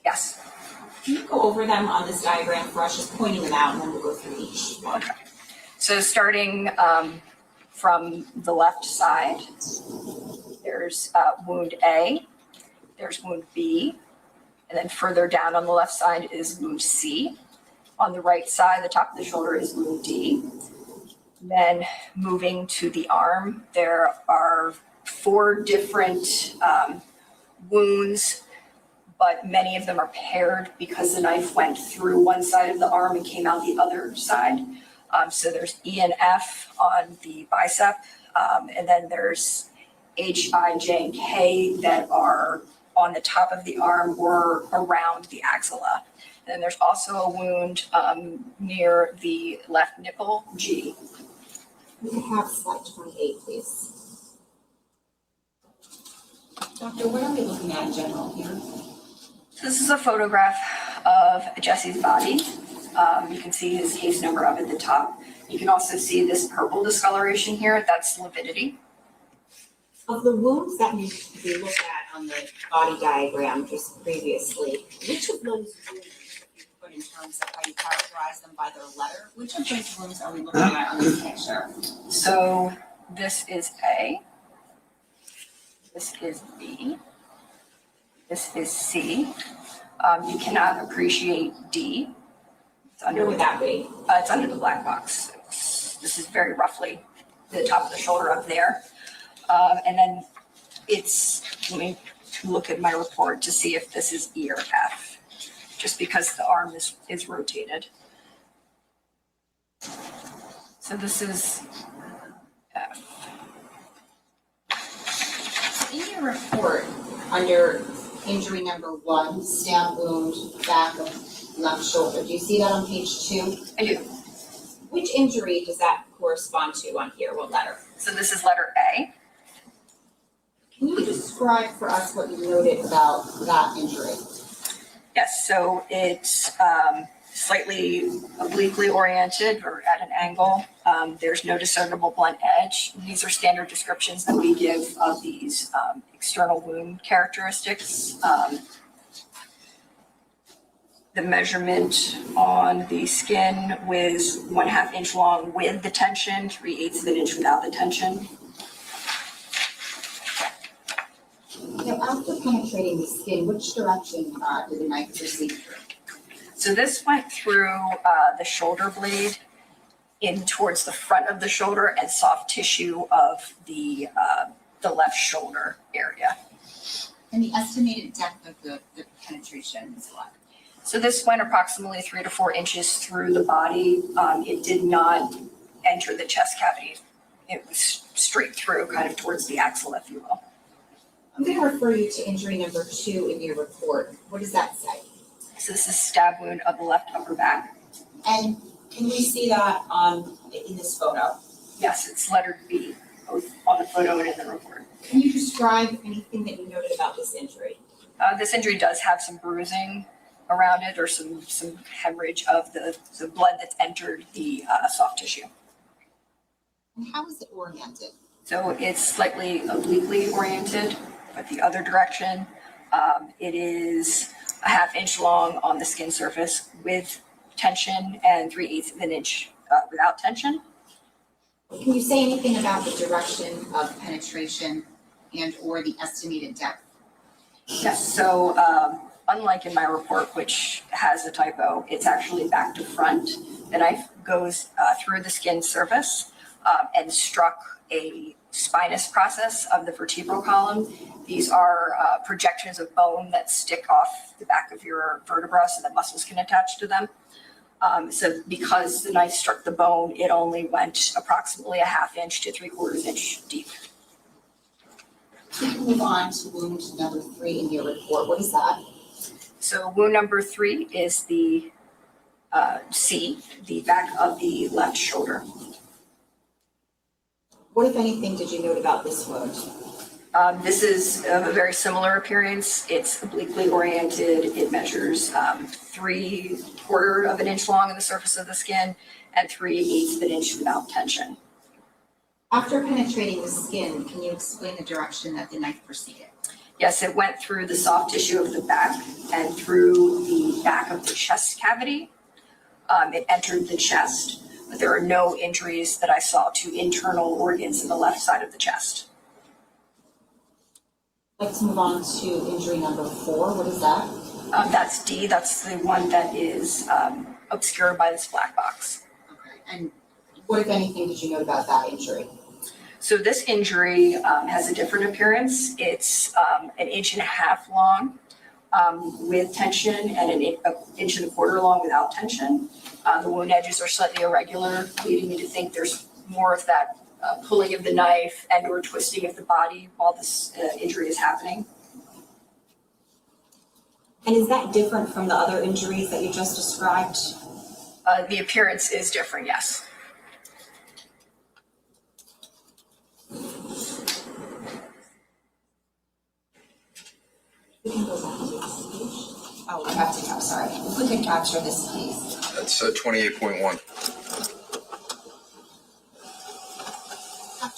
Yes. Can you go over them on this diagram for us, just pointing them out, and then we'll go through each one? Okay. So starting from the left side, there's wound A, there's wound B, and then further down on the left side is wound C. On the right side, the top of the shoulder is wound D. Then moving to the arm, there are 4 different wounds, but many of them are paired because the knife went through one side of the arm and came out the other side. So there's E and F on the bicep, and then there's H, I, J, and K that are on the top of the arm or around the axilla. And then there's also a wound near the left nipple, G. We could have slide 28, please. Doctor, what are we looking at in general here? This is a photograph of Jesse's body. You can see his case number up at the top. You can also see this purple discoloration here. That's lividity. Of the wounds that we looked at on the body diagram just previously, which of those wounds in terms of how you characterize them by their letter. Which of those wounds are we looking at on this picture? So this is A. This is B. This is C. You cannot appreciate D. It's under, Where would that be? it's under the black box. This is very roughly the top of the shoulder up there. And then let me look at my report to see if this is E or F, just because the arm is rotated. So this is F. In your report, under injury number 1, stab wound, back of left shoulder, do you see that on page 2? I do. Which injury does that correspond to on here? What letter? So this is letter A. Can you describe for us what you noted about that injury? Yes, so it's slightly obliquely oriented or at an angle. There's no discernible blunt edge. These are standard descriptions that we give of these external wound characteristics. The measurement on the skin was 1/2 inch long with the tension, 3/8 of an inch without the tension. Now, after penetrating the skin, which direction did the knife proceed through? So this went through the shoulder blade in towards the front of the shoulder and soft tissue of the left shoulder area. And the estimated depth of the penetration is what? So this went approximately 3 to 4 inches through the body. It did not enter the chest cavity. It was straight through, kind of towards the axle, if you will. I'm going to refer you to injury number 2 in your report. What does that say? So this is stab wound of the left upper back. And can we see that in this photo? Yes, it's lettered B, both on the photo and in the report. Can you describe anything that you noted about this injury? This injury does have some bruising around it, or some hemorrhage of the blood that's entered the soft tissue. And how is it oriented? So it's slightly obliquely oriented, but the other direction. It is 1/2 inch long on the skin surface with tension and 3/8 of an inch without tension. Can you say anything about the direction of penetration and or the estimated depth? Yes, so unlike in my report, which has a typo, it's actually back to front. The knife goes through the skin surface and struck a spinous process of the vertebral column. These are projections of bone that stick off the back of your vertebra so that muscles can attach to them. So because the knife struck the bone, it only went approximately 1/2 inch to 3/4 inch deep. We can move on to wound number 3 in your report. What is that? So wound number 3 is the C, the back of the left shoulder. What, if anything, did you note about this wound? This is a very similar appearance. It's obliquely oriented. It measures 3/4 of an inch long on the surface of the skin and 3/8 of an inch without tension. After penetrating the skin, can you explain the direction that the knife proceeded? Yes, it went through the soft tissue of the back and through the back of the chest cavity. It entered the chest, but there are no injuries that I saw to internal organs in the left side of the chest. Let's move on to injury number 4. What is that? That's D. That's the one that is obscured by this black box. Okay. And what, if anything, did you note about that injury? So this injury has a different appearance. It's 1.5 inches long with tension and 1.25 inches long without tension. The wound edges are slightly irregular, leading me to think there's more of that pulling of the knife and or twisting of the body while this injury is happening. And is that different from the other injuries that you just described? The appearance is different, yes. We can go back to this page. Oh, we have to, I'm sorry. If we could capture this, please. That's 28.1.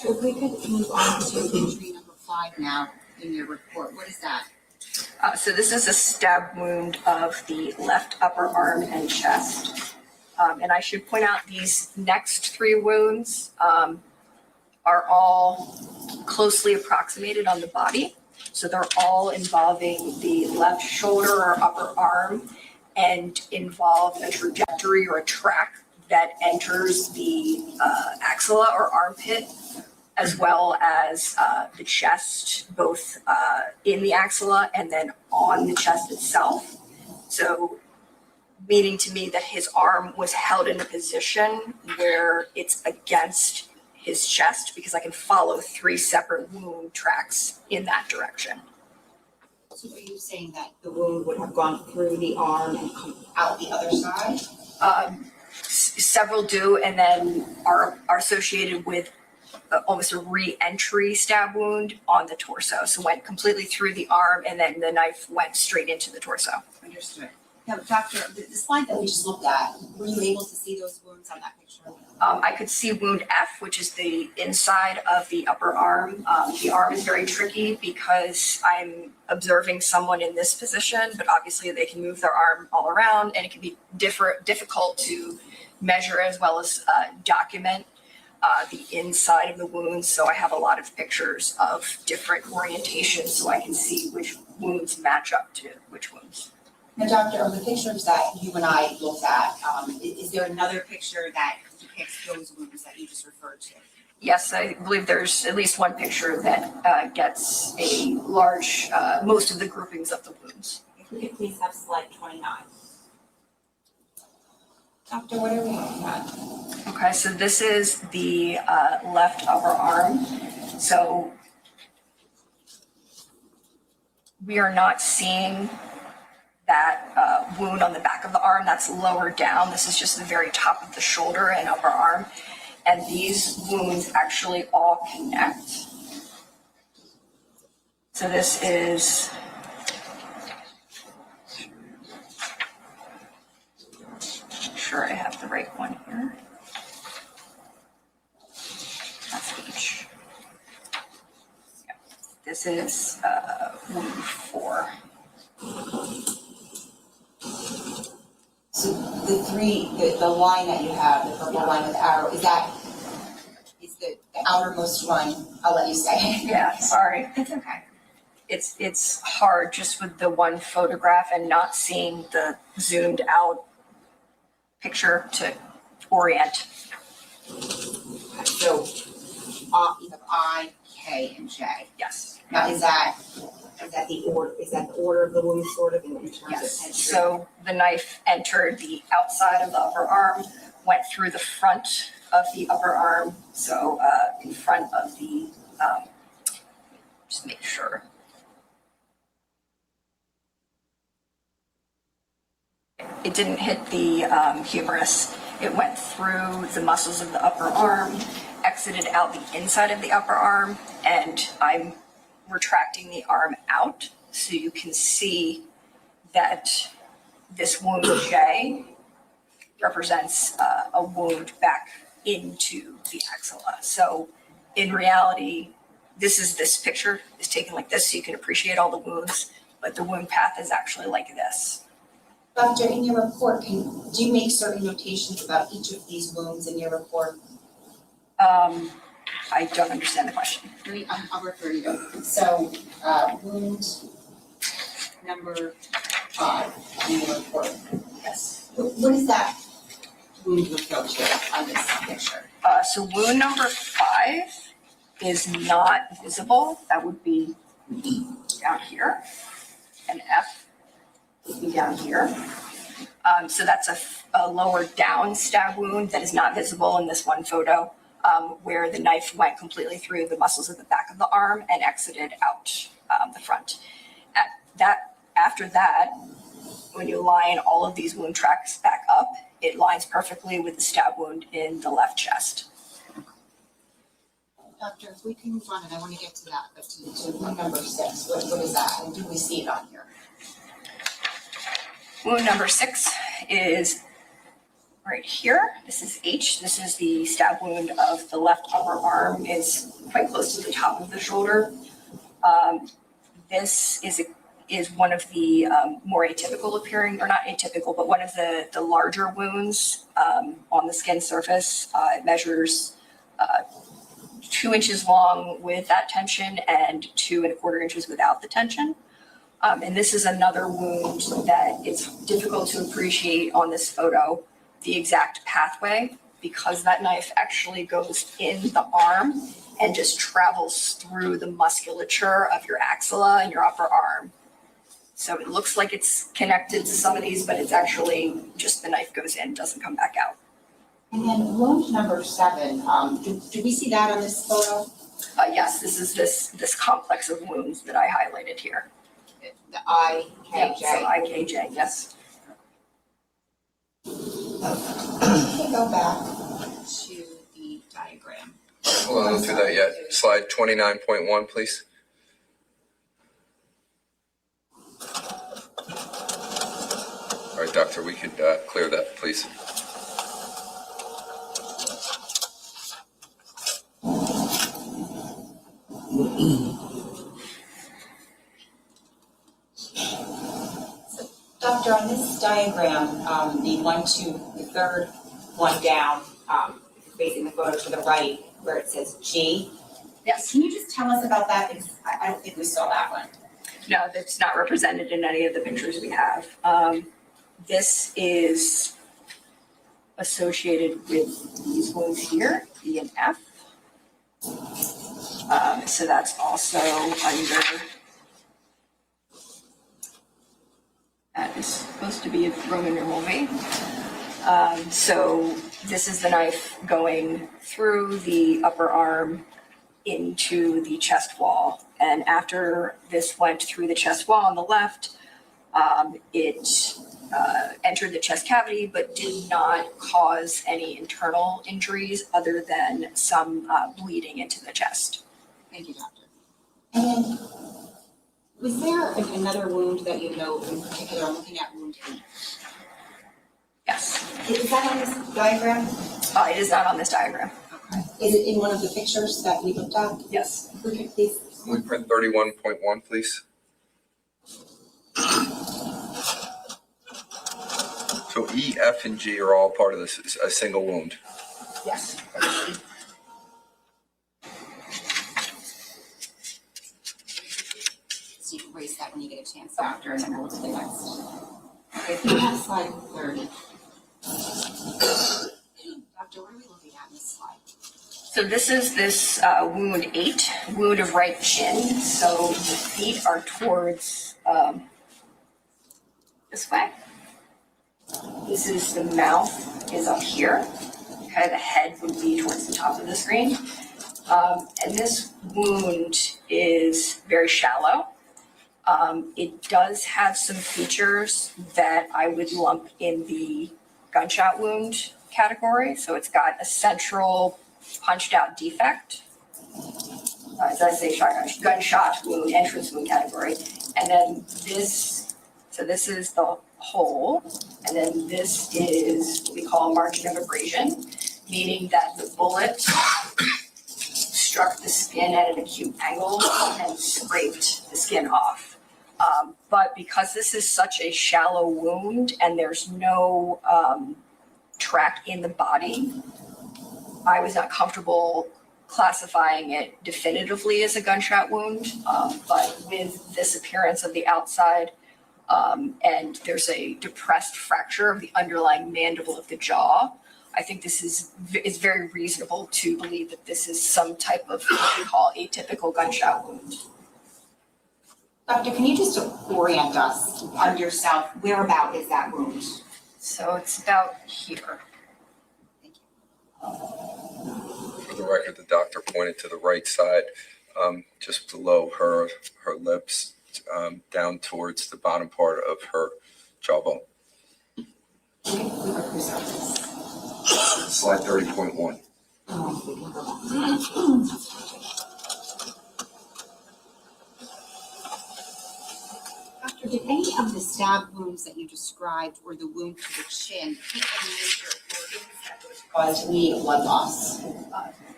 If we could move on to injury number 5 now in your report. What is that? So this is a stab wound of the left upper arm and chest. And I should point out these next 3 wounds are all closely approximated on the body. So they're all involving the left shoulder or upper arm and involve a trajectory or a track that enters the axilla or armpit, as well as the chest, both in the axilla and then on the chest itself. So meaning to me that his arm was held in a position where it's against his chest, because I can follow 3 separate wound tracks in that direction. So are you saying that the wound would have gone through the arm and come out the other side? Several do, and then are associated with almost a re-entry stab wound on the torso. So went completely through the arm, and then the knife went straight into the torso. Understood. Now, doctor, the slide that we just looked at, were you able to see those wounds on that picture? I could see wound F, which is the inside of the upper arm. The arm is very tricky because I'm observing someone in this position, but obviously they can move their arm all around, and it can be difficult to measure as well as document the inside of the wounds. So I have a lot of pictures of different orientations so I can see which wounds match up to which wounds. Now, doctor, of the pictures that you and I looked at, is there another picture that depicts those wounds that you just referred to? Yes, I believe there's at least one picture that gets a large, most of the groupings of the wounds. If we could please have slide 29. Doctor, what are we looking at? Okay, so this is the left upper arm. So we are not seeing that wound on the back of the arm. That's lower down. This is just the very top of the shoulder and upper arm. And these wounds actually all connect. So this is sure I have the right one here. That's H. Yeah. This is wound 4. So the line that you have, the purple line with the arrow, is the outermost one? I'll let you say it. Yeah, sorry. It's okay. It's hard just with the one photograph and not seeing the zoomed out picture to orient. So you have I, K, and J. Yes. Now, is that the order? Is that the order of the wound, sort of, in terms of Yes. entry? So the knife entered the outside of the upper arm, went through the front of the upper arm. So in front of the, just make sure. It didn't hit the humerus. It went through the muscles of the upper arm, exited out the inside of the upper arm, and I'm retracting the arm out so you can see that this wound J represents a wound back into the axilla. So in reality, this picture is taken like this so you can appreciate all the wounds, but the wound path is actually like this. Doctor, in your report, do you make certain notations about each of these wounds in your report? I don't understand the question. I'll refer you to. So, wound number 5 in your report. Yes. What is that wound referred to on this picture? So wound number 5 is not visible. That would be down here, and F would be down here. So that's a lower down stab wound that is not visible in this one photo, where the knife went completely through the muscles of the back of the arm and exited out the front. After that, when you line all of these wound tracks back up, it lines perfectly with the stab wound in the left chest. Doctor, if we can move on, and I want to get to that, but to wound number 6, what is that? And do we see it on here? Wound number 6 is right here. This is H. This is the stab wound of the left upper arm. It's quite close to the top of the shoulder. This is is one of the more atypical appearing, or not atypical, but one of the larger wounds on the skin surface. It measures 2 inches long with that tension and 2 1/4 inches without the tension. And this is another wound that it's difficult to appreciate on this photo, the exact pathway, because that knife actually goes in the arm and just travels through the musculature of your axilla and your upper arm. So it looks like it's connected to some of these, but it's actually just the knife goes in, doesn't come back out. And then wound number 7, do we see that on this photo? Yes, this is this complex of wounds that I highlighted here. The IKJ. Yeah, so IKJ, yes. Okay, go back to the diagram. Hold on, don't do that yet. Slide 29.1, please. All right, doctor, we could clear that, please. Doctor, on this diagram, the third one down, facing the photo to the right, where it says G. Yes. Can you just tell us about that? Because I don't think we saw that one. No, that's not represented in any of the pictures we have. This is associated with these wounds here, E and F. So that's also under, that is supposed to be a Roman numeral V. So this is the knife going through the upper arm into the chest wall. And after this went through the chest wall on the left, it entered the chest cavity, but did not cause any internal injuries other than some bleeding into the chest. Thank you, doctor. And then, was there another wound that you know in particular? I'm looking at wound 8. Yes. Is that on this diagram? It is not on this diagram. Okay. Is it in one of the pictures that we looked at? Yes. Okay, please. Can we print 31.1, please? So E, F, and G are all part of this, a single wound. Yes. So you can erase that when you get a chance, doctor, and then we'll do the next. Okay, so we have slide 30. Doctor, what are we looking at in this slide? So this is this wound 8, wound of right shin. So the feet are towards this way. This is the mouth is up here. Okay, the head would be towards the top of the screen. And this wound is very shallow. It does have some features that I would lump in the gunshot wound category. So it's got a central punched out defect. As I say, gunshot wound, entrance wound category. And then this, so this is the hole. And then this is what we call a margin of abrasion, meaning that the bullet struck the skin at an acute angle and scraped the skin off. But because this is such a shallow wound and there's no track in the body, I was not comfortable classifying it definitively as a gunshot wound. But with this appearance of the outside, and there's a depressed fracture of the underlying mandible of the jaw, I think this is very reasonable to believe that this is some type of what we call atypical gunshot wound. Doctor, can you just orient us on yourself? Whereabout is that wound? So it's about here. Thank you. For the record, the doctor pointed to the right side, just below her lips, down towards the bottom part of her jawbone. Slide 30.1. Doctor, did any of the stab wounds that you described or the wound to the chin hit any major organs that would cause immediate blood loss?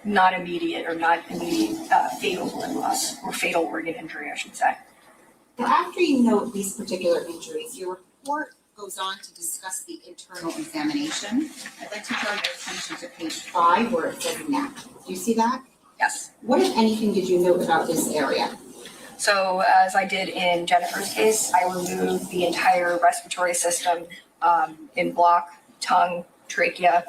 Not immediate or not immediate fatal blood loss or fatal organ injury, I should say. Now, after you note these particular injuries, your report goes on to discuss the internal examination. I'd like to draw your attention to page 5 where it says neck. Do you see that? Yes. What, if anything, did you note about this area? So as I did in Jennifer's case, I removed the entire respiratory system in block, tongue, trachea,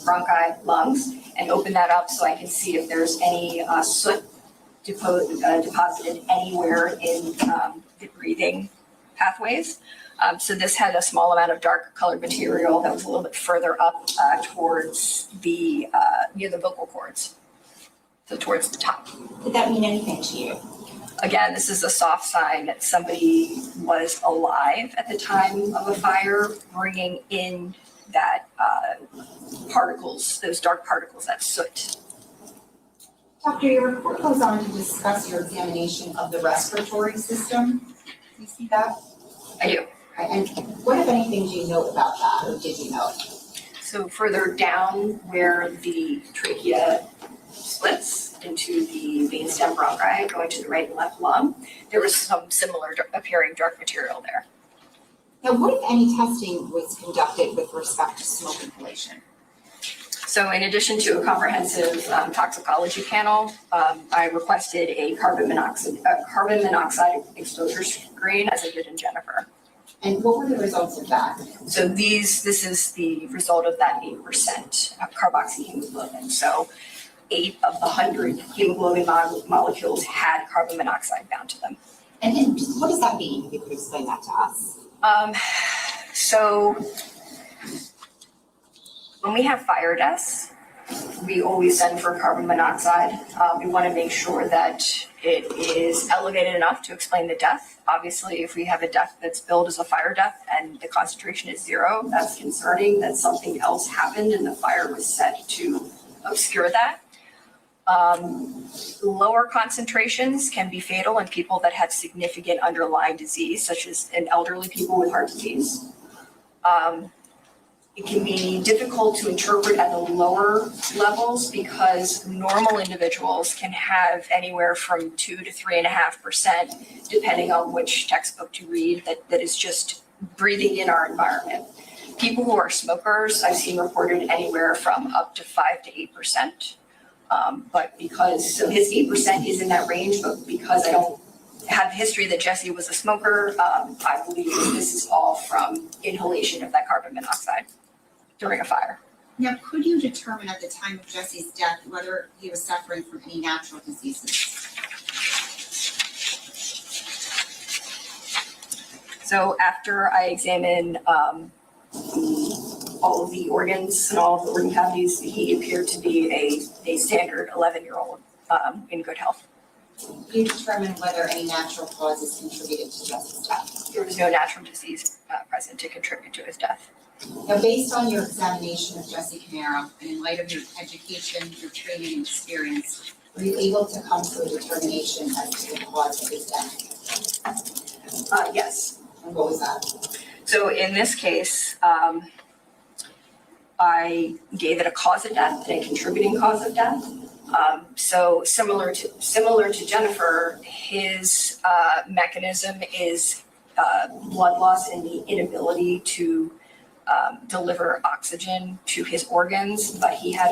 bronchi, lungs, and opened that up so I can see if there's any soot deposited anywhere in the breathing pathways. So this had a small amount of dark colored material that was a little bit further up towards the, near the vocal cords. So towards the top. Did that mean anything to you? Again, this is a soft sign that somebody was alive at the time of a fire, bringing in that particles, those dark particles, that soot. Doctor, your report goes on to discuss your examination of the respiratory system. Do you see that? I do. And what, if anything, do you know about that, or did you know? So further down where the trachea splits into the vein stem bronchi going to the right and left lung, there was some similar appearing dark material there. Now, what, if any, testing was conducted with respect to smoke inhalation? So in addition to a comprehensive toxicology panel, I requested a carbon monoxide exposure screen, as I did in Jennifer. And what were the results of that? So this is the result of that 8% carboxyhemoglobin. So 8 of the 100 hemoglobin molecules had carbon monoxide bound to them. And just what does that mean? If you could explain that to us. So when we have fire deaths, we always send for carbon monoxide. We want to make sure that it is elevated enough to explain the death. Obviously, if we have a death that's billed as a fire death and the concentration is 0, that's concerning that something else happened and the fire was set to obscure that. Lower concentrations can be fatal in people that have significant underlying disease, such as in elderly people with heart disease. It can be difficult to interpret at the lower levels because normal individuals can have anywhere from 2 to 3.5%, depending on which textbook to read, that is just breathing in our environment. People who are smokers, I've seen reported anywhere from up to 5 to 8%. But because, so his 8% is in that range, but because I don't have the history that Jesse was a smoker, I believe this is all from inhalation of that carbon monoxide during a fire. Now, could you determine at the time of Jesse's death whether he was suffering from any natural diseases? So after I examined all of the organs and all of the organ cavities, he appeared to be a standard 11-year-old in good health. Could you determine whether any natural causes contributed to Jesse's death? There was no natural disease present to contribute to his death. Now, based on your examination of Jesse Caneiro, and in light of your education, your training, and experience, were you able to come to a determination as to the cause of his death? Yes. And what was that? So in this case, I gave it a cause of death and a contributing cause of death. So similar to Jennifer, his mechanism is blood loss and the inability to deliver oxygen to his organs, but he had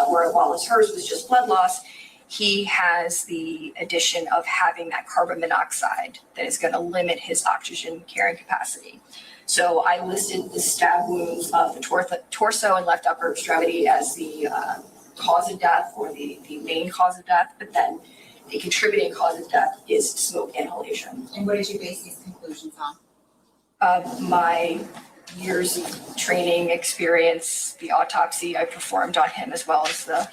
where Wallace hers was just blood loss, he has the addition of having that carbon monoxide that is going to limit his oxygen carrying capacity. So I listed the stab wounds of the torso and left upper extremity as the cause of death or the main cause of death, but then the contributing cause of death is smoke inhalation. And what did you base these conclusions on? My years of training experience, the autopsy I performed on him, as well as the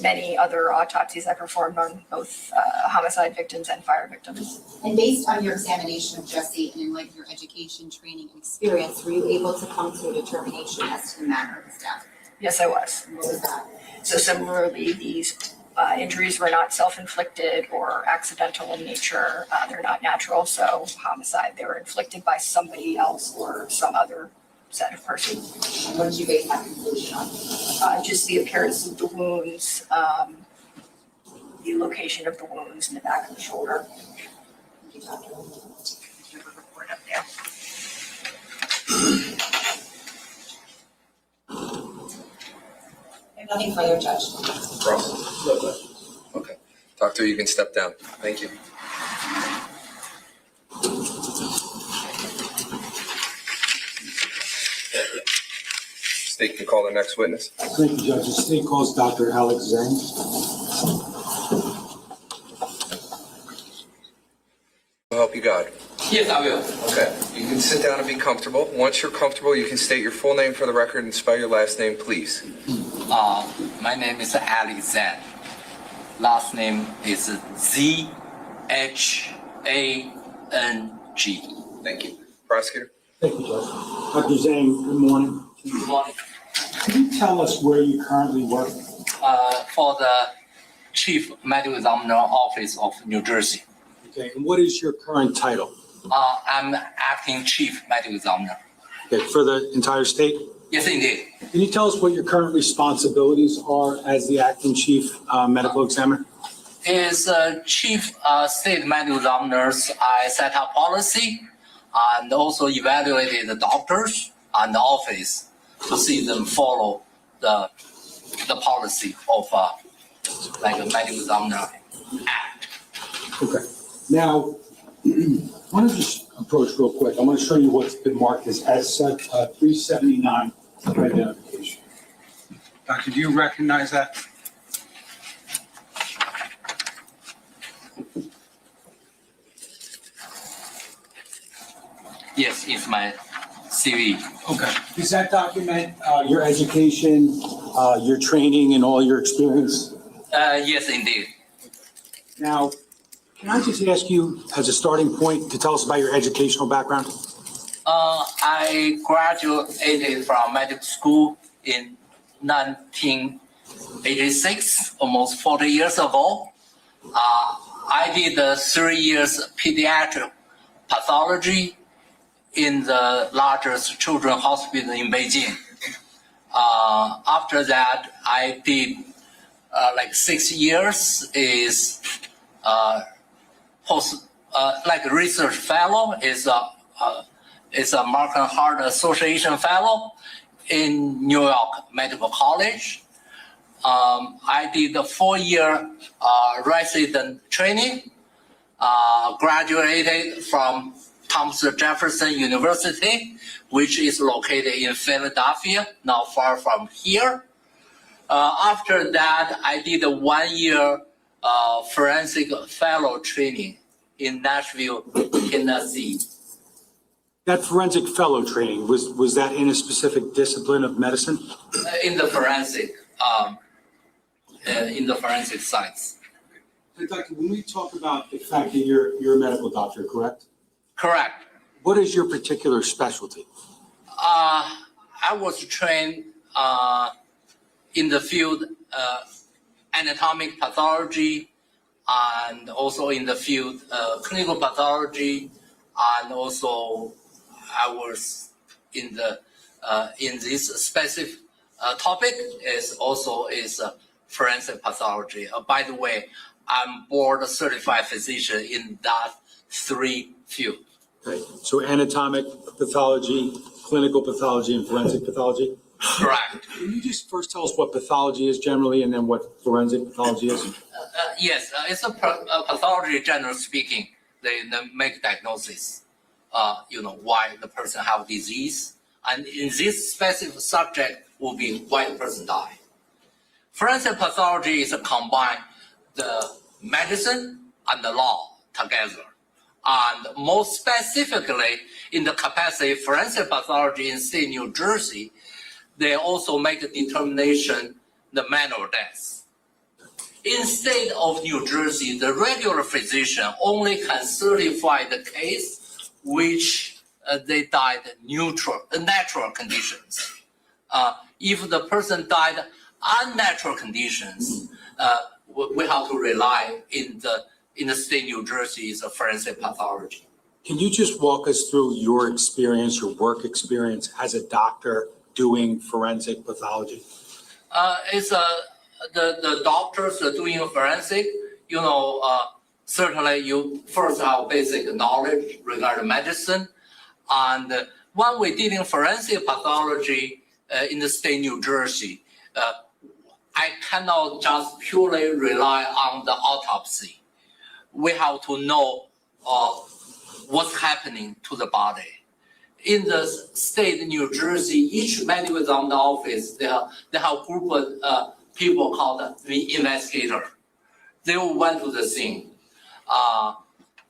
many other autopsies I performed on both homicide victims and fire victims. And based on your examination of Jesse and in light of your education, training, and experience, were you able to come to a determination as to the manner of his death? Yes, I was. And what was that? So similarly, these injuries were not self-inflicted or accidental in nature. They're not natural, so homicide. They were inflicted by somebody else or some other set of person. And what did you base that conclusion on? Just the appearance of the wounds, the location of the wounds in the back of the shoulder. Thank you, Dr. Your report up there. And nothing further, Judge. Ross? No questions. Okay. Doctor, you can step down. Thank you. State can call the next witness. Thank you, Judge. The state calls Dr. Alex Zhang. I'll help you God. Yes, I will. Okay. You can sit down and be comfortable. Once you're comfortable, you can state your full name for the record and spell your last name, please. My name is Alex Zhang. Last name is Zhang. Thank you. Prosecutor? Thank you, Judge. Dr. Zhang, good morning. Good morning. Can you tell us where you currently work? For the Chief Medical Examiner Office of New Jersey. Okay, and what is your current title? I'm acting Chief Medical Examiner. Okay, for the entire state? Yes, indeed. Can you tell us what your current responsibilities are as the acting chief medical examiner? As Chief State Medical Examiners, I set up policy and also evaluated the doctors and the office to see them follow the policy of like a medical examiner act. Okay. Now, I want to just approach real quick. I want to show you what's been marked as S379 for identification. Doctor, do you recognize that? Yes, it's my CV. Okay. Does that document your education, your training, and all your experience? Yes, indeed. Now, can I just ask you, as a starting point, to tell us about your educational background? I graduated from medical school in 1986, almost 40 years ago. I did 3 years pediatric pathology in the largest children's hospital in Beijing. After that, I did like 6 years is like a research fellow, is a Marc and Heart Association fellow in New York Medical College. I did a 4-year resident training, graduated from Thomas Jefferson University, which is located in Philadelphia, not far from here. After that, I did a 1-year forensic fellow training in Nashville, Tennessee. That forensic fellow training, was that in a specific discipline of medicine? In the forensic science. Hey, Doctor, when we talk about the fact that you're a medical doctor, correct? Correct. What is your particular specialty? I was trained in the field anatomic pathology and also in the field clinical pathology, and also I was in this specific topic is forensic pathology. By the way, I'm board certified physician in that 3 fields. Right. So anatomic pathology, clinical pathology, and forensic pathology? Correct. Can you just first tell us what pathology is generally and then what forensic pathology is? Yes, it's a pathology, generally speaking. They make diagnosis, why the person have disease. And in this specific subject will be why the person died. Forensic pathology is a combine the medicine and the law together. And more specifically, in the capacity of forensic pathology in state New Jersey, they also make a determination the manner of death. In state of New Jersey, the regular physician only can certify the case which they died natural conditions. If the person died unnatural conditions, we have to rely in the state New Jersey's forensic pathology. Can you just walk us through your experience, your work experience as a doctor doing forensic pathology? It's the doctors are doing forensic. certainly you first have basic knowledge regarding medicine. And when we did in forensic pathology in the state of New Jersey, I cannot just purely rely on the autopsy. We have to know what's happening to the body. In the state of New Jersey, each medical examiner office, they have a group of people called the investigator. They will went to the scene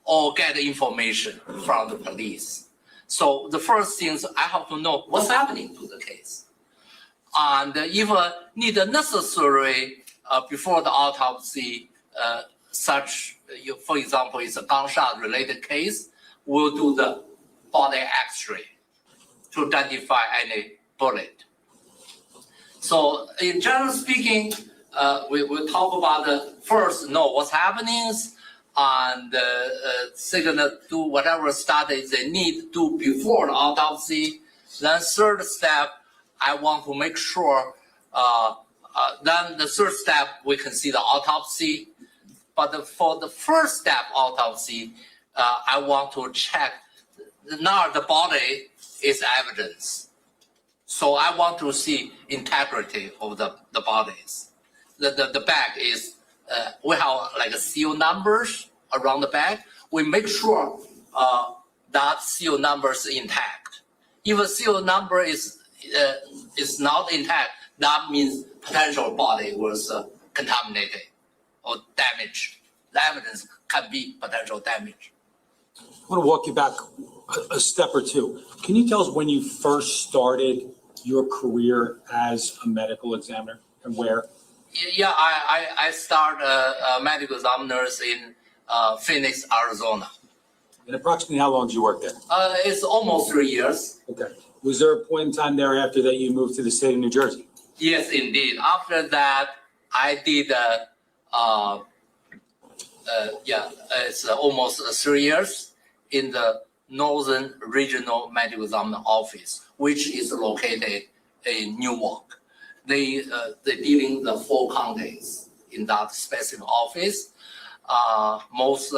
or get information from the police. So the first things I have to know what's happening to the case. And if need necessary before the autopsy, for example, it's a gunshot related case, we'll do the body X-ray to identify any bullet. So in general speaking, we'll talk about the first, know what's happening, and second, do whatever studies they need to do before the autopsy. Then third step, I want to make sure, then the third step, we can see the autopsy. But for the first step autopsy, I want to check, now the body is evidence. So I want to see integrity of the bodies. The bag is, we have like seal numbers around the bag. We make sure that seal number is intact. If a seal number is not intact, that means potential body was contaminated or damaged. The evidence can be potential damage. I want to walk you back a step or two. Can you tell us when you first started your career as a medical examiner and where? Yeah, I started medical examiners in Phoenix, Arizona. And approximately how long did you work there? It's almost 3 years. Okay. Was there a point in time thereafter that you moved to the state of New Jersey? Yes, indeed. After that, I did, it's almost 3 years in the Northern Regional Medical Examiner Office, which is located in Newark. They dealing the 4 counties in that specific office. Most,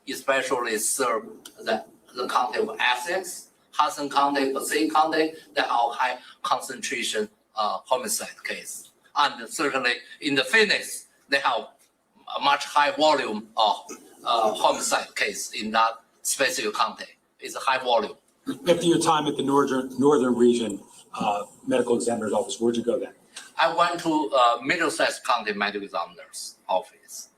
especially serve the county of Essex, Hudson County, Passaic County, they have high concentration homicide case. And certainly in the Phoenix, they have a much high volume of homicide case in that specific county. It's a high volume. After your time at the Northern Region Medical Examiner's Office, where'd you go then? I went to Middlesex County Medical Examiner's Office.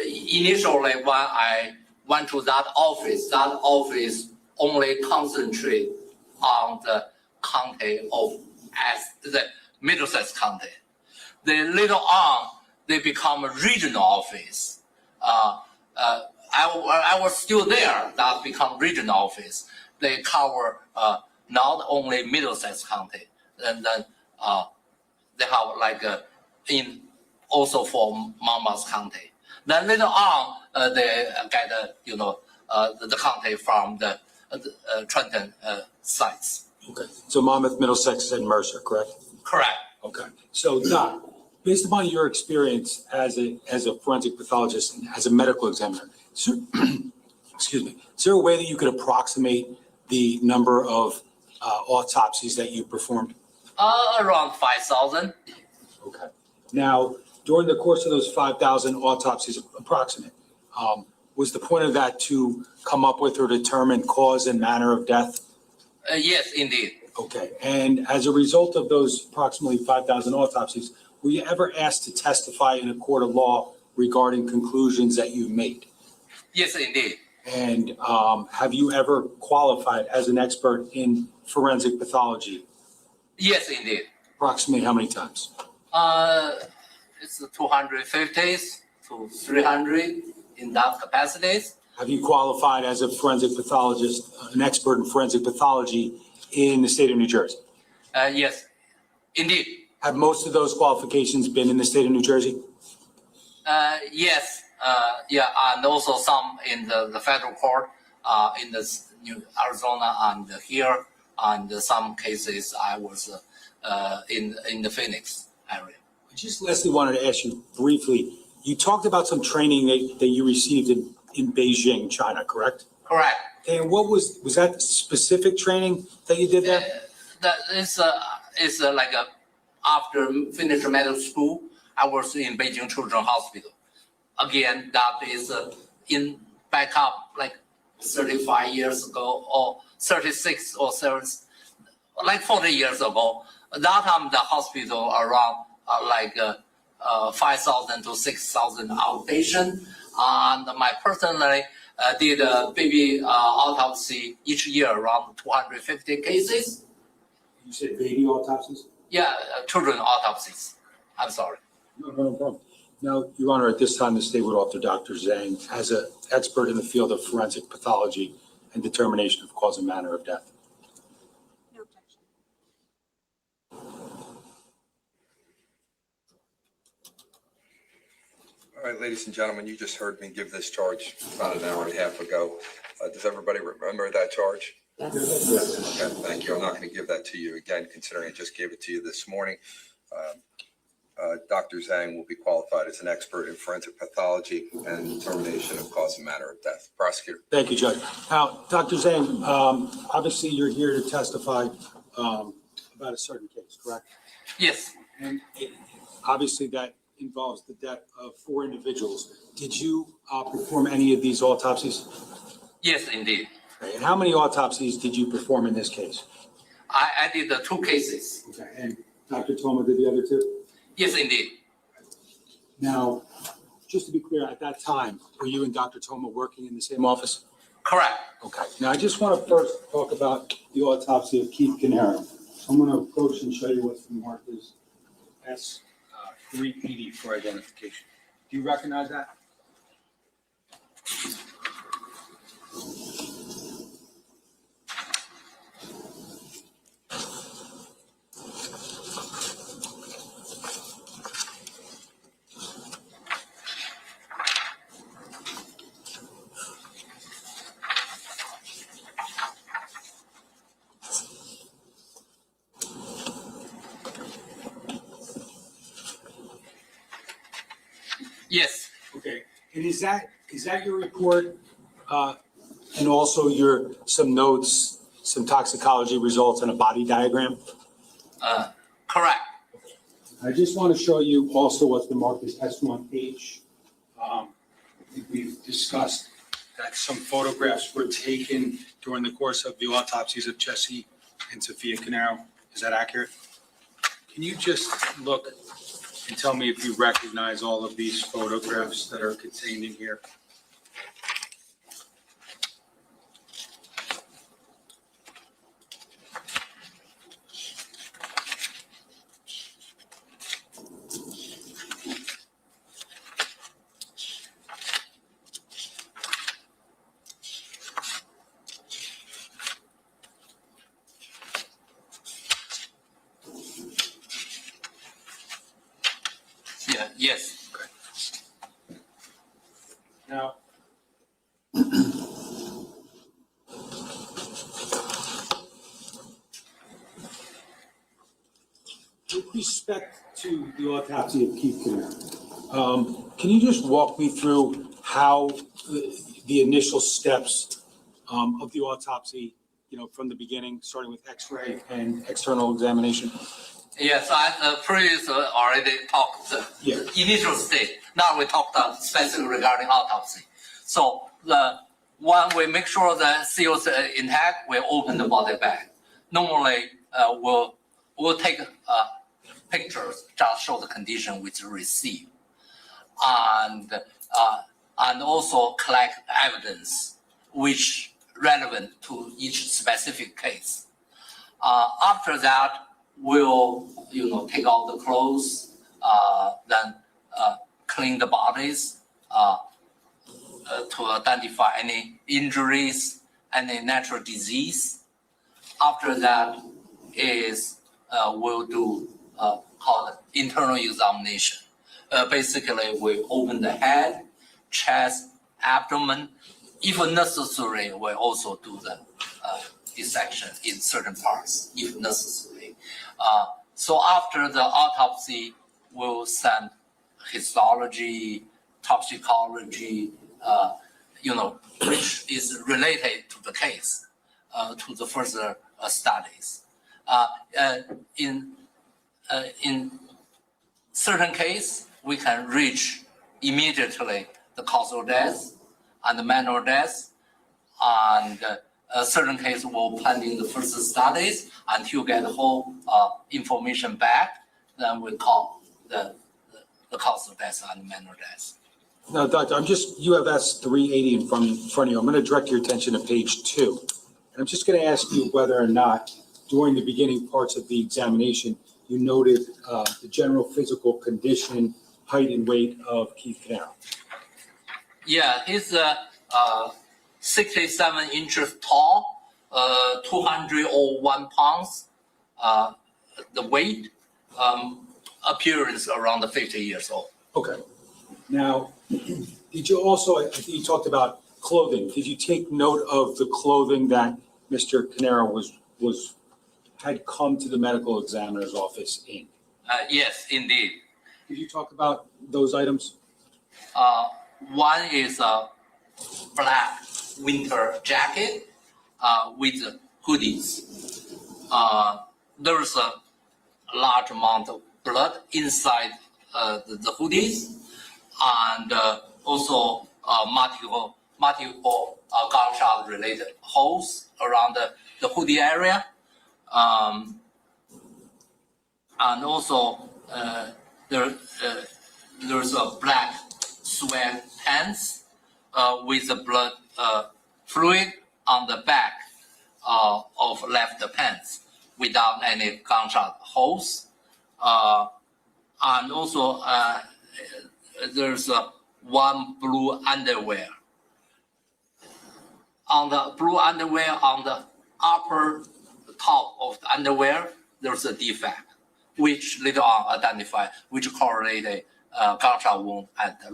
Initially, when I went to that office only concentrate on the county of the Middlesex County. Then later on, they become a regional office. I was still there, that become regional office. They cover not only Middlesex County, and then they have like in also for Monmouth County. Then later on, they get the county from the Trenton sites. Okay. So Monmouth, Middlesex, and Mercer, correct? Correct. Okay. So Doc, based upon your experience as a forensic pathologist and as a medical examiner, excuse me, is there a way that you could approximate the number of autopsies that you performed? Around 5,000. Okay. Now, during the course of those 5,000 autopsies, approximate, was the point of that to come up with or determine cause and manner of death? Yes, indeed. Okay. And as a result of those approximately 5,000 autopsies, were you ever asked to testify in a court of law regarding conclusions that you made? Yes, indeed. And have you ever qualified as an expert in forensic pathology? Yes, indeed. Approximately how many times? It's 250 to 300 in that capacities. Have you qualified as a forensic pathologist, an expert in forensic pathology in the state of New Jersey? Yes, indeed. Have most of those qualifications been in the state of New Jersey? Yes, and also some in the federal court, in the Arizona and here, and some cases I was in the Phoenix area. I just lastly wanted to ask you briefly, you talked about some training that you received in Beijing, China, correct? Correct. And what was that specific training that you did there? That is like after finish medical school, I was in Beijing Children's Hospital. Again, that is in backup like 35 years ago or 36 or 7, like 40 years ago. That time the hospital around 5,000 to 6,000 outpatient. And my personally did a baby autopsy each year around 250 cases. You said baby autopsies? Yeah, children autopsies. I'm sorry. No problem. Now, Your Honor, at this time, the State would offer Dr. Zhang as an expert in the field of forensic pathology and determination of cause and manner of death. No objection. All right, ladies and gentlemen, you just heard me give this charge about an hour and a half ago. Does everybody remember that charge? Yes. Okay, thank you. I'm not going to give that to you again, considering I just gave it to you this morning. Dr. Zhang will be qualified as an expert in forensic pathology and determination of cause and manner of death. Prosecutor. Thank you, Judge. Now, Dr. Zhang, obviously you're here to testify about a certain case, correct? Yes. And obviously that involves the death of 4 individuals. Did you perform any of these autopsies? Yes, indeed. Okay. And how many autopsies did you perform in this case? I did the 2 cases. Okay. And Dr. Thoma did the other 2? Yes, indeed. Now, just to be clear, at that time, were you and Dr. Thoma working in the same office? Correct. Okay. Now, I just want to first talk about the autopsy of Keith Caneiro. So I'm going to approach and show you what's marked as S380 for identification. Do you recognize that? Yes. Okay. And is that your report and also some notes, some toxicology results and a body diagram? Correct. I just want to show you also what's been marked as S1H. I think we've discussed that some photographs were taken during the course of the autopsies of Jesse and Sophia Caneiro. Is that accurate? Can you just look and tell me if you recognize all of these photographs that are contained in here? Yeah. Yes. Okay. Now, with respect to the autopsy of Keith Caneiro, can you just walk me through how the initial steps of the autopsy, from the beginning, starting with X-ray and external examination? Yes, I previously already talked the Yeah. initial state. Now we talked specifically regarding autopsy. So when we make sure the seals are intact, we open the body bag. Normally, we'll take pictures, just show the condition which received, and also collect evidence which relevant to each specific case. After that, we'll take out the clothes, then clean the bodies to identify any injuries, any natural disease. After that is we'll do called internal examination. Basically, we open the head, chest, abdomen. If necessary, we also do the dissection in certain parts, if necessary. So after the autopsy, we'll send histology, toxicology, which is related to the case, to the further studies. In certain case, we can reach immediately the causal death and the manual death, and certain case will pending the first studies until get the whole information back. Then we call the cause of death and manual death. Now, Doctor, you have S380 in front of you. I'm going to direct your attention to page 2. And I'm just going to ask you whether or not during the beginning parts of the examination, you noted the general physical condition, height and weight of Keith Caneiro. Yeah, he's 67 inches tall, 201 pounds. The weight, appearance around 50 years old. Okay. Now, did you also, I think you talked about clothing. Did you take note of the clothing that Mr. Caneiro had come to the medical examiner's office in? Yes, indeed. Could you talk about those items? One is a black winter jacket with hoodies. There's a large amount of blood inside the hoodies, and also multiple gunshot related holes around the hoodie area. And also there's a black sweat pants with the blood fluid on the back of left pants without any gunshot holes. And also there's one blue underwear. On the blue underwear, on the upper top of the underwear, there's a defect, which later on identified, which correlated gunshot wound at the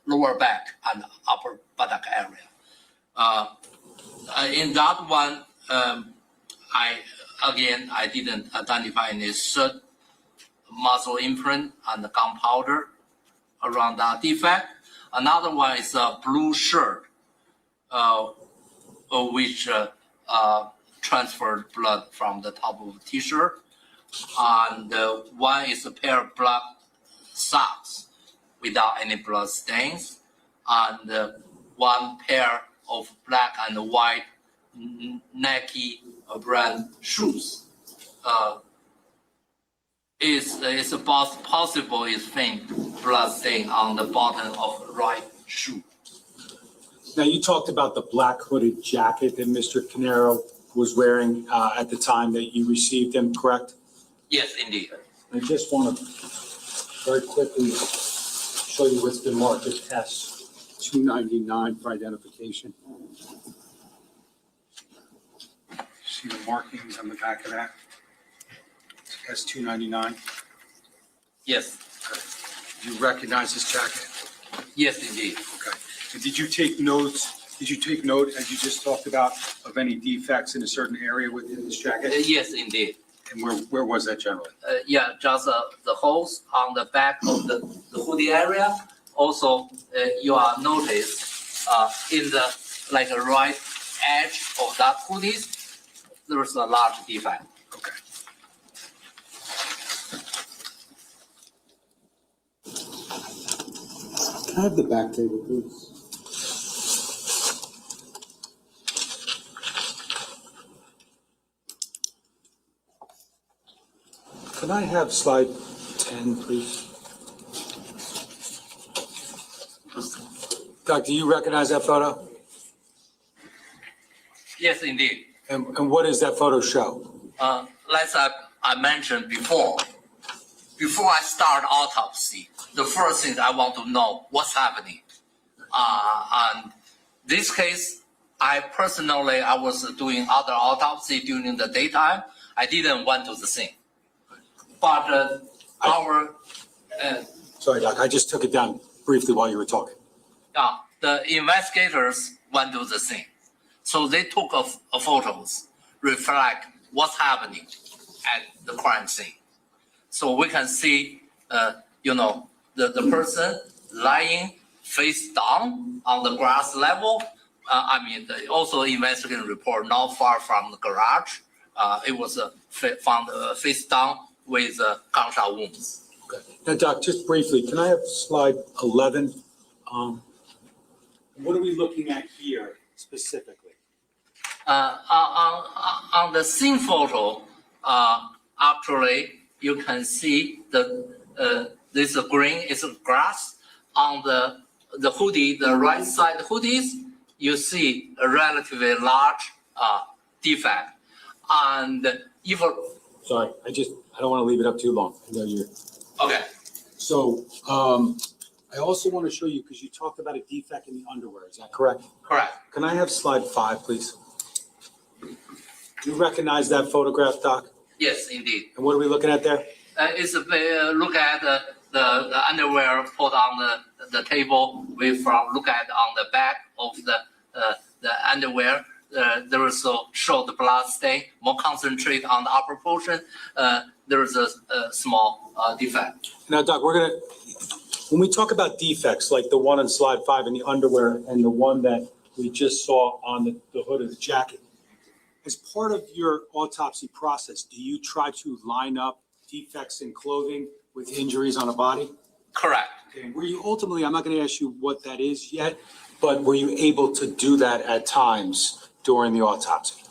lower back and upper buttock area. In that one, I didn't identify any soot, muscle imprint, and gunpowder around that defect. Another one is a blue shirt, which transferred blood from the top of the t-shirt. And one is a pair of black socks without any blood stains. And one pair of black and white Nike brand shoes. It's possible it's faint blood stain on the bottom of the right shoe. Now, you talked about the black hooded jacket that Mr. Caneiro was wearing at the time that you received him, correct? Yes, indeed. I just want to very quickly show you what's been marked as S299 for identification. See the markings on the back of that? It's S299. Yes. Do you recognize this jacket? Yes, indeed. Okay. And did you take notes? Did you take note, as you just talked about, of any defects in a certain area within this jacket? Yes, indeed. And where was that generally? Yeah, just the holes on the back of the hoodie area. Also, you are notice in the right edge of that hoodie, there's a large defect. Okay. Can I have the back table, please? Can I have slide 10, please? Doc, do you recognize that photo? Yes, indeed. And what does that photo show? As I mentioned before I start autopsy, the first thing I want to know what's happening. And this case, I was doing other autopsy during the daytime. I didn't went to the scene. But Sorry, Doc, I just took it down briefly while you were talking. the investigators went to the scene. So they took photos, reflect what's happening at the crime scene. So we can see, the person lying face down on the grass level. Also investigating report not far from the garage. It was found face down with gunshot wounds. Okay. Now, Doc, just briefly, can I have slide 11? What are we looking at here specifically? On the scene photo, actually you can see this green is grass. On the hoodie, the right side hoodies, you see a relatively large defect. And even Sorry, I don't want to leave it up too long. I know you're. okay. So I also want to show you, because you talked about a defect in the underwear. Is that correct? Correct. Can I have slide 5, please? Do you recognize that photograph, Doc? Yes, indeed. And what are we looking at there? It's look at the underwear put on the table. Look at on the back of the underwear. There is a short blood stain, more concentrate on the upper portion. There is a small defect. Now, Doc, when we talk about defects, like the one on slide 5 in the underwear and the one that we just saw on the hood of the jacket, as part of your autopsy process, do you try to line up defects in clothing with injuries on a body? Correct. Okay. Were you ultimately, I'm not going to ask you what that is yet, but were you able to do that at times during the autopsy?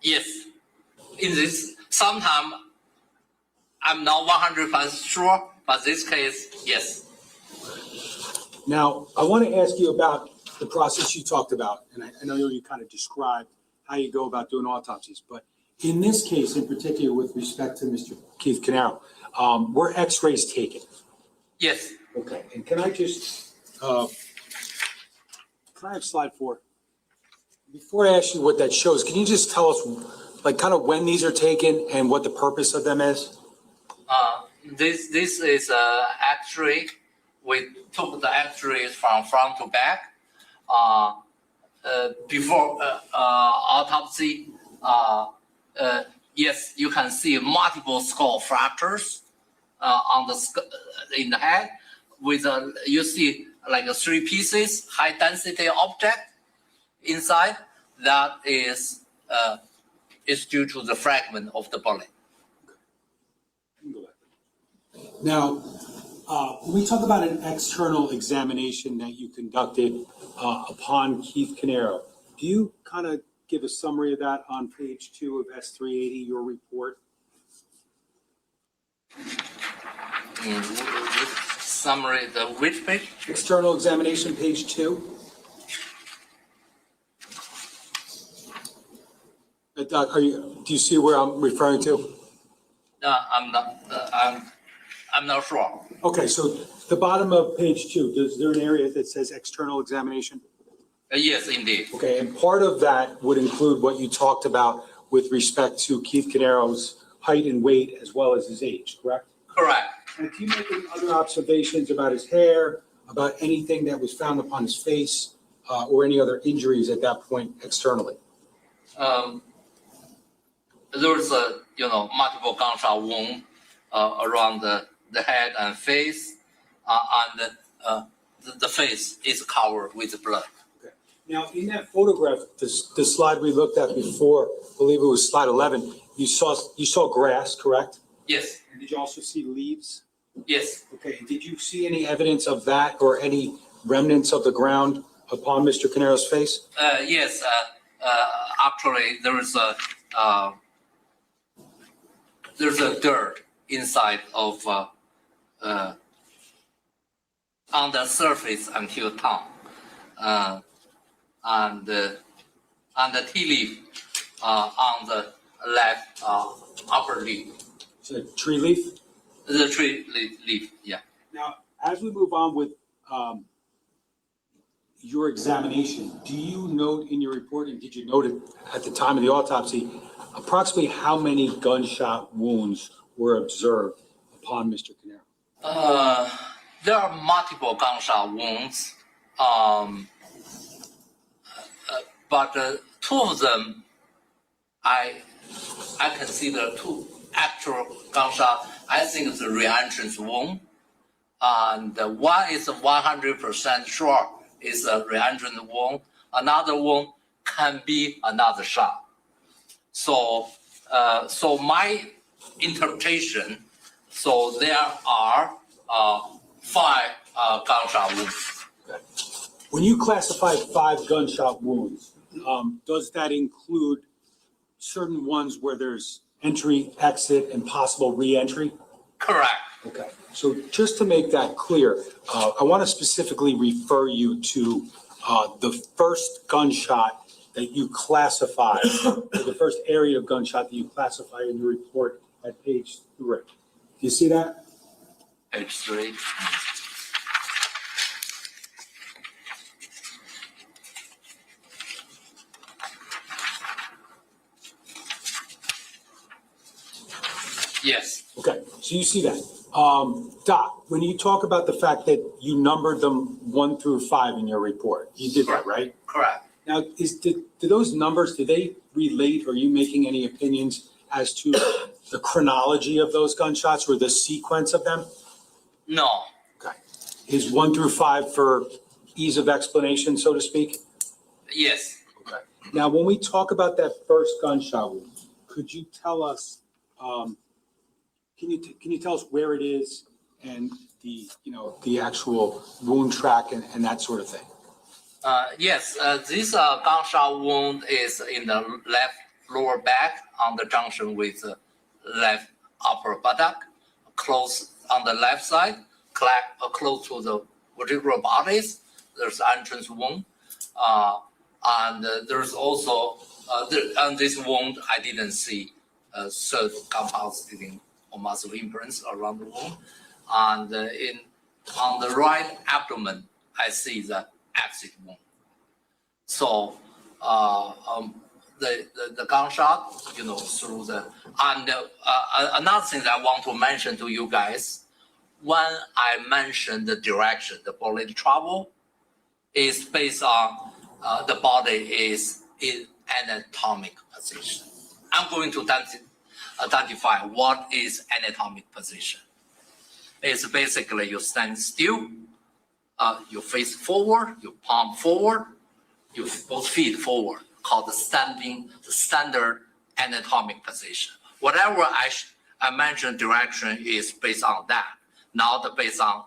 Yes. In this, sometime I'm not 100% sure, but this case, yes. Now, I want to ask you about the process you talked about, and I know you kind of described how you go about doing autopsies, but in this case in particular, with respect to Mr. Keith Caneiro, were x-rays taken? Yes. Okay, and can I just, can I have slide 4? Before I ask you what that shows, can you just tell us, like, kind of when these are taken and what the purpose of them is? This is X-ray. We took the X-rays from front to back. Before autopsy, yes, you can see multiple skull fractures in the head. You see like 3 pieces, high density object inside. That is due to the fragment of the bullet. Now, when we talk about an external examination that you conducted upon Keith Caneiro, do you kind of give a summary of that on page 2 of S380, your report? Summary, the which page? External examination, page 2. Doc, do you see where I'm referring to? I'm not sure. Okay, so the bottom of page 2, is there an area that says external examination? Yes, indeed. Okay, and part of that would include what you talked about with respect to Keith Caneiro's height and weight as well as his age, correct? Correct. And do you make any other observations about his hair, about anything that was found upon his face, or any other injuries at that point externally? There was multiple gunshot wound around the head and face, and the face is covered with blood. Okay. Now, in that photograph, the slide we looked at before, I believe it was slide 11, you saw grass, correct? Yes. And did you also see leaves? Yes. Okay. Did you see any evidence of that or any remnants of the ground upon Mr. Caneiro's face? Yes. Actually, there's a dirt inside of on the surface until tongue, and the tea leaf on the left upper lip. Is it a tree leaf? The tree leaf, yeah. Now, as we move on with your examination, do you note in your report, and did you note it at the time of the autopsy, approximately how many gunshot wounds were observed upon Mr. Caneiro? There are multiple gunshot wounds, but 2 of them, I consider 2 actual gunshot. I think it's a re-entrance wound, And one is 100% sure is a re-entrant wound. Another wound can be another shot. So, so my interpretation, so there are 5 gunshot wounds. When you classify 5 gunshot wounds, does that include certain ones where there's entry, exit, and possible re-entry? Correct. Okay, so just to make that clear, I want to specifically refer you to the first gunshot that you classified, or the first area of gunshot that you classified in your report at page 3. Do you see that? Page 3. Yes. Okay, so you see that. Doc, when you talk about the fact that you numbered them 1 through 5 in your report, you did that, right? Correct. Now, do those numbers, do they relate, or are you making any opinions as to the chronology of those gunshots or the sequence of them? No. Okay. Is 1 through 5 for ease of explanation, so to speak? Yes. Okay. Now, when we talk about that first gunshot wound, could you tell us, can you tell us where it is and the actual wound track and that sort of thing? Yes, this gunshot wound is in the left lower back on the junction with the left upper buttock, close on the left side, close to the vertebral bodies. There's entrance wound, and there's also on this wound I didn't see third compound sticking or muscle imprints around the wound, and on the right abdomen I see the exit wound. So the gunshot, through the, and another thing that I want to mention to you guys, when I mentioned the direction, the bullet travel is based on the body is in anatomic position. I'm going to identify what is anatomic position. It's basically you stand still, you face forward, you palm forward, you both feet forward, called the standard anatomic position. Whatever I mentioned direction is based on that, not based on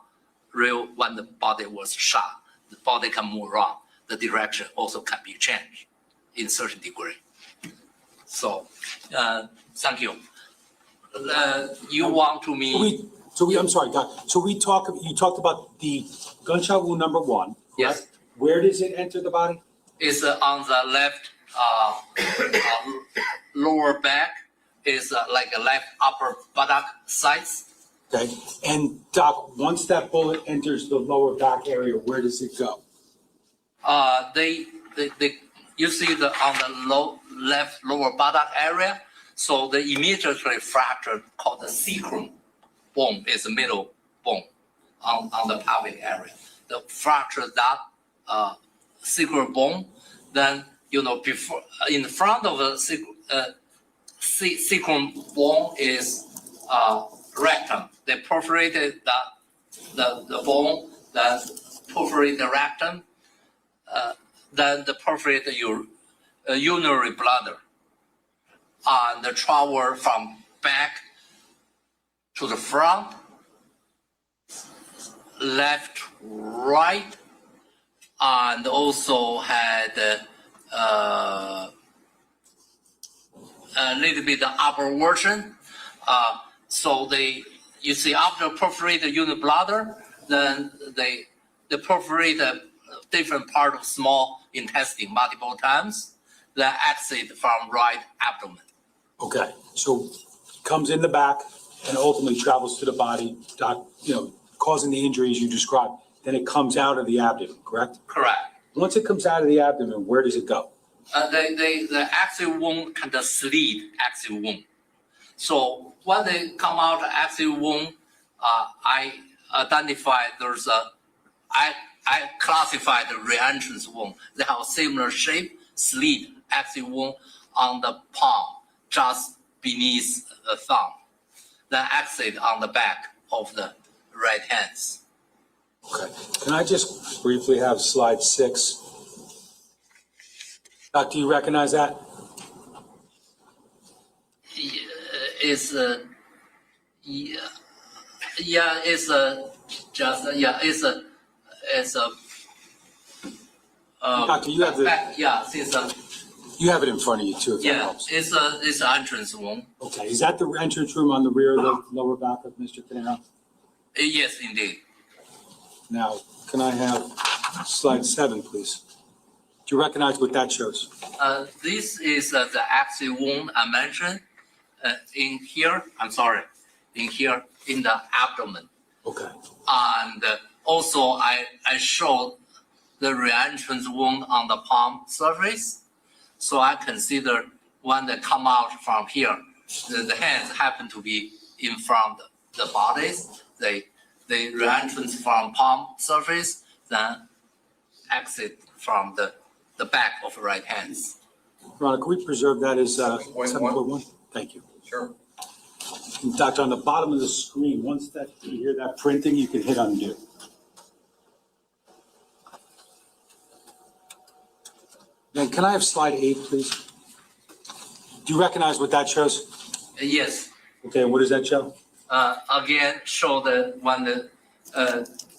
real when the body was shot. The body can move around. The direction also can be changed in certain degree. So, thank you. You want to me? I'm sorry, Doc. So you talked about the gunshot wound number 1. Correct? Yes. Where does it enter the body? It's on the left lower back. Is like a left upper buttock sides. Okay. And Doc, once that bullet enters the lower back area, where does it go? You see on the left lower buttock area. So the immediately fractured called the sacrum bone is the middle bone on the pelvic area. The fracture that sacrum bone, then before in front of the sacrum bone is rectum. They perforated the bone, then perforate the rectum, then they perforate the urinary bladder, and the travel from back to the front, left, right, and also had a little bit the upper version. So you see after perforate the urinary bladder, then they perforate a different part of small intestine multiple times, then exit from right abdomen. Okay. So it comes in the back and ultimately travels to the body, causing the injuries you described. Then it comes out of the abdomen, correct? Correct. Once it comes out of the abdomen, where does it go? The exit wound kind of slid exit wound. So when they come out exit wound, I identify I classify the re-entrance wound. They have a similar shape, slit exit wound on the palm, just beneath the thumb. Then exit on the back of the right hands. Okay. Can I just briefly have slide 6? Doc, do you recognize that? It's yeah, it's just yeah, it's a Doctor, you have the- back, yeah, since You have it in front of you too, if that yeah, helps. it's an entrance wound. Okay, is that the entrance room on the rear of the lower back of Mr. Caneiro? Yes, indeed. Now, can I have slide 7, please? Do you recognize what that shows? This is the active wound I mentioned in here. I'm sorry, in here in the abdomen, Okay. and also I showed the re-entrance wound on the palm surface. So I consider when they come out from here, the hands happen to be in front of the bodies. They re-entrance from palm surface, then exit from the back of right hands. Ron, can we preserve that as 7.1? 7.1? Thank you. Sure. And Doctor, on the bottom of the screen, once that you hear that printing, you can hit undo. Then can I have slide 8, please? Do you recognize what that shows? Yes. Okay, and what does that show? Again, show the when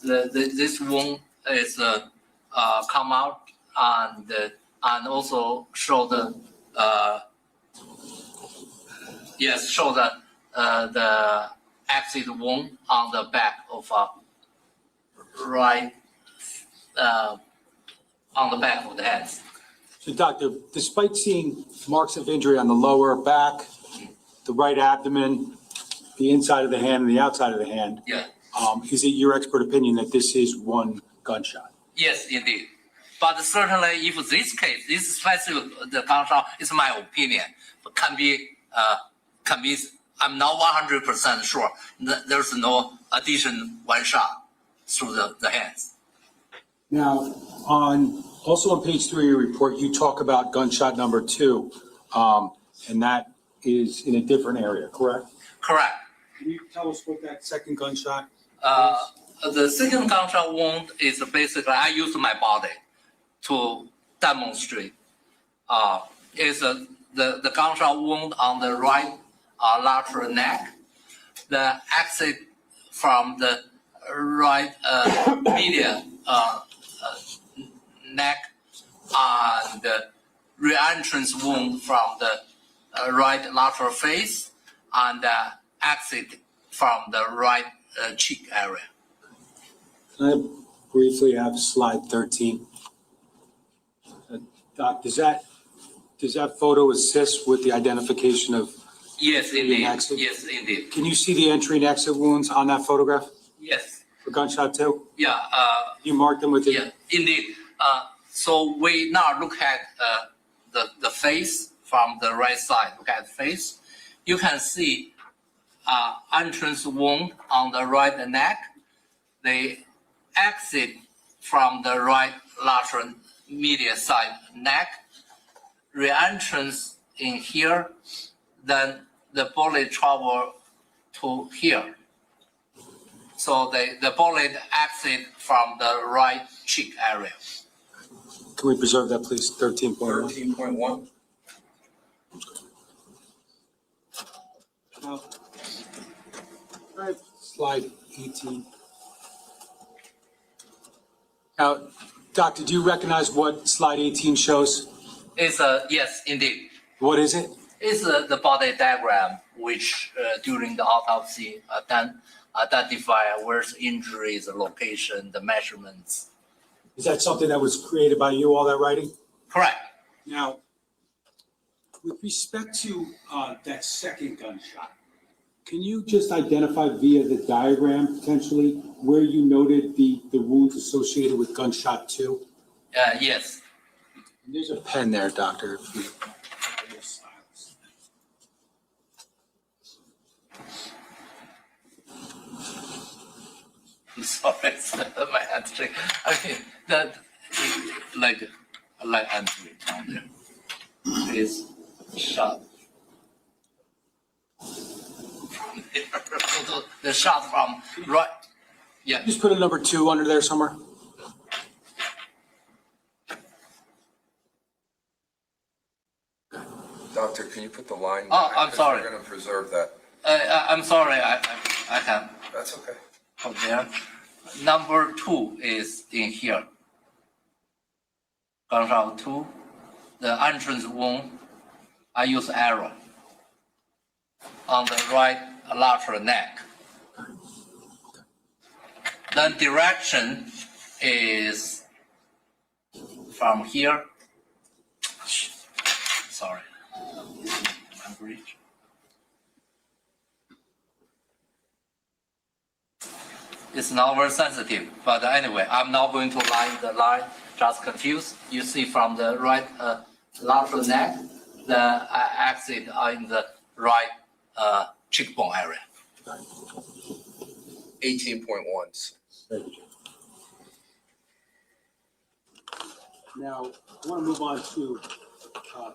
this wound is come out and also show the yes, show the exit wound on the back of right on the back of the hands. So doctor, despite seeing marks of injury on the lower back, the right abdomen, the inside of the hand and the outside of the hand, Yeah. Is it your expert opinion that this is one gunshot? Yes, indeed. But certainly, if this case, this specific the gunshot is my opinion, but can be. I'm not 100% sure. There's no additional one shot through the hands. Now, also on page 3 of your report, you talk about gunshot number 2, and that is in a different area, correct? Correct. Can you tell us what that second gunshot? The second gunshot wound is basically I use my body to demonstrate. Is the gunshot wound on the right lateral neck. The exit from the right medial neck and the re-entrance wound from the right lateral face and exit from the right cheek area. Can I briefly have slide 13? Doc, does that photo assist with the identification of? Yes, indeed. Exit? Yes, indeed. Can you see the entry and exit wounds on that photograph Yes. for gunshot 2? Yeah. You marked them with the? Yeah, indeed. So we now look at the face from the right side. Look at the face. You can see entrance wound on the right neck. They exit from the right lateral medial side neck. Re-entrance in here. Then the bullet travel to here. So the bullet exit from the right cheek area. Can we preserve that, please? 13.1. 13.1. Now, slide 18. Now, Doctor, do you recognize what slide 18 shows? It's yes, indeed. What is it? It's the body diagram, which during the autopsy identify where the injury is, the location, the measurements. Is that something that was created by you, all that writing? Correct. Now, with respect to that second gunshot, can you just identify via the diagram potentially where you noted the wounds associated with gunshot 2? Yes. There's a pen there, Doctor. I'm sorry, my hand's shaking. I mean, that like entry down there is shot from there. The shot from right. Yeah. Just put a number 2 under there somewhere. Doctor, can you put the line? Oh, back? I'm 'Cause sorry. We're gonna preserve that. I'm sorry, I can That's okay. put there. Number 2 is in here. Gunshot 2, the entrance wound, I use arrow on the right lateral neck. Then direction is from here. Sorry. It's not very sensitive, but anyway, I'm not going to line the line, just confused. You see from the right lateral neck, the exit in the right cheekbone area. 18.1s. Now, I want to move on to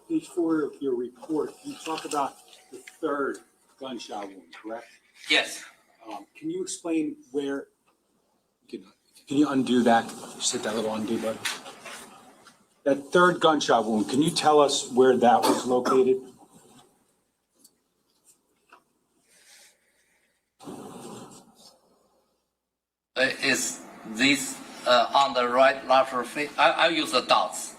page 4 of your report. You talk about the 3rd gunshot wound, correct? Yes. Can you explain where, can you undo that? Just hit that little undo button. That 3rd gunshot wound, can you tell us where that was located? Is this on the right lateral face? I use the dots.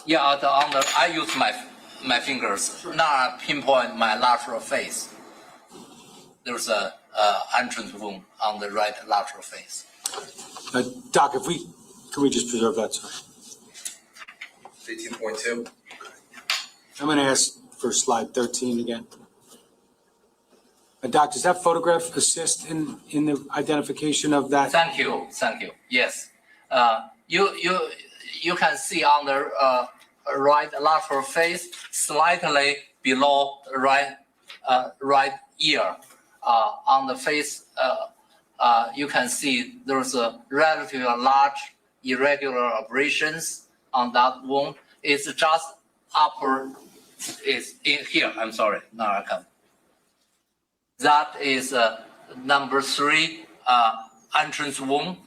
Yeah, I use my fingers, not pinpoint my lateral face. There's a entrance wound on the right lateral face. Doc, can we just preserve that, sir? 18.2. I'm going to ask for slide 13 again. Doc, does that photograph assist in the identification of that? Thank you. Yes, you can see on the right lateral face, slightly below the right ear. On the face, you can see there's a relatively large irregular abrasions on that wound. It's just upper, is in here. I'm sorry, now I come. That is number 3 entrance wound.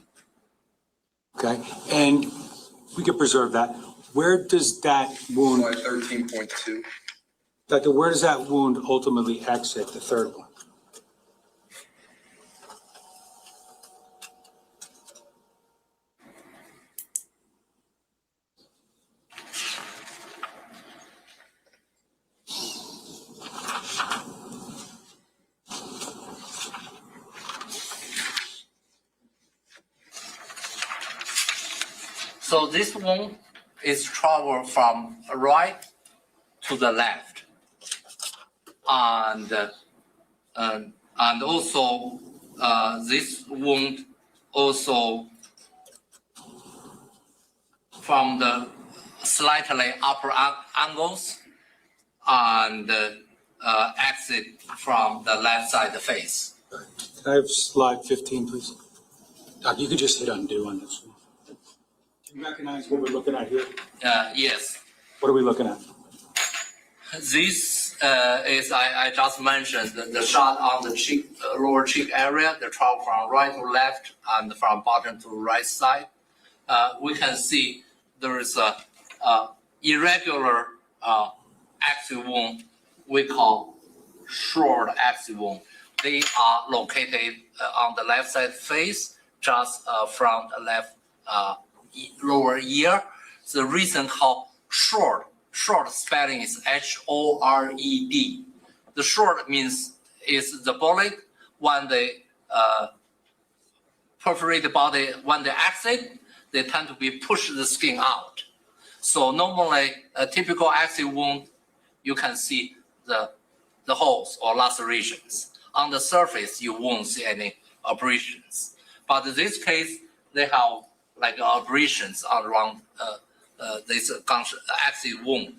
Okay, and we can preserve that. Where does that wound, Slide 13.2. Doctor, where does that wound ultimately exit, the 3rd one? So this wound is travel from right to the left, and also this wound also from the slightly upper angles and exit from the left side of the face. Can I have slide 15, please? Doc, you could just hit undo on this one. Do you recognize what we're looking at here? Yes. What are we looking at? This is, I just mentioned, the shot on the cheek, lower cheek area, the travel from right to left and from bottom to right side. We can see there is a irregular axis wound we call short axis wound. They are located on the left side face, just from the left lower ear. The reason called short spelling is H-O-R-E-D. The short means is the bullet when they perforate the body, when they exit, they tend to be push the skin out. So normally a typical axis wound, you can see the holes or lacerations. On the surface, you won't see any abrasions. But in this case, they have like abrasions around this axis wound.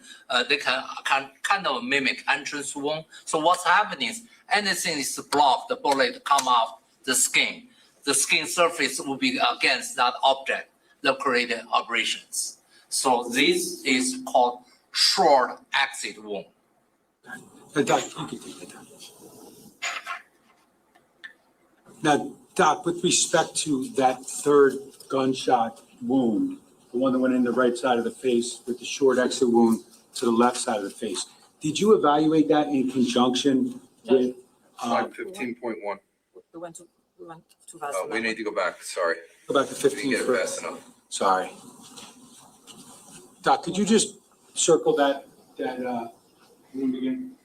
They can kind of mimic entrance wound. So what's happening is anything is blocked, the bullet come off the skin. The skin surface will be against that object that created abrasions. So this is called short exit wound. Doc, you can take that down. Now, Doc, with respect to that third gunshot wound, the one that went in the right side of the face with the short exit wound to the left side of the face, did you evaluate that in conjunction with? Slide 15.1. We went too Oh, fast. we need to go back, sorry. Go back to Didn't 15 get it first. fast enough. Sorry. Doc, could you just circle that wound again?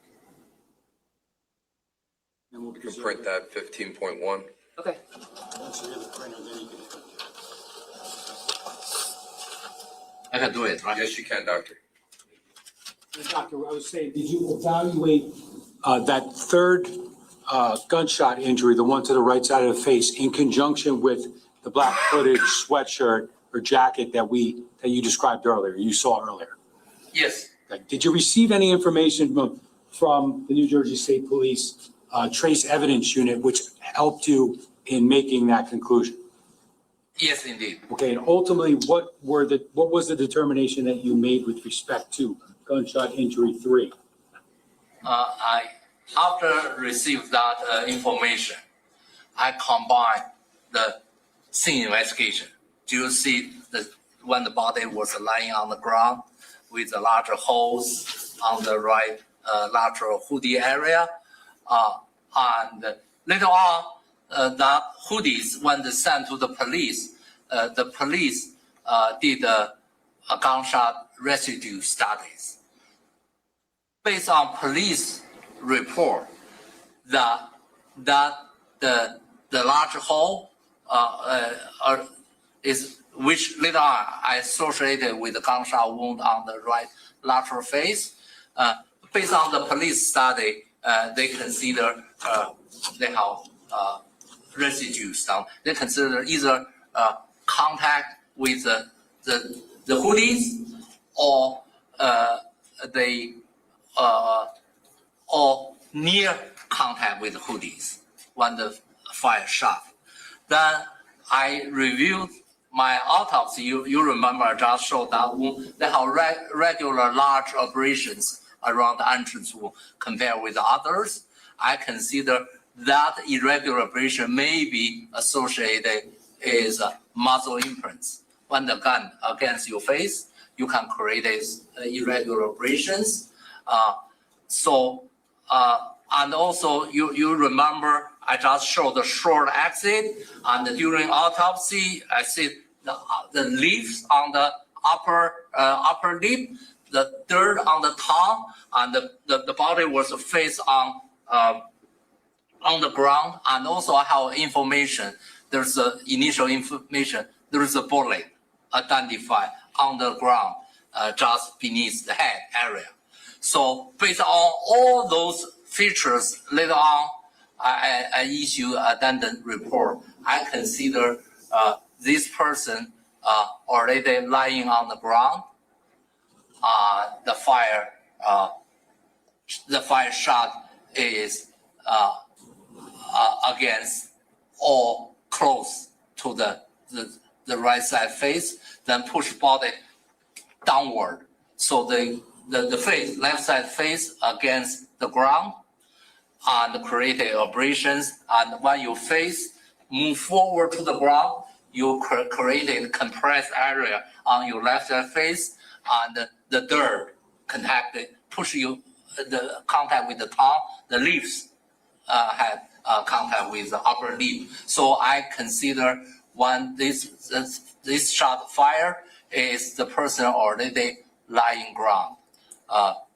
And we'll We can print that 15.1. Okay. Once you get the printer, then you can. I can do it, right? Yes, you can, Doctor. Doctor, I was saying, did you evaluate that third gunshot injury, the one to the right side of the face, in conjunction with the black hooded sweatshirt or jacket that you described earlier, you saw earlier? Yes, Okay. Did you receive any information from the New Jersey State Police Trace Evidence Unit, which helped you in making that conclusion? yes, indeed. Okay, and ultimately, what was the determination that you made with respect to gunshot injury 3? After received that information, I combined the scene investigation. Do you see when the body was lying on the ground with the larger holes on the right lateral hoodie area? And later on, that hoodies, when they sent to the police did a gunshot residue studies. Based on police report, that the large hole is, which later on I associated with the gunshot wound on the right lateral face. Based on the police study, they consider they have residues down. They consider either contact with the hoodies or or near contact with hoodies when the fire shot. Then I reviewed my autopsy. You remember I just showed that wound. They have regular large abrasions around the entrance wound compared with others. I consider that irregular abrasion may be associated with muzzle imprints. When the gun against your face, you can create irregular abrasions. And also you remember I just showed the short exit, and during autopsy I see the leaves on the upper lip, the dirt on the tongue, and the body was face on the ground. And also I have information. There's initial information. There is a bullet identified on the ground just beneath the head area. So based on all those features, later on, I issue an addendum report. I consider this person already lying on the ground. The fire shot is against or close to the right side face, then push body downward. So the face, left side face against the ground and create abrasions. And when your face move forward to the ground, you create a compressed area on your left side face, and the dirt push you, the contact with the tongue, the lips had contact with the upper lip. So I consider when this shot fire is the person already lying ground,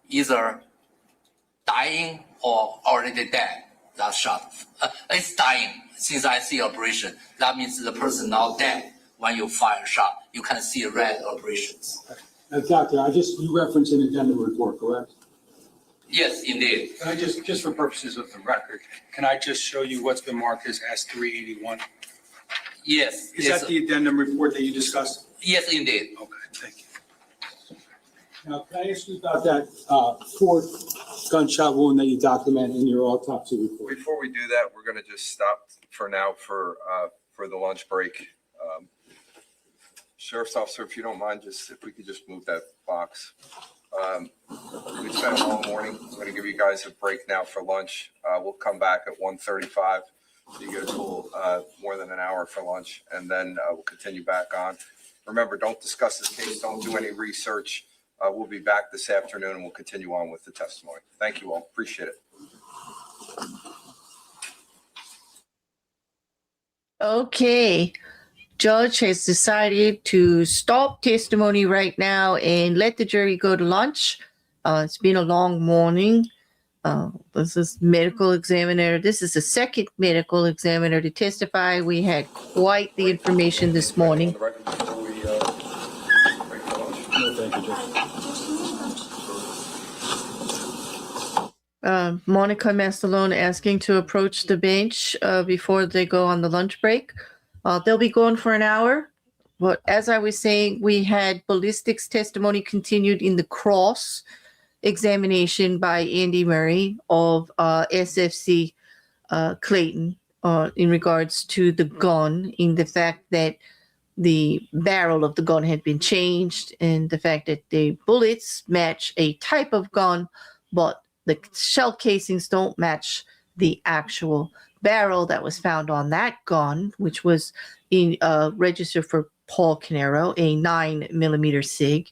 either dying or already dead. That shot, it's dying since I see abrasion. That means the person now dead. When you fire shot, you can see red abrasions. Doctor, you referenced an addendum report, correct? Yes, indeed. Can I just for purposes of the record, can I just show you what's been marked as S381? Yes. Is that the addendum report that you discussed? Yes, indeed. Okay, thank you. Now, can I ask you about that fourth gunshot wound that you document in your autopsy report? Before we do that, we're gonna just stop for now for the lunch break. Sheriff's officer, if you don't mind, if we could just move that box. We spent a long morning. I'm going to give you guys a break now for lunch. We'll come back at 1:35. So you get a full more than an hour for lunch, and then we'll continue back on. Remember, don't discuss this case. Don't do any research. We'll be back this afternoon, and we'll continue on with the testimony. Thank you all. Appreciate it. Okay. Judge has decided to stop testimony right now and let the jury go to lunch. It's been a long morning. This is medical examiner. This is the second medical examiner to testify. We had quite the information this morning. Monika Mastellone asking to approach the bench before they go on the lunch break. They'll be going for an hour. But as I was saying, we had ballistics testimony continued in the cross examination by Andy Murray of SFC Clayton in regards to the gun, in the fact that the barrel of the gun had been changed, and the fact that the bullets match a type of gun, but the shell casings don't match the actual barrel that was found on that gun, which was in registered for Paul Caneiro, a 9mm SIG.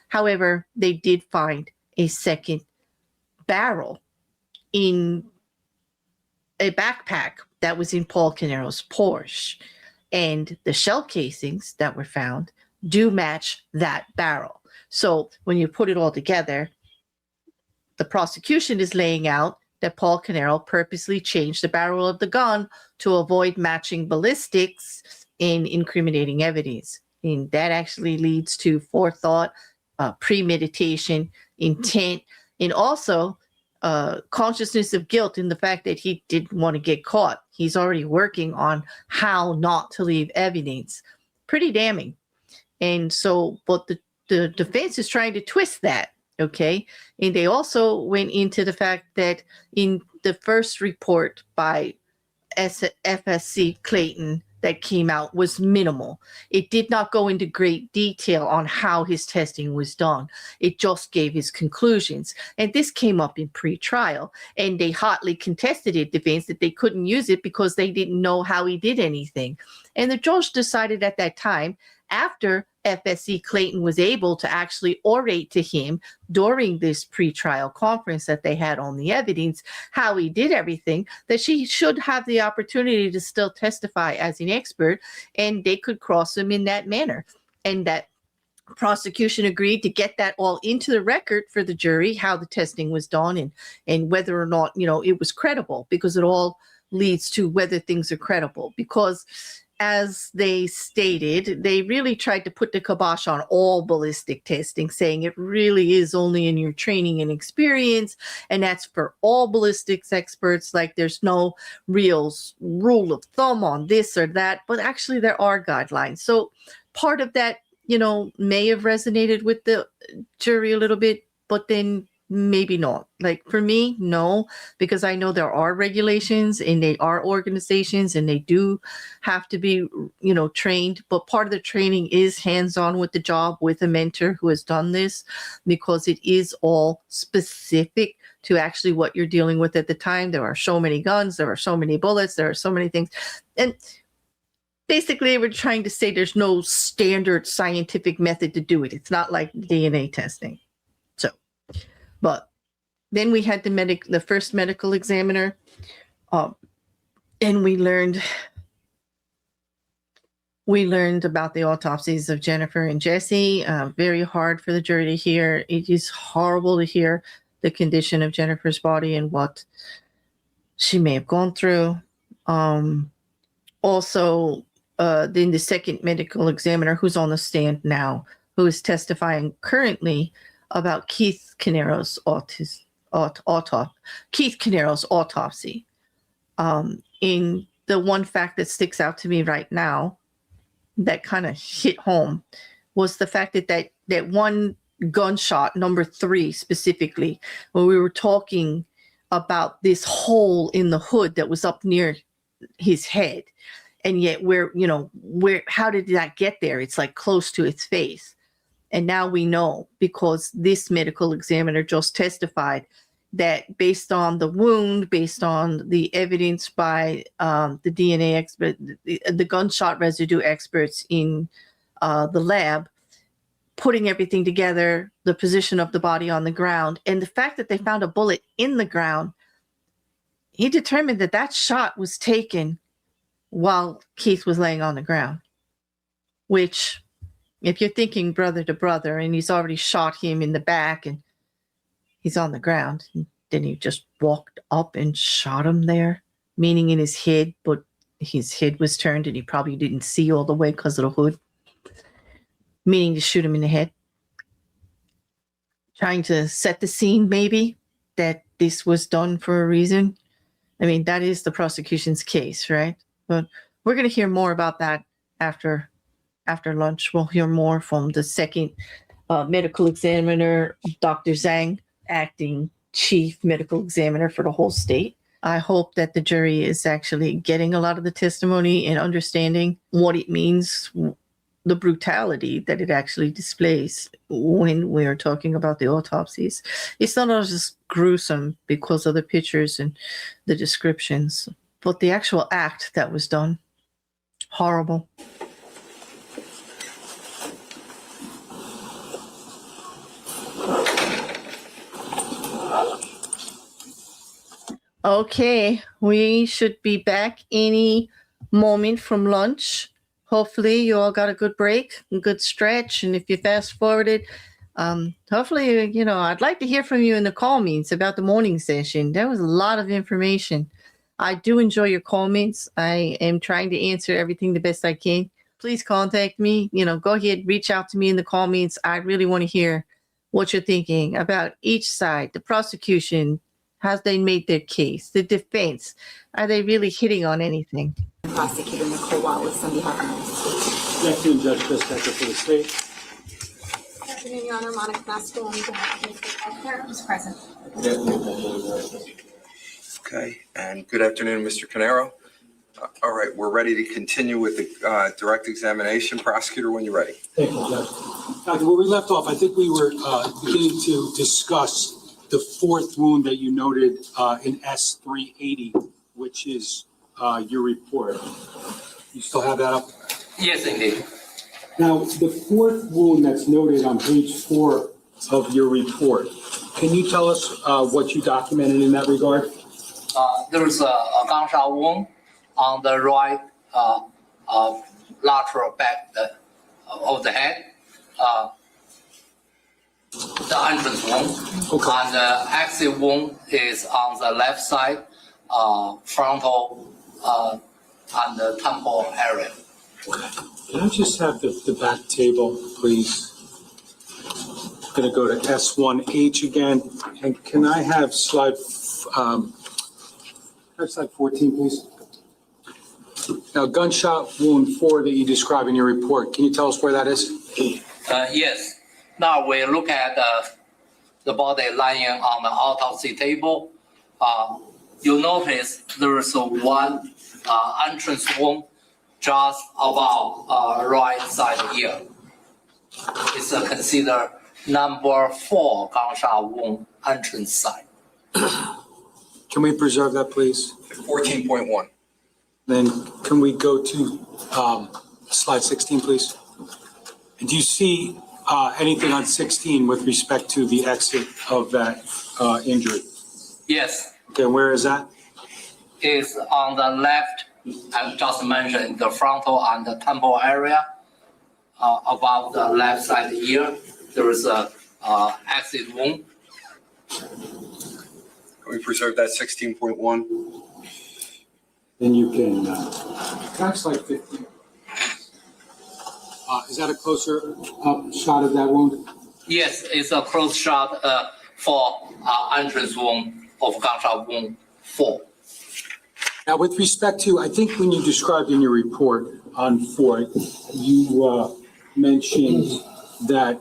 However, they did find a second barrel in a backpack that was in Paul Caneiro's Porsche, and the shell casings that were found do match that barrel. So when you put it all together, the prosecution is laying out that Paul Caneiro purposely changed the barrel of the gun to avoid matching ballistics in incriminating evidence. And that actually leads to forethought, premeditation, intent, and also consciousness of guilt in the fact that he didn't want to get caught. He's already working on how not to leave evidence. Pretty damning. And so, but the defense is trying to twist that. Okay. And they also went into the fact that in the first report by FSC Clayton that came out was minimal. It did not go into great detail on how his testing was done. It just gave his conclusions. And this came up in pre-trial, and they hotly contested it, defense, that they couldn't use it because they didn't know how he did anything. And the judge decided at that time, after FSC Clayton was able to actually orate to him during this pretrial conference that they had on the evidence, how he did everything, that she should have the opportunity to still testify as an expert, and they could cross him in that manner. And that prosecution agreed to get that all into the record for the jury, how the testing was done and whether or not, it was credible, because it all leads to whether things are credible. Because as they stated, they really tried to put the kibosh on all ballistic testing, saying it really is only in your training and experience, and that's for all ballistics experts. Like, there's no real rule of thumb on this or that, but actually there are guidelines. So part of that, may have resonated with the jury a little bit, but then maybe not. Like, for me, no, because I know there are regulations and they are organizations and they do have to be, trained. But part of the training is hands-on with the job with a mentor who has done this, because it is all specific to actually what you're dealing with at the time. There are so many guns, there are so many bullets, there are so many things. And basically, we're trying to say there's no standard scientific method to do it. It's not like DNA testing. But then we had the first medical examiner, and we learned about the autopsies of Jennifer and Jesse. Very hard for the jury to hear. It is horrible to hear the condition of Jennifer's body and what she may have gone through. Also, then the second medical examiner, who's on the stand now, who is testifying currently about Keith Caneiro's autopsy. In the one fact that sticks out to me right now that kind of hit home was the fact that one gunshot, number 3 specifically, when we were talking about this hole in the hood that was up near his head, and yet how did that get there? It's like close to its face. And now we know, because this medical examiner just testified, that based on the wound, based on the evidence by the DNA expert, the gunshot residue experts in the lab, putting everything together, the position of the body on the ground, and the fact that they found a bullet in the ground, he determined that that shot was taken while Keith was laying on the ground. Which, if you're thinking brother to brother, and he's already shot him in the back and he's on the ground, then he just walked up and shot him there, meaning in his head, but his head was turned and he probably didn't see all the way because of the hood, meaning to shoot him in the head. Trying to set the scene, maybe, that this was done for a reason. I mean, that is the prosecution's case, right? But we're going to hear more about that after lunch. We'll hear more from the second medical examiner, Dr. Zhang, acting chief medical examiner for the whole state. I hope that the jury is actually getting a lot of the testimony and understanding what it means, the brutality that it actually displays when we're talking about the autopsies. It's not all just gruesome because of the pictures and the descriptions, but the actual act that was done, horrible. Okay, we should be back any moment from lunch. Hopefully you all got a good break, a good stretch. And if you fast forwarded, hopefully, I'd like to hear from you in the comments about the morning session. There was a lot of information. I do enjoy your comments. I am trying to answer everything the best I can. Please contact me. Go ahead, reach out to me in the comments. I really want to hear what you're thinking about each side, the prosecution, how they made their case, the defense. Are they really hitting on anything? Prosecutor Nicole Wallace on behalf of the state. Good afternoon, Judge Presiding for the state. Good afternoon, Your Honor. Monika Mastellone on behalf of the state. Who's present? Okay, and good afternoon, Mr. Caneiro. All right, we're ready to continue with the direct examination. Prosecutor, when you're ready. Thank you, Judge. Where we left off, I think we were beginning to discuss the fourth wound that you noted in S380, which is your report. You still have that up? Yes, indeed. Now, the fourth wound that's noted on page 4 of your report, can you tell us what you documented in that regard? There is a gunshot wound on the right lateral back of the head. The entrance wound. Okay. And the exit wound is on the left side, frontal and the temple area. Can I just have the back table, please? I'm going to go to S1H again. And can I have slide 14, please? Now, gunshot wound 4 that you describe in your report, can you tell us where that is? Yes. Now we look at the body lying on the autopsy table. You notice there is one entrance wound just above right side ear. It's considered number 4 gunshot wound entrance side. Can we preserve that, please? 14.1. Then can we go to slide 16, please? And do you see anything on 16 with respect to the exit of that injury? Yes. Okay, where is that? It's on the left, I just mentioned the frontal and the temple area. Above the left side ear, there is a exit wound. Can we preserve that 16.1? Then you can, that's like 15. Is that a closer shot of that wound? Yes, it's a close shot for entrance wound of gunshot wound 4. Now, with respect to, I think when you described in your report on 4, you mentioned that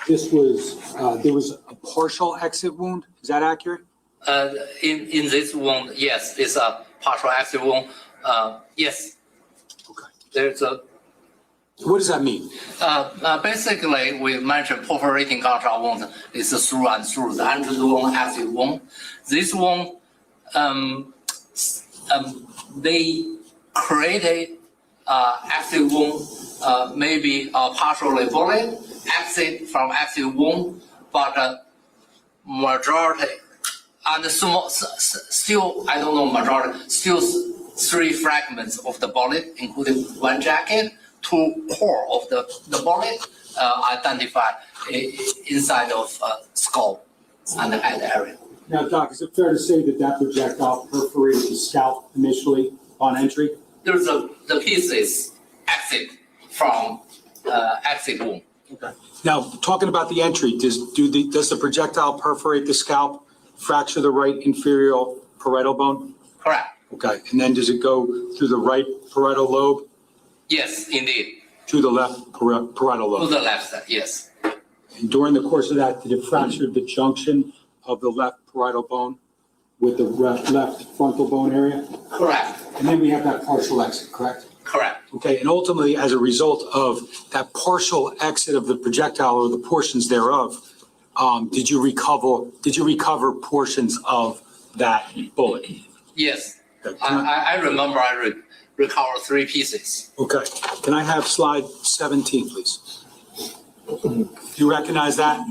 this was, there was a partial exit wound. Is that accurate? In this wound, yes, it's a partial exit wound. Yes. Okay. There's What does that mean? Basically, we mentioned perforating gunshot wound is through and through, the entrance wound, exit wound. This wound, they created exit wound, maybe partially bullet, exit from exit wound, but majority, and small, still, I don't know majority, still 3 fragments of the bullet, including 1 jacket, 2 core of the bullet identified inside of skull and the head area. Now, Doc, is it fair to say that that projectile perforated the scalp initially on entry? There's the pieces exit from exit wound. Okay. Now, talking about the entry, does the projectile perforate the scalp, fracture the right inferior parietal bone? Correct. Okay, and then does it go through the right parietal lobe? Yes, indeed. To the left parietal To lobe? the left side, yes. And during the course of that, did it fracture the junction of the left parietal bone with the left frontal bone area? Correct. And then we have that partial exit, correct? Correct. Okay, and ultimately, as a result of that partial exit of the projectile or the portions thereof, did you recover portions of that bullet? Yes. Okay, I remember I recovered 3 pieces. okay. Can I have slide 17, please? Do you recognize that?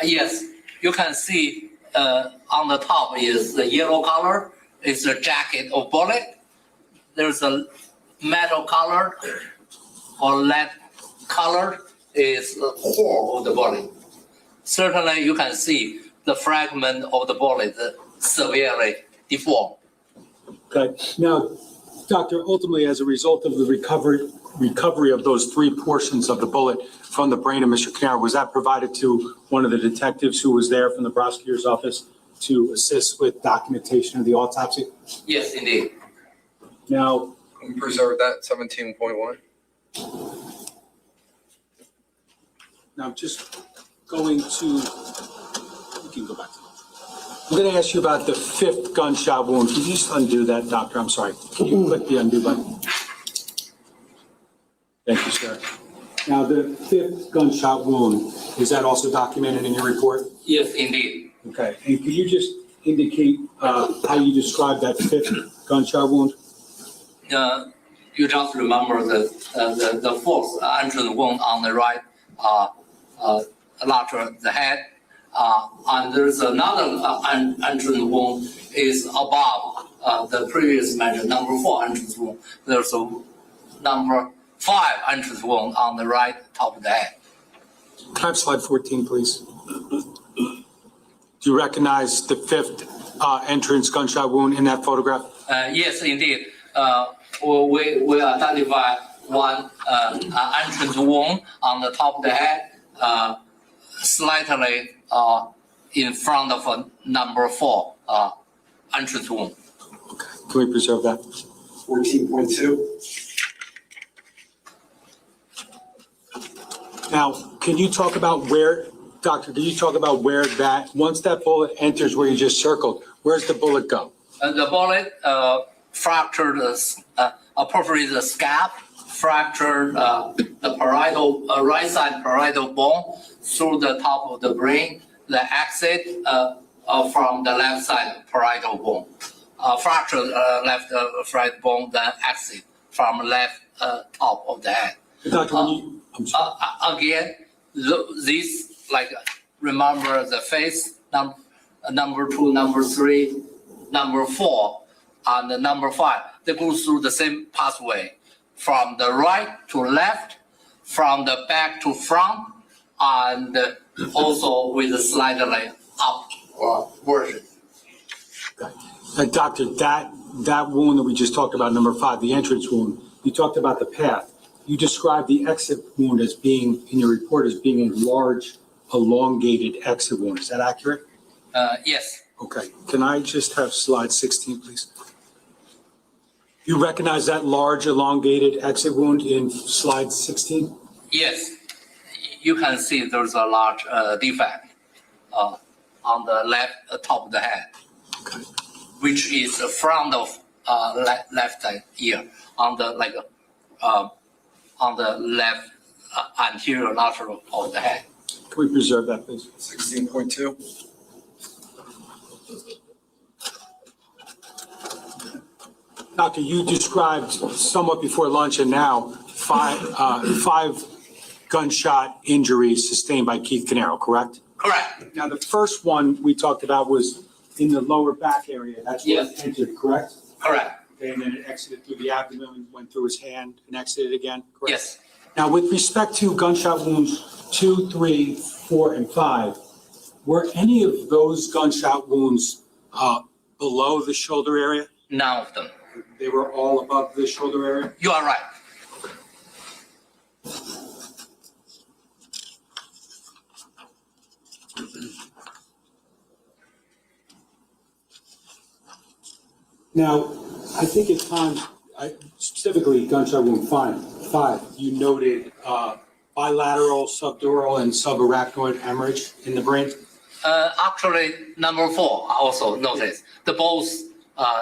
Yes, you can see on the top is the yellow color, is the jacket of bullet. There's a metal color or lead color is the core of the bullet. Certainly you can see the fragment of the bullet severely deformed. Okay. Now, Doctor, ultimately, as a result of the recovery of those 3 portions of the bullet from the brain of Mr. Caneiro, was that provided to one of the detectives who was there from the prosecutor's office to assist with documentation of the autopsy? Yes, indeed. Now, Can we preserve that 17.1? now just going to, we can go back to that. I'm going to ask you about the 5th gunshot wound. Can you just undo that, Doctor? I'm sorry. Can you click the undo button? Thank you, sir. Now, the 5th gunshot wound, is that also documented in your report? Yes, indeed. Okay. And could you just indicate how you describe that 5th gunshot wound? You just remember the 4th entrance wound on the right, lateral the head. And there's another entrance wound is above the previous mentioned number 4 entrance wound. There's a number 5 entrance wound on the right top of the head. Can I have slide 14, please? Do you recognize the 5th entrance gunshot wound in that photograph? Yes, indeed. We identify one entrance wound on the top of the head, slightly in front of number 4 entrance wound. Okay. Can we preserve that? 14.2. Now, can you talk about where, Doctor, can you talk about where that, once that bullet enters where you just circled, where's the bullet go? The bullet fractured, perforated the scalp, fractured the parietal, right side parietal bone through the top of the brain, the exit from the left side parietal bone. Fractured left parietal bone, then exit from left top of the head. Doctor, when you, I'm sorry. Again, this, like, remember the face, number 2, number 3, number 4, and the number 5. They go through the same pathway from the right to left, from the back to front, and also with a slightly up version. Doctor, that wound that we just talked about, number 5, the entrance wound, you talked about the path. You described the exit wound as being, in your report, as being a large, elongated exit wound. Is that accurate? Yes. Okay. Can I just have slide 16, please? You recognize that large, elongated exit wound in slide 16? Yes. You can see there's a large defect on the left top of the head, Okay. which is the front of left side ear on the on the left anterior lateral of the head. Can we preserve that, please? 16.2. Doctor, you described somewhat before lunch and now five gunshot injuries sustained by Keith Caneiro, correct? Correct. Now, the first one we talked about was in the lower back area. That's where it entered, correct? Correct. Okay, and then it exited through the abdomen, went through his hand and exited again, correct? Yes. Now, with respect to gunshot wounds 2, 3, 4, and 5, were any of those gunshot wounds below the shoulder area? None of them. They were all above the shoulder area? You are right. Now, I think at times, specifically gunshot wound 5, you noted bilateral, subdural, and subarachnoid hemorrhage in the brain. Actually, number 4 also notice the both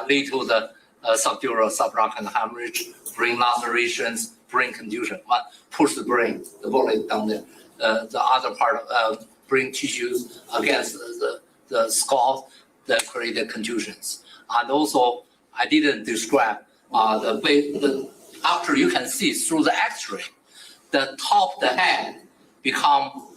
lead to the subdural subarachnoid hemorrhage, brain lacerations, brain contusion. One push the brain, the bullet down there. The other part of brain tissues against the skull that created contusions. And also, I didn't describe after you can see through the X-ray, the top of the head become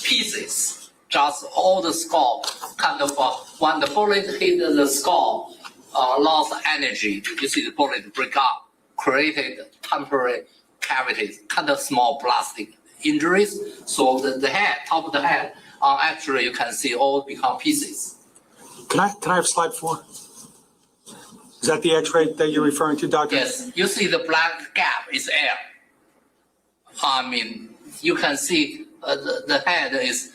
pieces. Just all the skull kind of when the bullet hit the skull, lost energy. You see the bullet break up, created temporary cavities, kind of small plastic injuries. So the head, top of the head, on X-ray you can see all become pieces. Can I have slide 4? Is that the X-ray that you're referring to, Doctor? Yes, you see the black gap is air. I mean, you can see the head is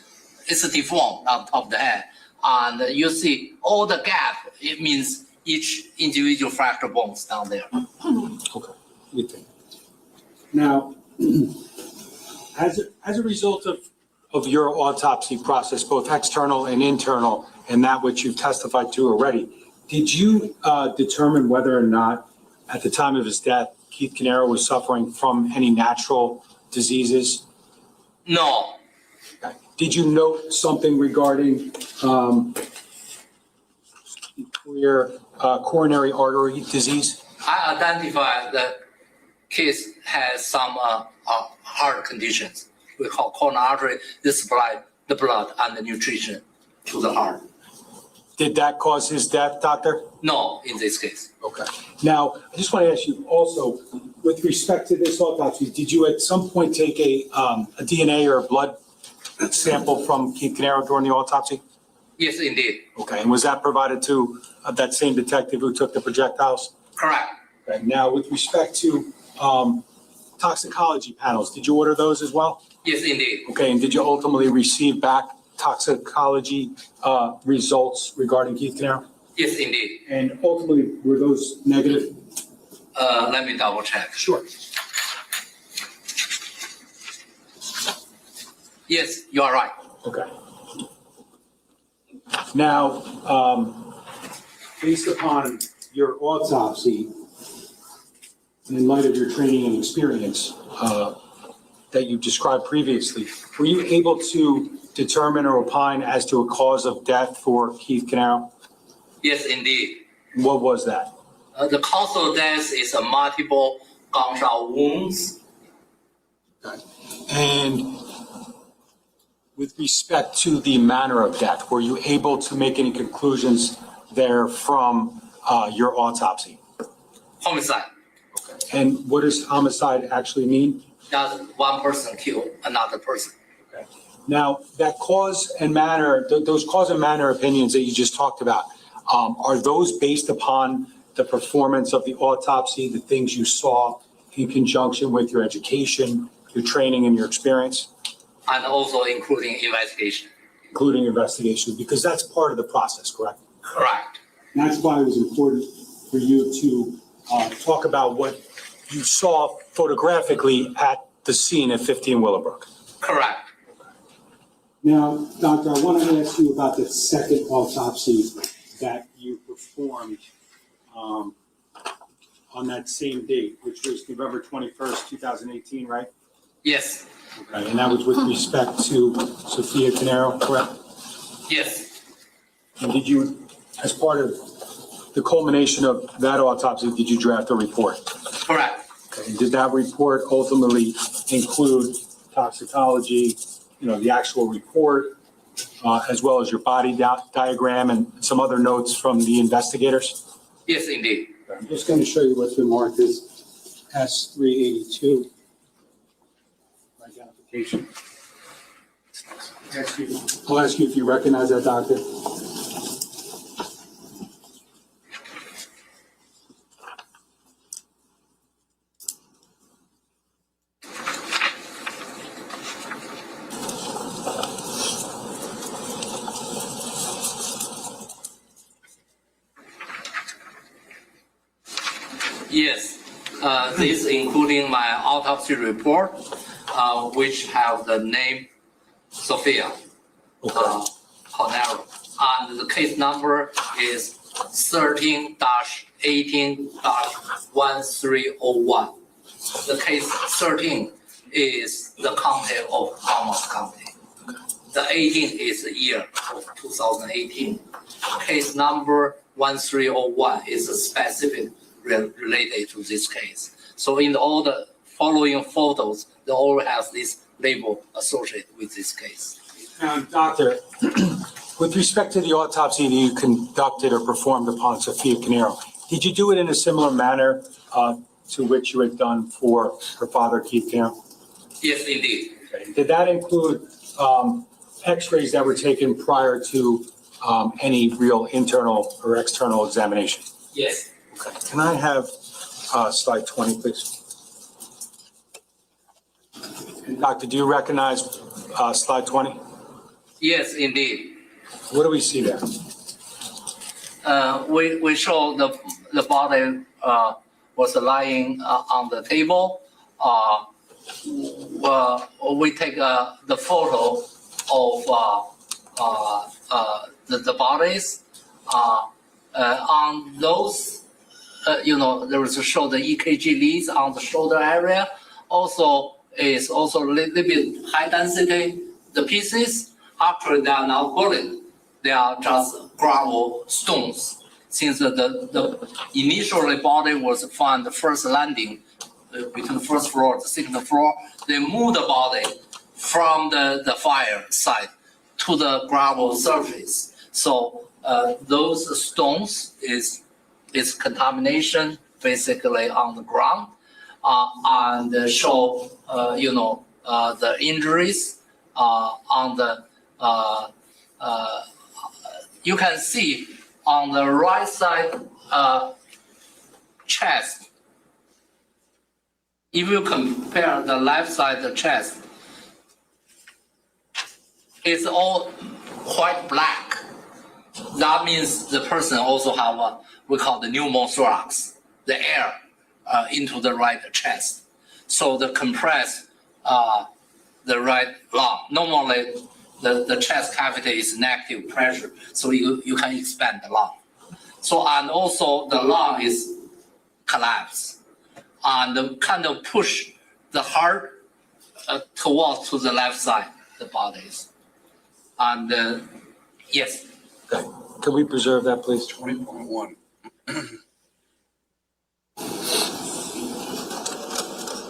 deformed on top of the head. And you see all the gap, it means each individual fracture bones down there. Okay, good thing. Now, as a result of your autopsy process, both external and internal, and that which you've testified to already, did you determine whether or not, at the time of his death, Keith Caneiro was suffering from any natural diseases? No, Okay. Did you note something regarding coronary artery disease? I identified the case has some heart conditions. We call coronary artery, they supply the blood and the nutrition to the heart. Did that cause his death, Doctor? No, in this case. Okay. Now, I just want to ask you also, with respect to this autopsy, did you at some point take a DNA or a blood sample from Keith Caneiro during the autopsy? Yes, indeed. Okay, and was that provided to that same detective who took the projectiles? Correct. Okay. Now, with respect to toxicology panels, did you order those as well? Yes, indeed. Okay, and did you ultimately receive back toxicology results regarding Keith Caneiro? Yes, indeed. And ultimately, were those negative? Let me double check. Sure. Yes, you are right. Okay. Now, based upon your autopsy, and in light of your training and experience that you described previously, were you able to determine or opine as to a cause of death for Keith Caneiro? Yes, indeed. What was that? The cause of death is multiple gunshot wounds. Okay. And with respect to the manner of death, were you able to make any conclusions there from your autopsy? Homicide. Okay. And what does homicide actually mean? That one person killed another person. Okay. Now, that cause and manner, those cause and manner opinions that you just talked about, are those based upon the performance of the autopsy, the things you saw in conjunction with your education, your training, and your experience? And also including investigation. Including investigation, because that's part of the process, correct? Correct. And that's why it was important for you to talk about what you saw photographically at the scene at 15 Willowbrook. Correct. Now, Doctor, I want to ask you about the second autopsy that you performed on that same date, which was November 21st, 2018, right? Yes, Okay, and that was with respect to Sophia Caneiro, correct? yes, And did you, as part of the culmination of that autopsy, did you draft a report? correct. Okay, and did that report ultimately include toxicology, the actual report, as well as your body diagram and some other notes from the investigators? Yes, indeed. I'm just going to show you what's been marked as S382 identification. I'll ask you if you recognize that, doctor. Yes, this including my autopsy report, which have the name Sophia Caneiro, and the case number is 13-18-1301. The case 13 is the county of Thoma County. The 18 is the year of 2018. Case number 1301 is a specific related to this case. So in all the following photos, they all have this label associated with this case. Doctor, with respect to the autopsy that you conducted or performed upon Sophia Caneiro, did you do it in a similar manner to which you had done for her father, Keith Caneiro? Yes, indeed. Okay. Did that include x-rays that were taken prior to any real internal or external examination? Yes. Okay. Can I have slide 20, please? And doctor, do you recognize slide 20? Yes, indeed. What do we see there? We show the body was lying on the table. We take the photo of the bodies. On those, there was to show the EKG leads on the shoulder area. Also, is also a little bit high density. The pieces, actually, they are not bullet. They are just gravel stones. Since the initially body was found the first landing between the first floor and the second floor, they moved the body from the fire side to the gravel surface. So those stones is contamination basically on the ground, and show the injuries on the you can see on the right side chest. If you compare the left side the chest, it's all quite black. That means the person also have what we call the pneumothorax, the air into the right chest. So the compress the right lung. Normally, the chest cavity is negative pressure, so you can expand the lung. So, and also the lung is collapsed and kind of push the heart towards to the left side, the bodies. And yes. Okay. Can we preserve that, please? 20.1.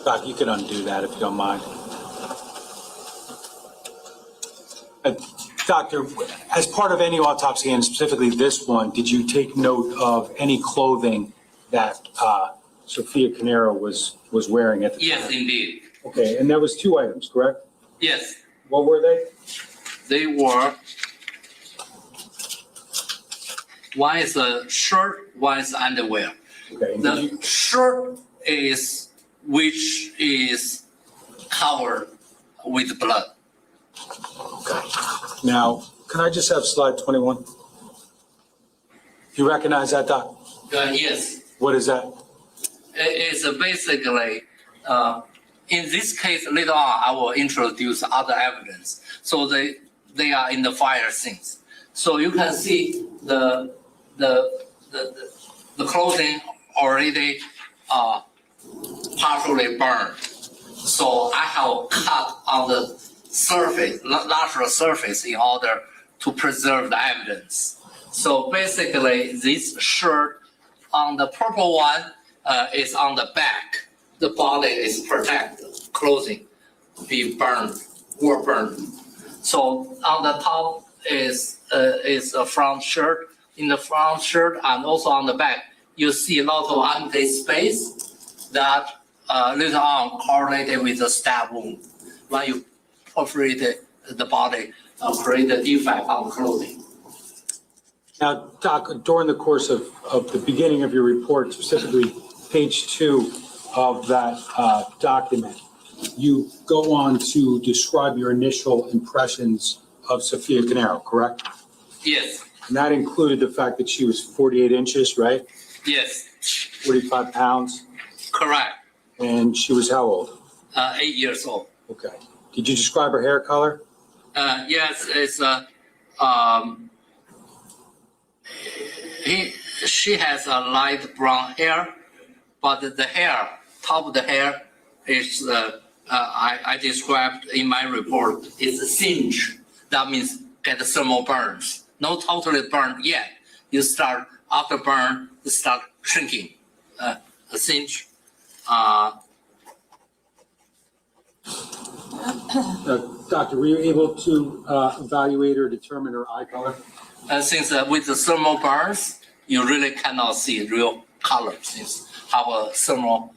Doc, you can undo that if you don't mind. Doctor, as part of any autopsy, and specifically this one, did you take note of any clothing that Sophia Caneiro was wearing at the time? Yes, indeed. Okay, and there was two items, correct? Yes, What were they? they were. One is a shirt, one is underwear. Okay. and did The you- shirt is which is covered with blood. Okay. Now, can I just have slide 21? Do you recognize that, Doc? Yes, What is that? it's basically, in this case, later on, I will introduce other evidence. So they are in the fire scenes. So you can see the clothing already partially burned. So So I have cut on the surface, lateral surface, in order to preserve the evidence. So basically, this shirt on the purple one is on the back. The body is protected, clothing be burned or burned. So on the top is a front shirt. In the front shirt and also on the back, you see a lot of empty space that later on correlated with the stab wound. When you perforate the body, create a defect on the clothing. Now, Doc, during the course of the beginning of your report, specifically page 2 of that document, you go on to describe your initial impressions of Sophia Caneiro, correct? Yes, And that included the fact that she was 48 inches, right? yes, 45 pounds, correct. and she was how old? 8 years old. Okay. Did you describe her hair color? Yes, it's she has a light brown hair, but the hair, top of the hair is I described in my report is a singe. That means get thermal burns. Not totally burned yet. You start after burn, you start shrinking. A singe. Doctor, were you able to evaluate or determine her eye color? Since with the thermal burns, you really cannot see real color since have a thermal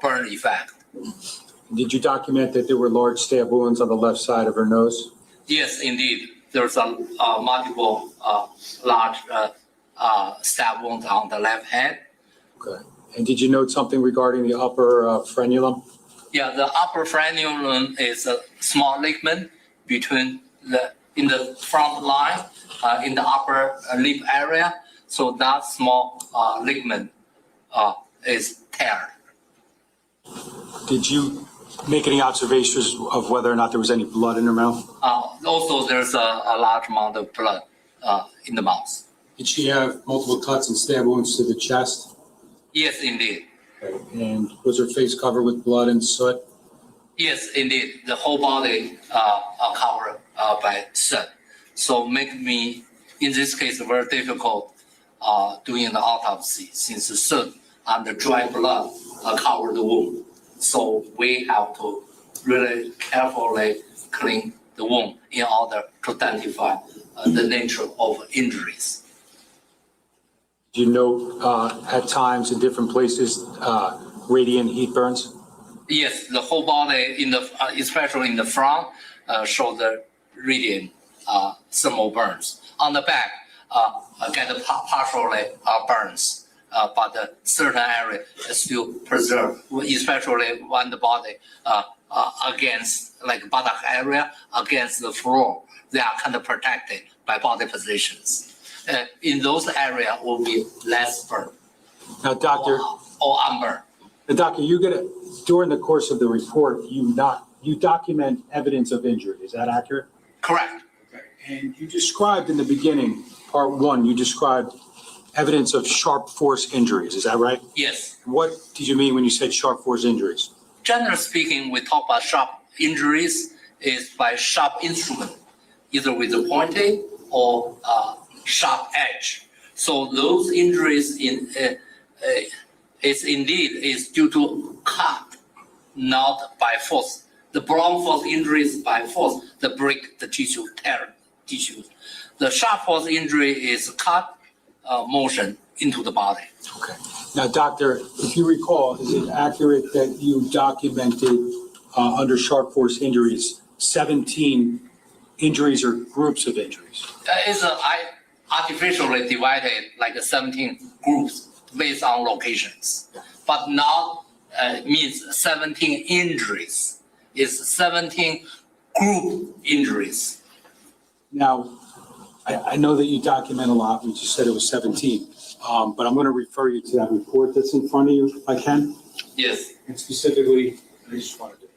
burn effect. Did you document that there were large stab wounds on the left side of her nose? Yes, indeed. There's a multiple large stab wounds on the left hand. Okay. And did you note something regarding the upper frenulum? Yeah, the upper frenulum is a small ligament between in the front line, in the upper lip area. So that small ligament is teared. Did you make any observations of whether or not there was any blood in her mouth? Also, there's a large amount of blood in the mouth. Did she have multiple cuts and stab wounds to the chest? Yes, indeed. And was her face covered with blood and soot? Yes, indeed. The whole body covered by soot. So make me, in this case, very difficult doing the autopsy since the soot and the dry blood cover the wound. So we have to really carefully clean the wound in order to identify the nature of injuries. Did you note at times in different places radiant heat burns? Yes, the whole body, especially in the front, show the radiant thermal burns. On the back, get partially burns, but a certain area is still preserved, especially when the body against, like buttock area, against the floor. They are kind of protected by body positions. In those areas will be less burn. Now, Doctor, or amber. Doctor, during the course of the report, you document evidence of injury. Is that accurate? Correct. Okay. And you described in the beginning, part 1, you described evidence of sharp force injuries. Is that right? Yes. What did you mean when you said sharp force injuries? Generally speaking, we talk about sharp injuries is by sharp instrument, either with a pointing or sharp edge. So those injuries is due to cut, not by force. The blunt force injuries by force that break the tissue, tear tissue. The sharp force injury is cut motion into the body. Okay. Now, Doctor, if you recall, is it accurate that you documented under sharp force injuries 17 injuries or groups of injuries? I artificially divided like 17 groups based on locations, but now means 17 injuries. It's 17 group injuries. Now, I know that you document a lot. We just said it was 17, but I'm going to refer you to that report that's in front of you, if I can. Yes. And specifically, I just wanted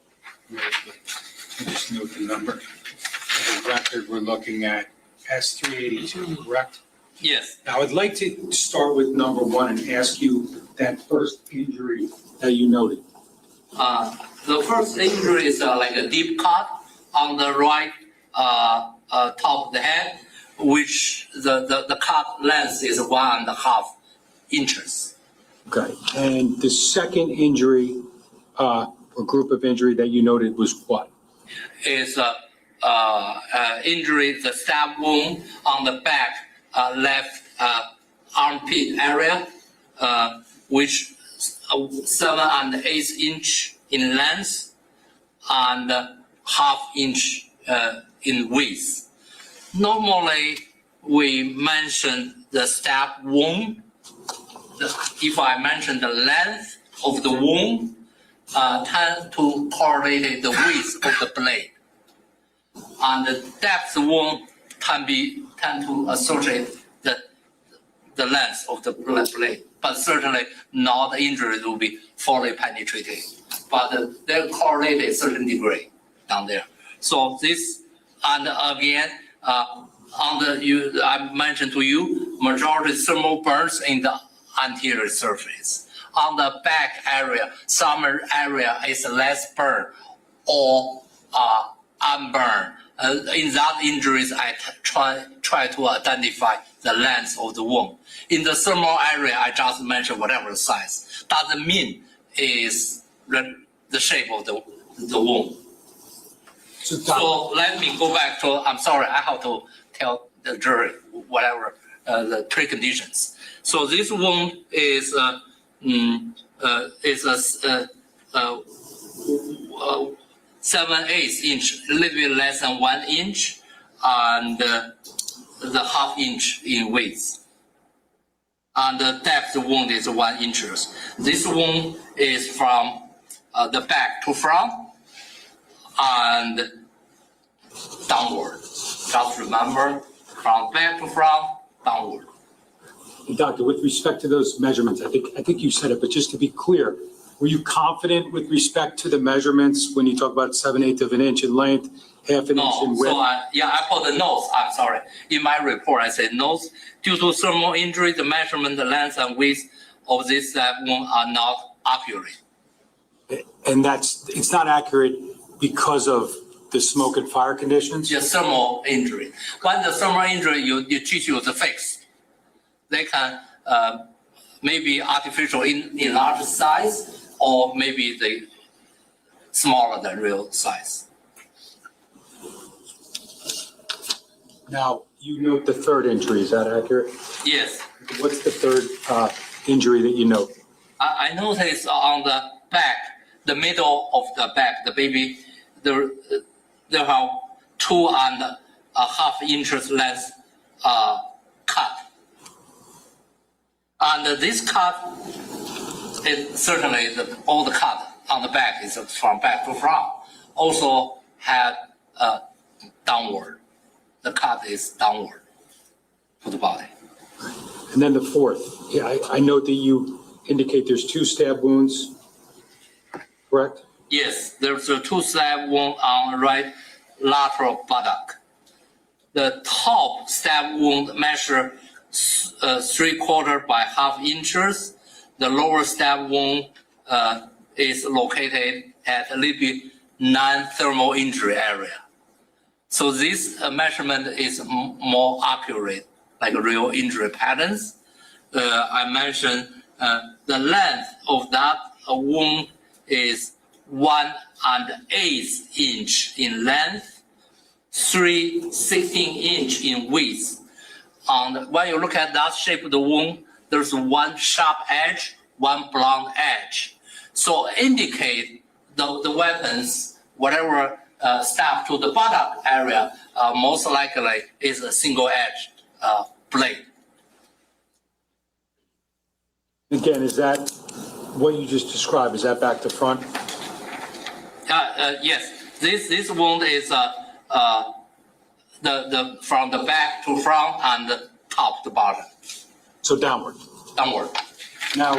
to just note the number. For the record, we're looking at S382, correct? Yes. Now, I'd like to start with number 1 and ask you that first injury that you noted. The first injury is like a deep cut on the right top of the head, which the cut length is 1.5 inches. Okay, and the second injury, or group of injury that you noted was what? Is injury, the stab wound on the back left armpit area, which 7 1/8 inch in length and 1/2 inch in width. Normally, we mention the stab wound. If I mention the length of the wound, tend to correlate the width of the blade. And the depth wound tend to associate the length of the blade, but certainly not the injury will be fully penetrated. But they're correlated a certain degree down there. So this, and again, I mentioned to you, majority thermal burns in the anterior surface. On the back area, some area is less burn or unburned. In that injuries, I try to identify the length of the wound. In the thermal area, I just mentioned whatever size. Doesn't mean is the shape of the wound. So let me go back to, I'm sorry, I have to tell the jury whatever the preconditions. So this wound is a 7/8 inch, a little bit less than 1 inch, and the 1/2 inch in width. And the depth wound is 1 inch. This wound is from the back to front and downward. Just remember, from back to front, downward. Doctor, with respect to those measurements, I think you said it, but just to be clear, were you confident with respect to the measurements when you talk about 7/8 of an inch in length, 1/2 an inch in width? So I put the notes, I'm sorry. In my report, I said notes, due to thermal injury, the measurement, the length and width of this wound are not accurate. And it's not accurate because of the smoke and fire conditions? Just thermal injury. When the thermal injury, your tissue is fixed. They can maybe artificial in large size, or maybe they smaller than real size. Now, you note the third injury, is that accurate? Yes. What's the third injury that you note? I noticed on the back, the middle of the back, the baby, there have 2.5 inches length cut. And this cut is certainly all the cut on the back is from back to front. Also had downward. The cut is downward to the body. And then the fourth, I note that you indicate there's 2 stab wounds, correct? Yes, there's a 2 stab wound on the right lateral buttock. The top stab wound measure 3/4 by 1/2 inches. The lower stab wound is located at a little bit non-thermal injury area. So this measurement is more accurate, like real injury patterns. I mentioned the length of that wound is 1.8 inch in length, 3/16 inch in width. And when you look at that shape of the wound, there's 1 sharp edge, 1 blunt edge. So indicate the weapons, whatever stab to the buttock area, most likely is a single edge blade. Again, is that what you just described? Is that back to front? Yes, this wound is the from the back to front and the top to bottom. So downward. Downward. Now,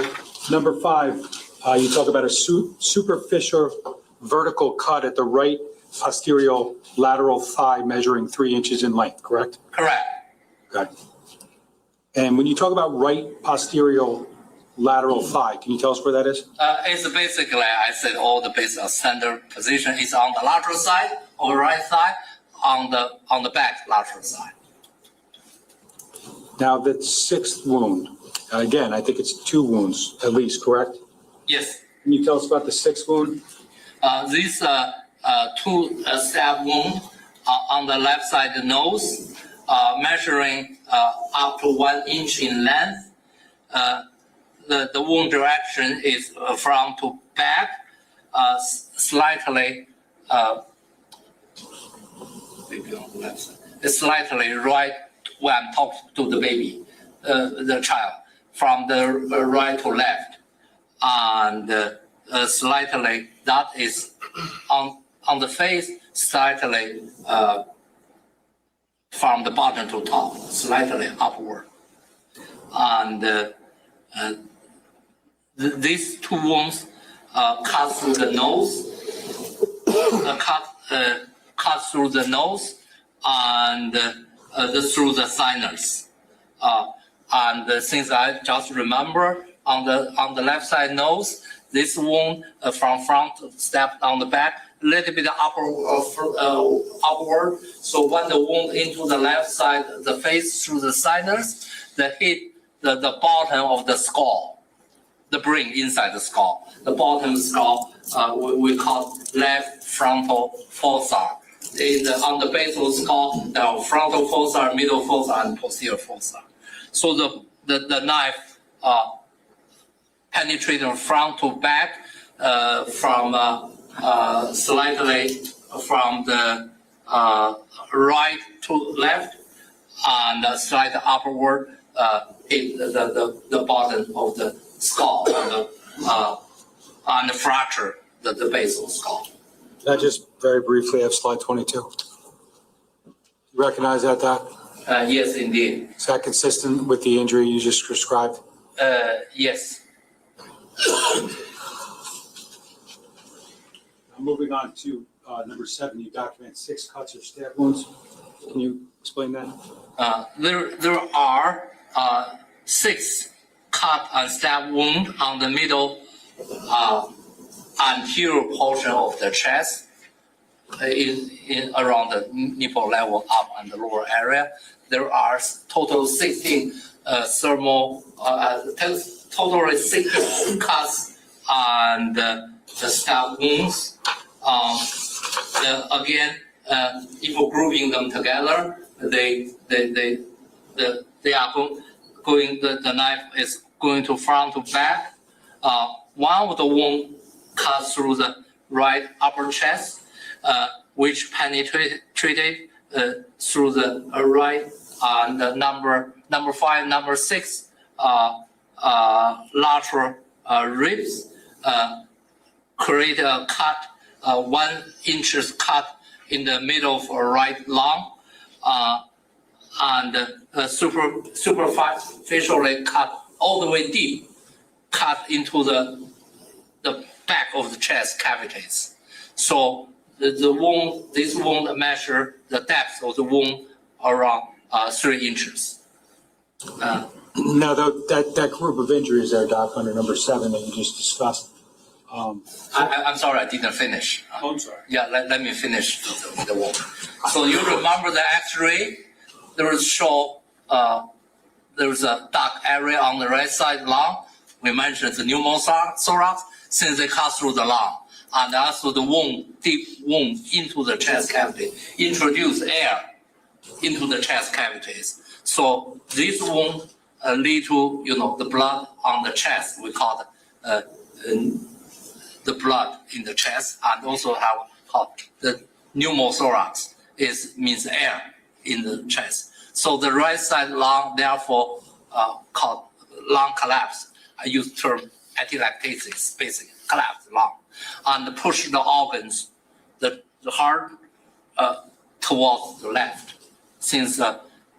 number 5, you talk about a superficial vertical cut at the right posterior lateral thigh measuring 3 inches in length, correct? Correct. Okay. And when you talk about right posterior lateral thigh. Can you tell us where that is? It's basically, I said, all the base standard position is on the lateral side or right side, on the back lateral side. Now, that sixth wound, again, I think it's 2 wounds at least, correct? Yes. Can you tell us about the sixth wound? These 2 stab wound on the left side the nose, measuring up to 1 inch in length. The wound direction is front to back, slightly maybe on the left side. It's slightly right when I'm talking to the baby, the child, from the right to left, and slightly that is on the face, slightly from the bottom to top, slightly upward, and these 2 wounds cut through the nose, cut through the nose, and through the sinus. And since I just remember on the left side nose, this wound from front step on the back, little bit upward. So when the wound into the left side, the face through the sinus, the hit the bottom of the skull, the brain inside the skull. The bottom skull we call left frontal fossa. On the base of the skull, there are frontal fossa, middle fossa, and posterior fossa. So the knife penetrated front to back from slightly from the right to left and slightly upward hit the bottom of the skull and fracture the base of the skull. Can I just very briefly have slide 22? You recognize that, Doc? Yes, indeed. Is that consistent with the injury you just described? Yes. Moving on to number 7, you document 6 cuts or stab wounds. Can you explain that? There are 6 cut and stab wounds on the middle anterior portion of the chest, in around the nipple level up and the lower area. There are total 16 totally 16 cuts and stab wounds. Again, if we're grouping them together, they are going. The knife is going to front to back. One of the wound cuts through the right upper chest, which penetrated through the right and number 5, number 6 lateral ribs, create a cut, 1 inch cut in the middle of a right lung, and superficially cut all the way deep, cut into the back of the chest cavities. So the wound, this wound measure the depth of the wound around 3 inches. Now, that group of injuries there, Doc, under number 7 that you just discussed. I'm sorry, I didn't finish. I'm sorry. Yeah, let me finish the wound. So you remember the X-ray? There was a dark area on the right side lung. We mentioned the pneumothorax, since they cut through the lung, and also the wound, deep wound into the chest cavity, introduce air into the chest cavities. So this wound lead to the blood on the chest. We call it the blood in the chest, and also have the pneumothorax means air in the chest. So the right side lung, therefore, called lung collapse. I use term atelectasis, basically collapse lung, and push the organs, the heart, towards the left. Since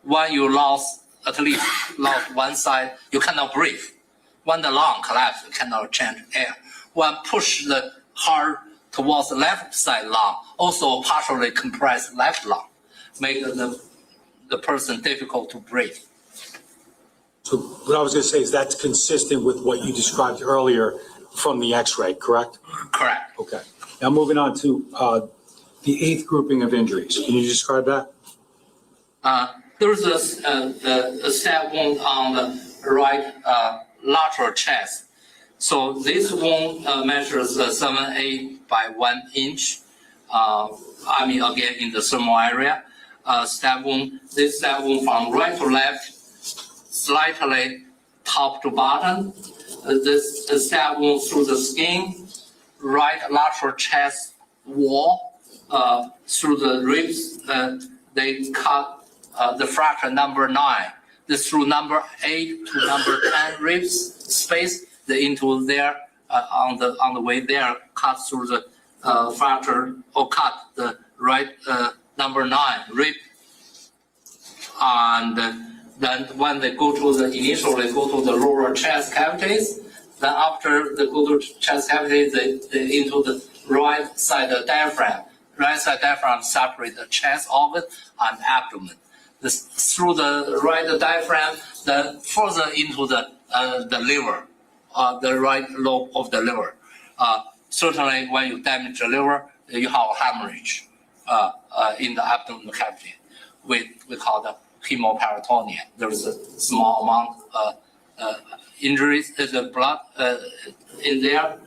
when you lost one side, you cannot breathe. When the lung collapses, you cannot change air. When push the heart towards the left side lung, also partially compress left lung, make the person difficult to breathe. So what I was going to say is that's consistent with what you described earlier from the x-ray, correct? Correct. Okay. Now moving on to the 8th grouping of injuries. Can you describe that? There's a stab wound on the right lateral chest. So this wound measures 7/8 by 1 inch. Again, in the thermal area. Stab wound, this stab wound from right to left, slightly top to bottom. This stab wound through the skin, right lateral chest wall, through the ribs. They cut the fracture number 9. This through number 8 to number 10 ribs space. The into there on the way there cut through the fracture or cut the right number 9 rib. And then when they go to the initially go to the lower chest cavities, then after they go to chest cavity, they into the right side diaphragm. Right side diaphragm separate the chest organ and abdomen. Through the right diaphragm, then further into the liver, the right lobe of the liver. Certainly, when you damage the liver, you have a hemorrhage in the abdominal cavity. We call the hemoperitoneum. There is a small amount of injuries, the blood in there.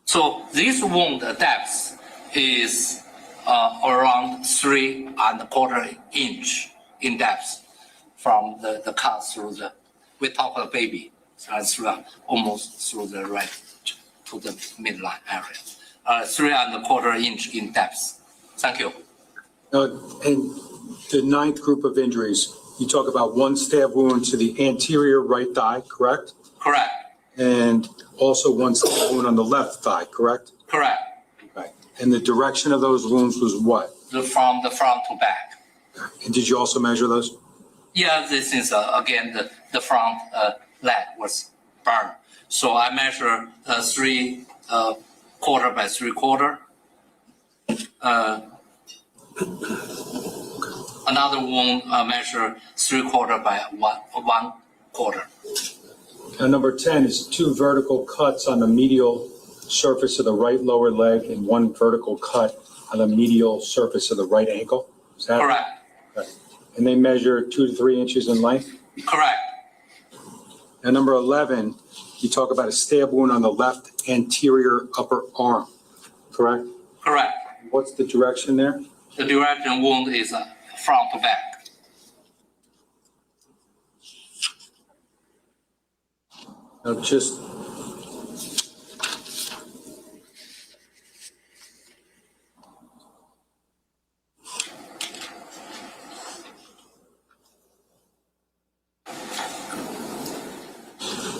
So this wound depth is around 3¼ inch in depth from the cut through the, we talk about baby, through almost through the right to the midline area. 3¼ inch in depth. Thank you. And the 9th group of injuries, you talk about 1 stab wound to the anterior right thigh, correct? Correct. And also 1 stab wound on the left thigh, correct? Correct. Okay. And the direction of those wounds was what? From the front to back. And did you also measure those? Yeah, this is again the front leg was burned. So I measure 3¼ by 3/4. Another wound measure 3/4 by 1/4. Now, number 10 is 2 vertical cuts on the medial surface of the right lower leg and 1 vertical cut on the medial surface of the right ankle. Is that Correct. Okay. And they measure 2 to 3 inches in length? Correct. Now, number 11, you talk about a stab wound on the left anterior upper arm, correct? Correct. What's the direction there? The direction wound is front to back. Now, just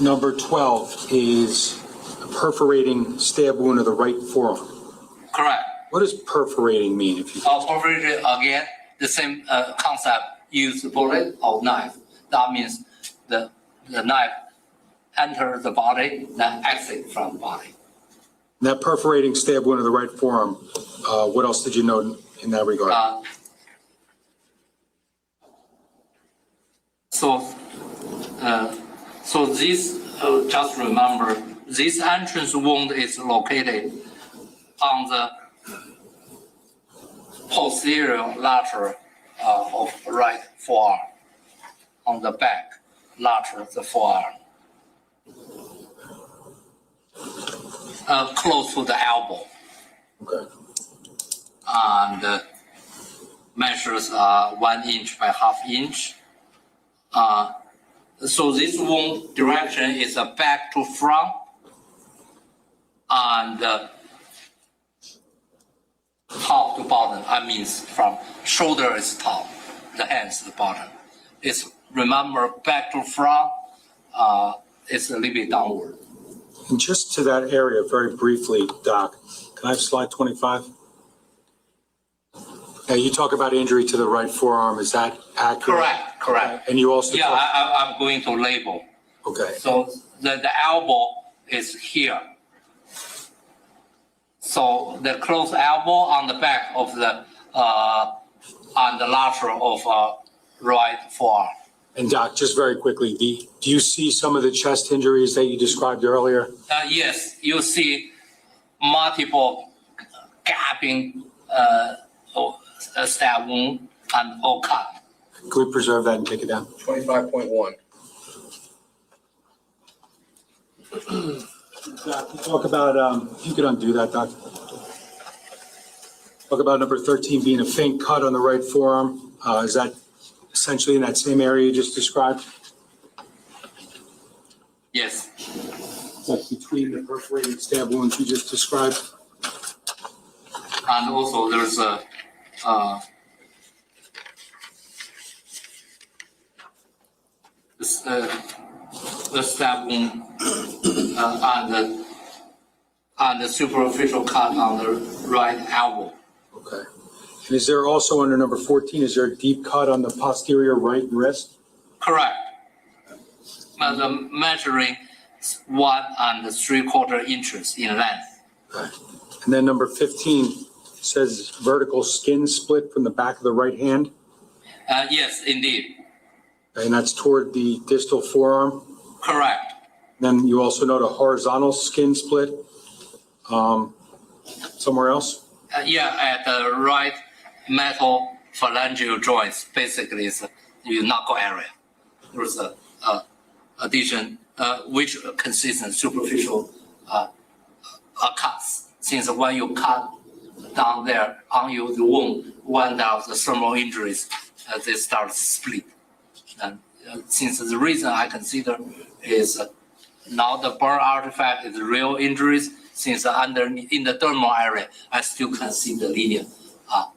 number 12 is a perforating stab wound of the right forearm. Correct. What does perforating mean? If you Perforated again, the same concept, use bullet or knife. That means the knife enter the body, then exit from the body. that perforating stab wound of the right forearm, what else did you note in that regard? So this, just remember, this entrance wound is located on the posterior lateral of right forearm, on the back lateral of the forearm, close to the elbow. Okay. And measures 1 inch by ½ inch. So this wound direction is back to front, and top to bottom. I mean, from shoulder is top, the hands the bottom. It's remember back to front. It's a little bit downward. And just to that area, very briefly, Doc, can I have slide 25? Now, you talk about injury to the right forearm. Is that accurate? Correct. And you also Yeah, talk- I'm going to label. Okay. So the elbow is here. So the closed elbow on the back of the and the lateral of right forearm. And Doc, just very quickly, do you see some of the chest injuries that you described earlier? Yes, you see multiple gapping stab wound and all cut. Can we preserve that and take it down? 25.1. Doc, talk about, if you could undo that, Doc. Talk about number 13 being a faint cut on the right forearm. Is that essentially in that same area you just described? Yes, Like between the perforated stab wounds you just described? and also there's a the stab wound and the superficial cut on the right elbow. Okay. And is there also under number 14, is there a deep cut on the posterior right wrist? Correct. But the measuring 1 3/4 inches in length. Okay. And then number 15 says vertical skin split from the back of the right hand, Yes, indeed. and that's toward the distal forearm. Correct. Then you also note a horizontal skin split somewhere else. Yeah, at the right metal phalangeal joints, basically it's your knuckle area. There's a addition which consists of superficial cuts. Since when you cut down there on your wound, one of the thermal injuries, they start to split. And since the reason I consider is now the burn artifact is real injuries, since underneath in the dermal area, I still can see the linear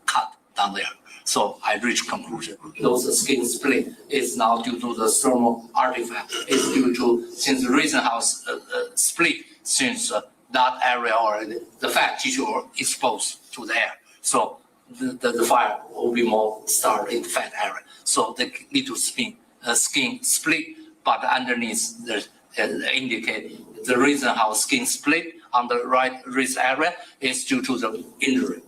cut down there. So I reach conclusion. Those skin split is now due to the thermal artifact. It's due to, since the reason how split, since that area or the fat tissue are exposed to the air. So the fire will be more start in the fat area. So they need to skin split, but underneath the indicate the reason how skin split on the right wrist area is due to the injury.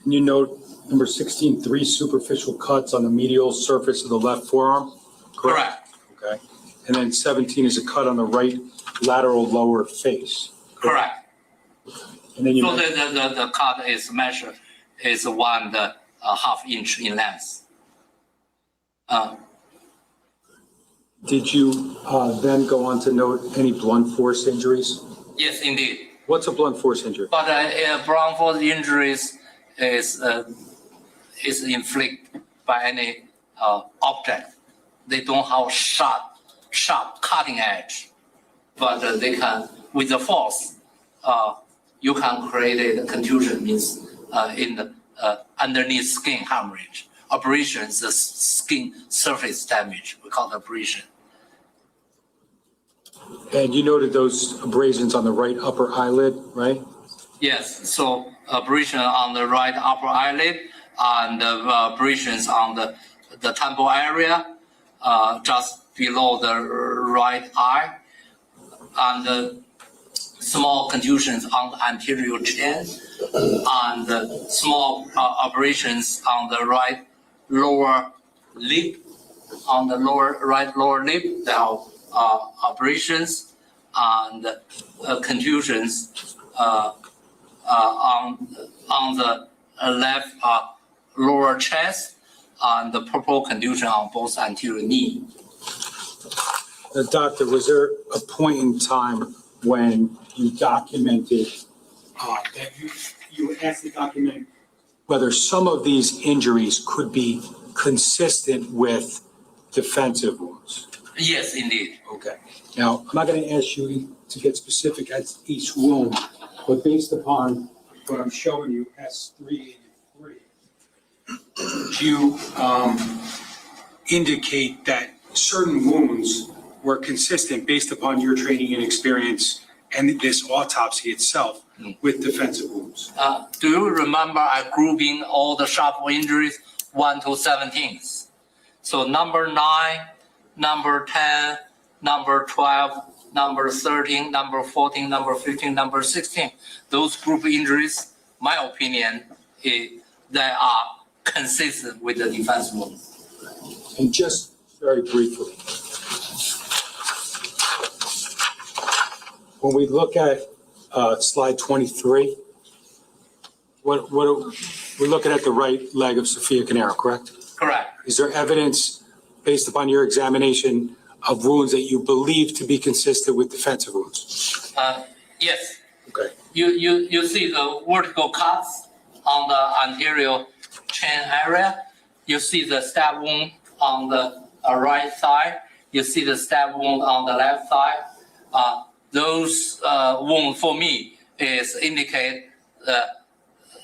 And you note number 16, 3 superficial cuts on the medial surface of the left forearm? Correct. Okay. And then 17 is a cut on the right lateral lower face. Correct. And then you So the cut is measured is 1.5 inch in length. did you then go on to note any blunt force injuries? Yes, indeed. What's a blunt force injury? But blunt force injuries is inflicted by any object. They don't have sharp cutting edge, but they can, with the force, you can create a contusion, means in the underneath skin hemorrhage. Abrasion is the skin surface damage. We call it abrasion. And you noted those abrasions on the right upper eyelid, right? Yes, so abrasion on the right upper eyelid and abrasions on the temple area, just below the right eye, and small contusions on the anterior chin, and small abrasions on the right lower lip, on the right lower lip. There are abrasions and contusions on the left lower chest, and the purple contusion on both anterior knee. Doctor, was there a point in time when you documented that you asked to document whether some of these injuries could be consistent with defensive wounds? Yes, indeed. Okay. Now, I'm not going to ask you to get specific at each wound, but based upon what I'm showing you, S3 and 3, you indicate that certain wounds were consistent based upon your training and experience and this autopsy itself with defensive wounds. Do you remember I grouping all the sharp injuries 1 to 17? So number 9, number 10, number 12, number 13, number 14, number 15, number 16. Those group injuries, my opinion, is they are consistent with the defense wound. And just very briefly, when we look at slide 23, we're looking at the right leg of Sophia Caneiro, correct? Correct. Is there evidence, based upon your examination, of wounds that you believe to be consistent with defensive wounds? Yes. Okay. You see the vertical cuts on the anterior chain area. You see the stab wound on the right side. You see the stab wound on the left side. Those wounds for me is indicate that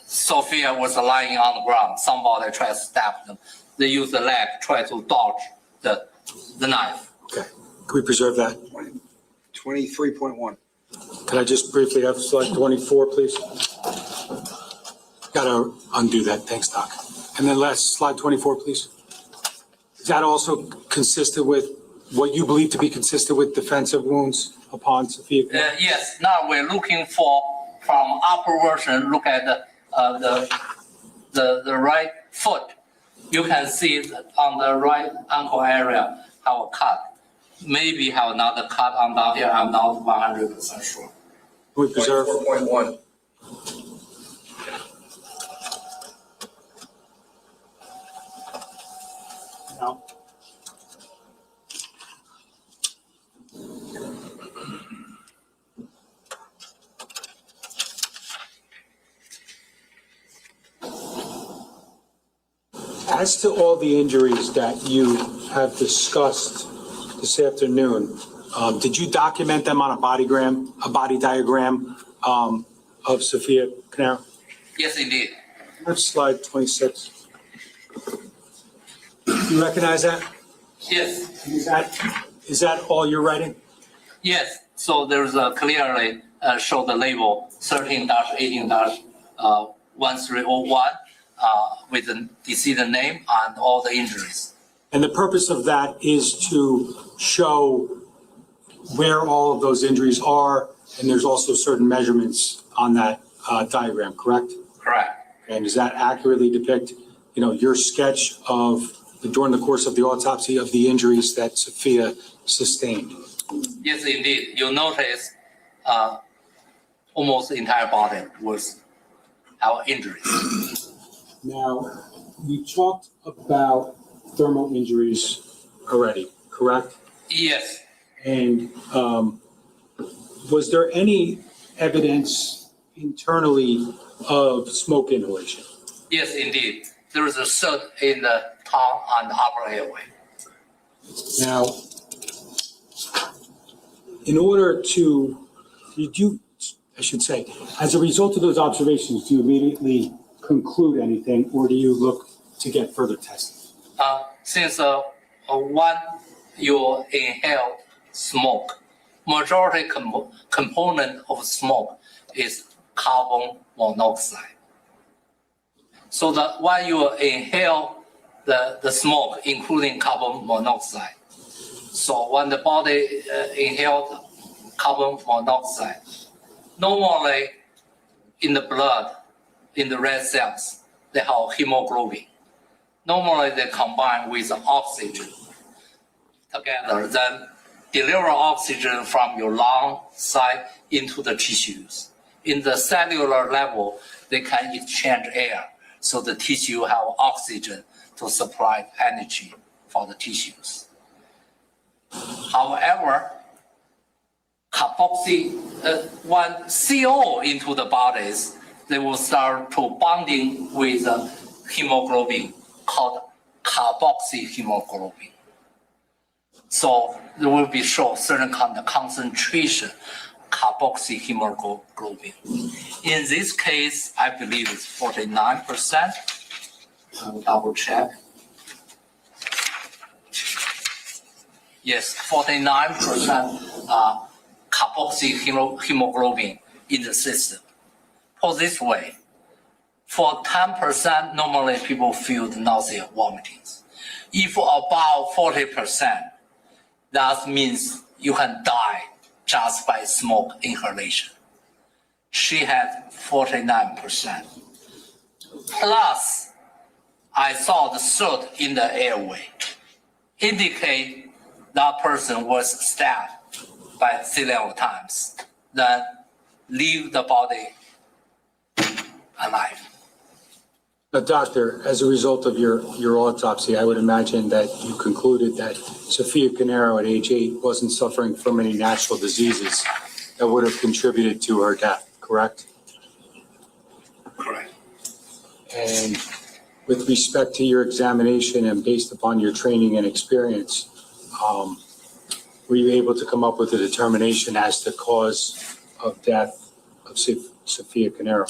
Sophia was lying on the ground. Somebody tried to stab them. They use the leg, try to dodge the knife. Okay. Can we preserve that? 23.1. Can I just briefly have slide 24, please? Gotta undo that. Thanks, Doc. And then last, slide 24, please. Is that also consistent with what you believe to be consistent with defensive wounds upon Sophia? Yes, now we're looking for, from upper version, look at the right foot. You can see that on the right ankle area have a cut. Maybe have another cut on down here. I'm not 100% sure. Can we preserve? 24.1. No. As to all the injuries that you have discussed this afternoon, did you document them on a body diagram of Sophia Caneiro? Yes, indeed. That's slide 26. You recognize that? Yes, Is that all you're writing? yes. So there's a clearly show the label 13-18-1301 with the decedent name and all the injuries. And the purpose of that is to show where all of those injuries are, and there's also certain measurements on that diagram, correct? Correct. And does that accurately depict, your sketch of during the course of the autopsy of the injuries that Sophia sustained? Yes, indeed. You'll notice almost the entire body was our injuries. Now, you talked about thermal injuries already, correct? Yes, And was there any evidence internally of smoke inhalation? yes, indeed. There is a soot in the tongue and the upper airway. Now, in order to, as a result of those observations, do you immediately conclude anything, or do you look to get further testing? Since when you inhale smoke, majority component of smoke is carbon monoxide. So that when you inhale the smoke, including carbon monoxide, so when the body inhales carbon monoxide, normally in the blood, in the red cells, they have hemoglobin. Normally they combine with oxygen together, then deliver oxygen from your lung side into the tissues. In the cellular level, they can exchange air, so the tissue have oxygen to supply energy for the tissues. However, when CO into the bodies, they will start to bonding with hemoglobin called carboxyhemoglobin. So there will be shown certain kind of concentration carboxyhemoglobin. In this case, I believe it's 49%. I will double check. Yes, 49% carboxyhemoglobin in the system. Put this way, for 10%, normally people feel the nausea, vomiting. If about 40%, that means you can die just by smoke inhalation. She had 49%. Plus, I saw the shirt in the airway, indicate that person was stabbed by several times, then leave the body alive. Now, doctor, as a result of your autopsy, I would imagine that you concluded that Sophia Caneiro at age 8 wasn't suffering from any natural diseases that would have contributed to her death, correct? Correct. And with respect to your examination and based upon your training and experience, were you able to come up with a determination as to cause of death of Sophia Caneiro?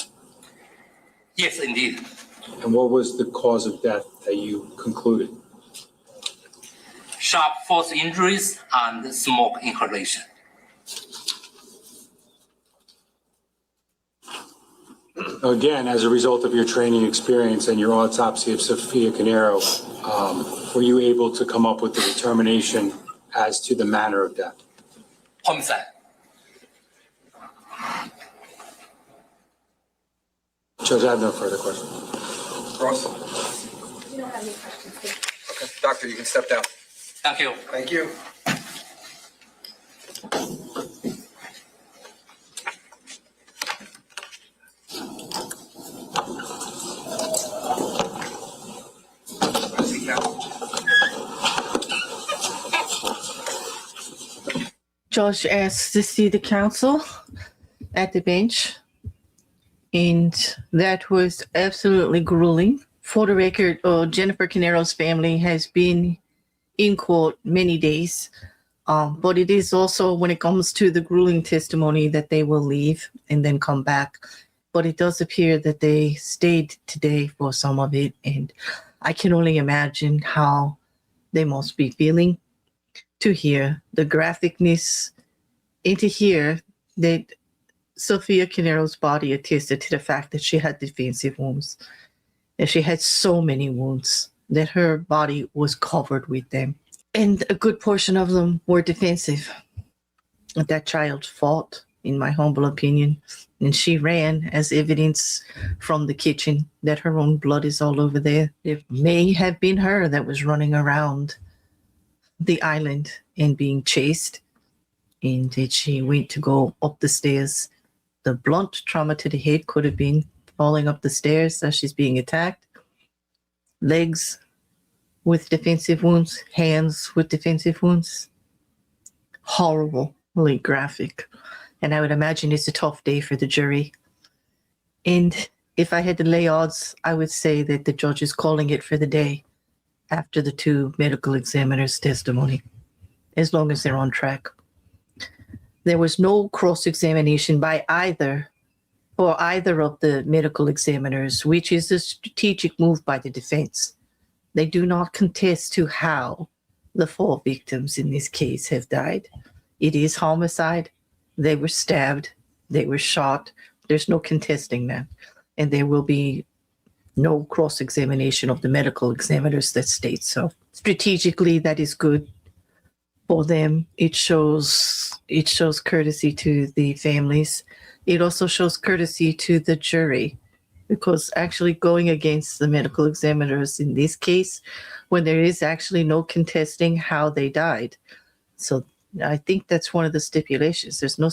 Yes, indeed. And what was the cause of death that you concluded? Sharp force injuries and smoke inhalation. Again, as a result of your training experience and your autopsy of Sophia Caneiro, were you able to come up with a determination as to the manner of death? Homicide. Judge, I have no further questions. Ross? We don't have any questions. Okay, doctor, you can step down. Thank you. Thank you. Judge asked to see the counsel at the bench, and that was absolutely grueling. For the record, Jennifer Caneiro's family has been in court many days, but it is also when it comes to the grueling testimony that they will leave and then come back. But it does appear that they stayed today for some of it, and I can only imagine how they must be feeling to hear the graphicness and to hear that Sophia Caneiro's body attested to the fact that she had defensive wounds, that she had so many wounds, that her body was covered with them. And a good portion of them were defensive. That child fought, in my humble opinion, and she ran as evidence from the kitchen that her own blood is all over there. It may have been her that was running around the island and being chased, and that she went to go up the stairs. The blunt trauma to the head could have been falling up the stairs as she's being attacked. Legs with defensive wounds, hands with defensive wounds. Horribly graphic. And I would imagine it's a tough day for the jury. And if I had to lay odds, I would say that the judge is calling it for the day after the two medical examiners' testimony, as long as they're on track. There was no cross-examination by either of the medical examiners, which is a strategic move by the defense. They do not contest to how the four victims in this case have died. It is homicide. They were stabbed. They were shot. There's no contesting that. And there will be no cross-examination of the medical examiners that state so. Strategically, that is good for them. It shows courtesy to the families. It also shows courtesy to the jury, because actually going against the medical examiners in this case, when there is actually no contesting how they died. So I think that's one of the stipulations. There's no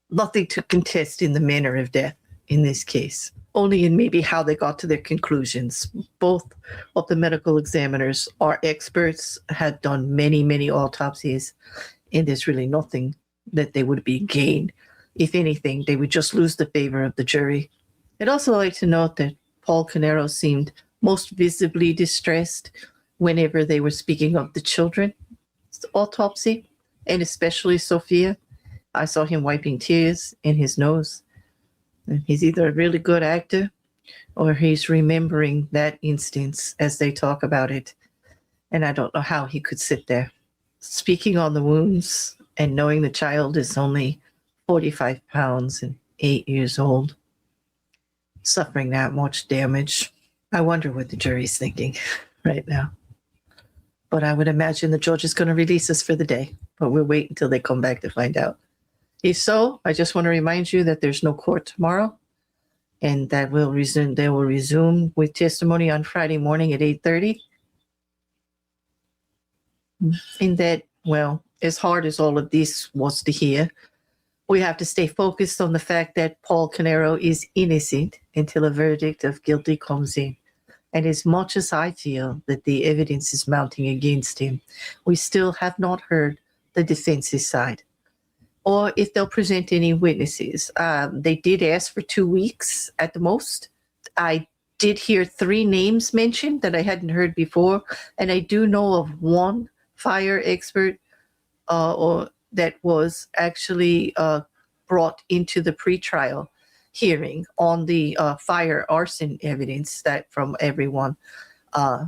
nothing to contest in the manner of death in this case. Only in maybe how they got to their conclusions. Both of the medical examiners are experts, had done many, many autopsies, and there's really nothing that they would be gained. If anything, they would just lose the favor of the jury. I'd also like to note that Paul Caneiro seemed most visibly distressed whenever they were speaking of the children's autopsy, and especially Sophia. I saw him wiping tears in his nose. And he's either a really good actor or he's remembering that instance as they talk about it. And I don't know how he could sit there speaking on the wounds and knowing the child is only 45 pounds and 8 years old, suffering that much damage. I wonder what the jury's thinking right now. But I would imagine the judge is going to release us for the day, but we'll wait until they come back to find out. If so, I just want to remind you that there's no court tomorrow, and that will resume. They will resume with testimony on Friday morning at 8:30. And that, well, as hard as all of this was to hear, we have to stay focused on the fact that Paul Caneiro is innocent until a verdict of guilty comes in. And as much as I feel that the evidence is mounting against him, we still have not heard the defense's side, or if they'll present any witnesses. They did ask for 2 weeks at the most. I did hear 3 names mentioned that I hadn't heard before, and I do know of one fire expert or that was actually brought into the pretrial hearing on the fire arson evidence that from everyone.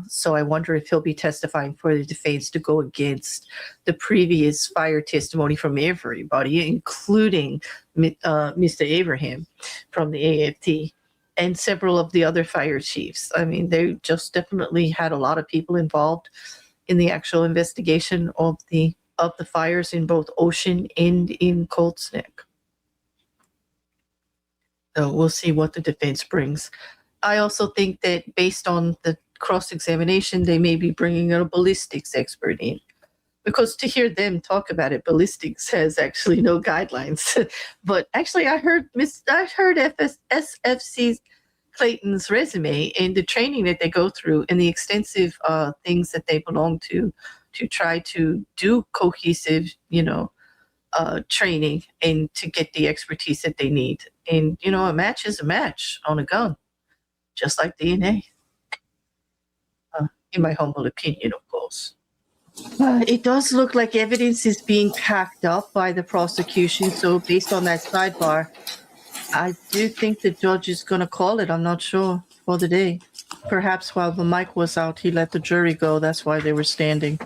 So I wonder if he'll be testifying for the defense to go against the previous fire testimony from everybody, including Mr. Abraham from the AFT and several of the other fire chiefs. I mean, they just definitely had a lot of people involved in the actual investigation of the fires in both Ocean and in Cold Snake. So we'll see what the defense brings. I also think that based on the cross-examination, they may be bringing a ballistics expert in, because to hear them talk about it, ballistics has actually no guidelines. But actually, I heard SFC's Clayton's resume and the training that they go through and the extensive things that they belong to try to do cohesive, training and to get the expertise that they need. And, a match is a match on a gun, just like DNA. In my humble opinion, of course. It does look like evidence is being packed up by the prosecution. So based on that sidebar, I do think the judge is going to call it. I'm not sure for the day. Perhaps while the mic was out, he let the jury go. That's why they were standing.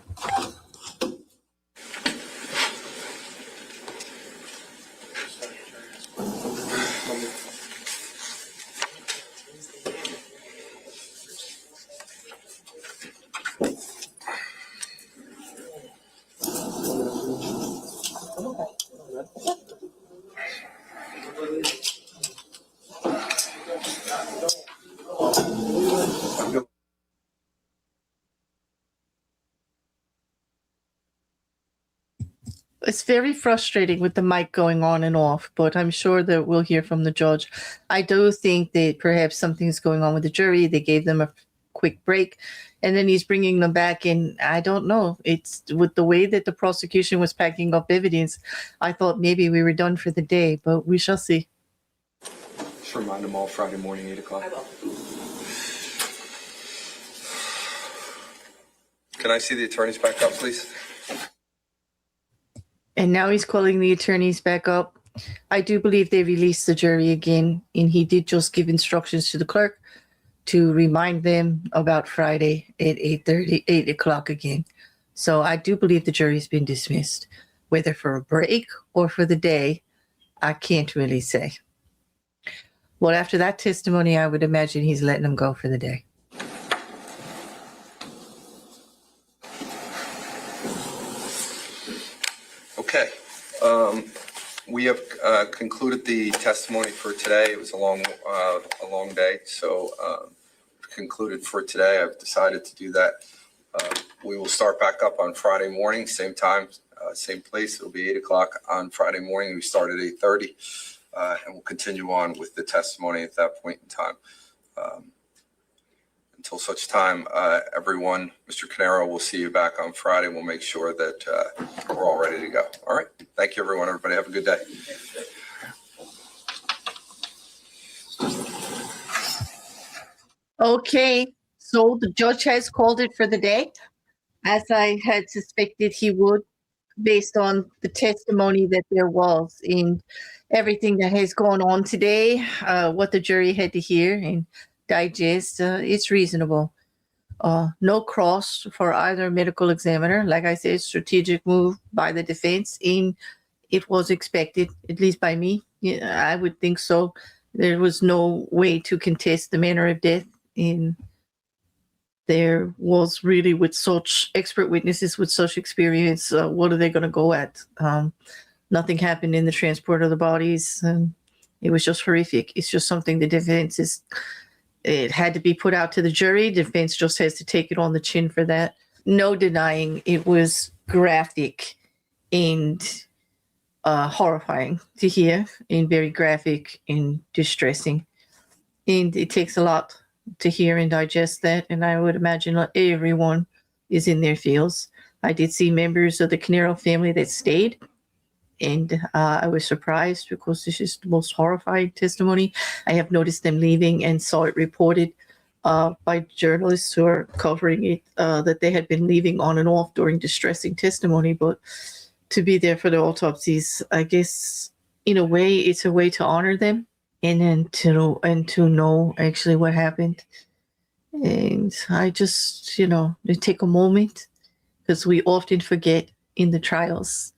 It's very frustrating with the mic going on and off, but I'm sure that we'll hear from the judge. I do think that perhaps something's going on with the jury. They gave them a quick break, and then he's bringing them back in. I don't know. It's with the way that the prosecution was packing up evidence, I thought maybe we were done for the day, but we shall see. Just remind them all Friday morning, 8 o'clock. I will. Can I see the attorneys back up, please? And now he's calling the attorneys back up. I do believe they released the jury again, and he did just give instructions to the clerk to remind them about Friday at 8 o'clock again. So I do believe the jury's been dismissed. Whether for a break or for the day, I can't really say. Well, after that testimony, I would imagine he's letting them go for the day. Okay. We have concluded the testimony for today. It was a long day, so concluded for today. I've decided to do that. We will start back up on Friday morning, same time, same place. It'll be 8 o'clock on Friday morning. We start at 8:30, and we'll continue on with the testimony at that point in time. Until such time, everyone, Mr. Caneiro, we'll see you back on Friday. We'll make sure that we're all ready to go. All right. Thank you, everyone. Everybody have a good day. Okay, so the judge has called it for the day, as I had suspected he would, based on the testimony that there was in everything that has gone on today, what the jury had to hear and digest. It's reasonable. No cross for either medical examiner. Like I said, strategic move by the defense, and it was expected, at least by me. Yeah, I would think so. There was no way to contest the manner of death. And there was really, with such expert witnesses with such experience, what are they going to go at? Nothing happened in the transport of the bodies. It was just horrific. It's just something the defense it had to be put out to the jury. Defense just has to take it on the chin for that. No denying it was graphic and horrifying to hear, and very graphic and distressing. And it takes a lot to hear and digest that. And I would imagine not everyone is in their feels. I did see members of the Caneiro family that stayed. And I was surprised because this is the most horrifying testimony. I have noticed them leaving and saw it reported by journalists who are covering it that they had been leaving on and off during distressing testimony. But to be there for the autopsies, I guess in a way, it's a way to honor them and then to know actually what happened. And I just, to take a moment, because we often forget in the trials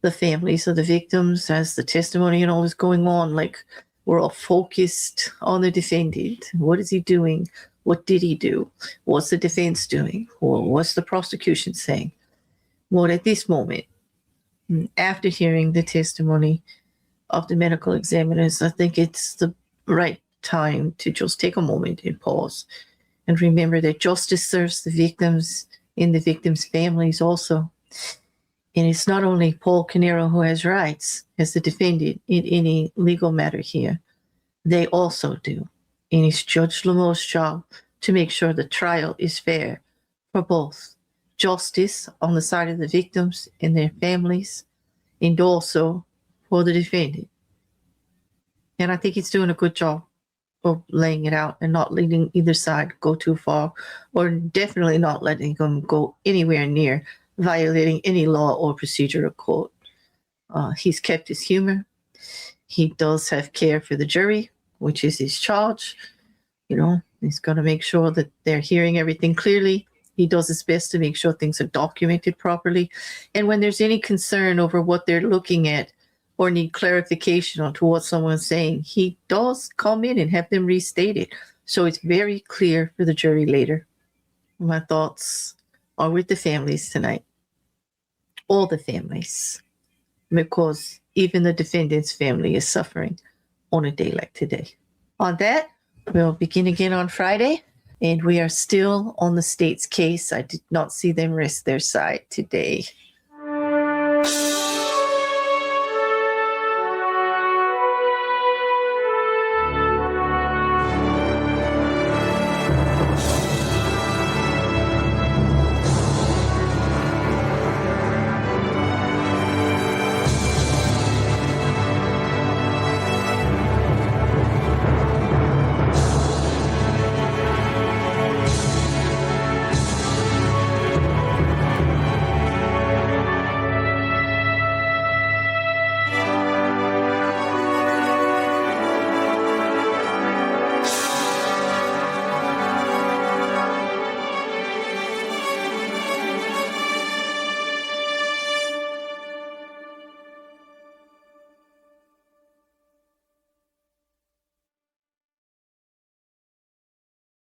the families of the victims as the testimony and all is going on. Like, we're all focused on the defendant. What is he doing? What did he do? What's the defense doing? Or what's the prosecution saying? Well, at this moment, after hearing the testimony of the medical examiners, I think it's the right time to just take a moment and pause and remember that justice serves the victims and the victims' families also. And it's not only Paul Caneiro who has rights as the defendant in any legal matter here. They also do. And it's Judge Lemieux's job to make sure the trial is fair for both. Justice on the side of the victims and their families, and also for the defendant. And I think he's doing a good job of laying it out and not letting either side go too far, or definitely not letting them go anywhere near violating any law or procedure of court. He's kept his humor. He does have care for the jury, which is his charge. He's going to make sure that they're hearing everything clearly. He does his best to make sure things are documented properly. And when there's any concern over what they're looking at or need clarification on to what someone's saying, he does come in and have them restated. So it's very clear for the jury later. My thoughts are with the families tonight. All the families. Because even the defendant's family is suffering on a day like today. On that, we'll begin again on Friday. And we are still on the state's case. I did not see them rest their side today.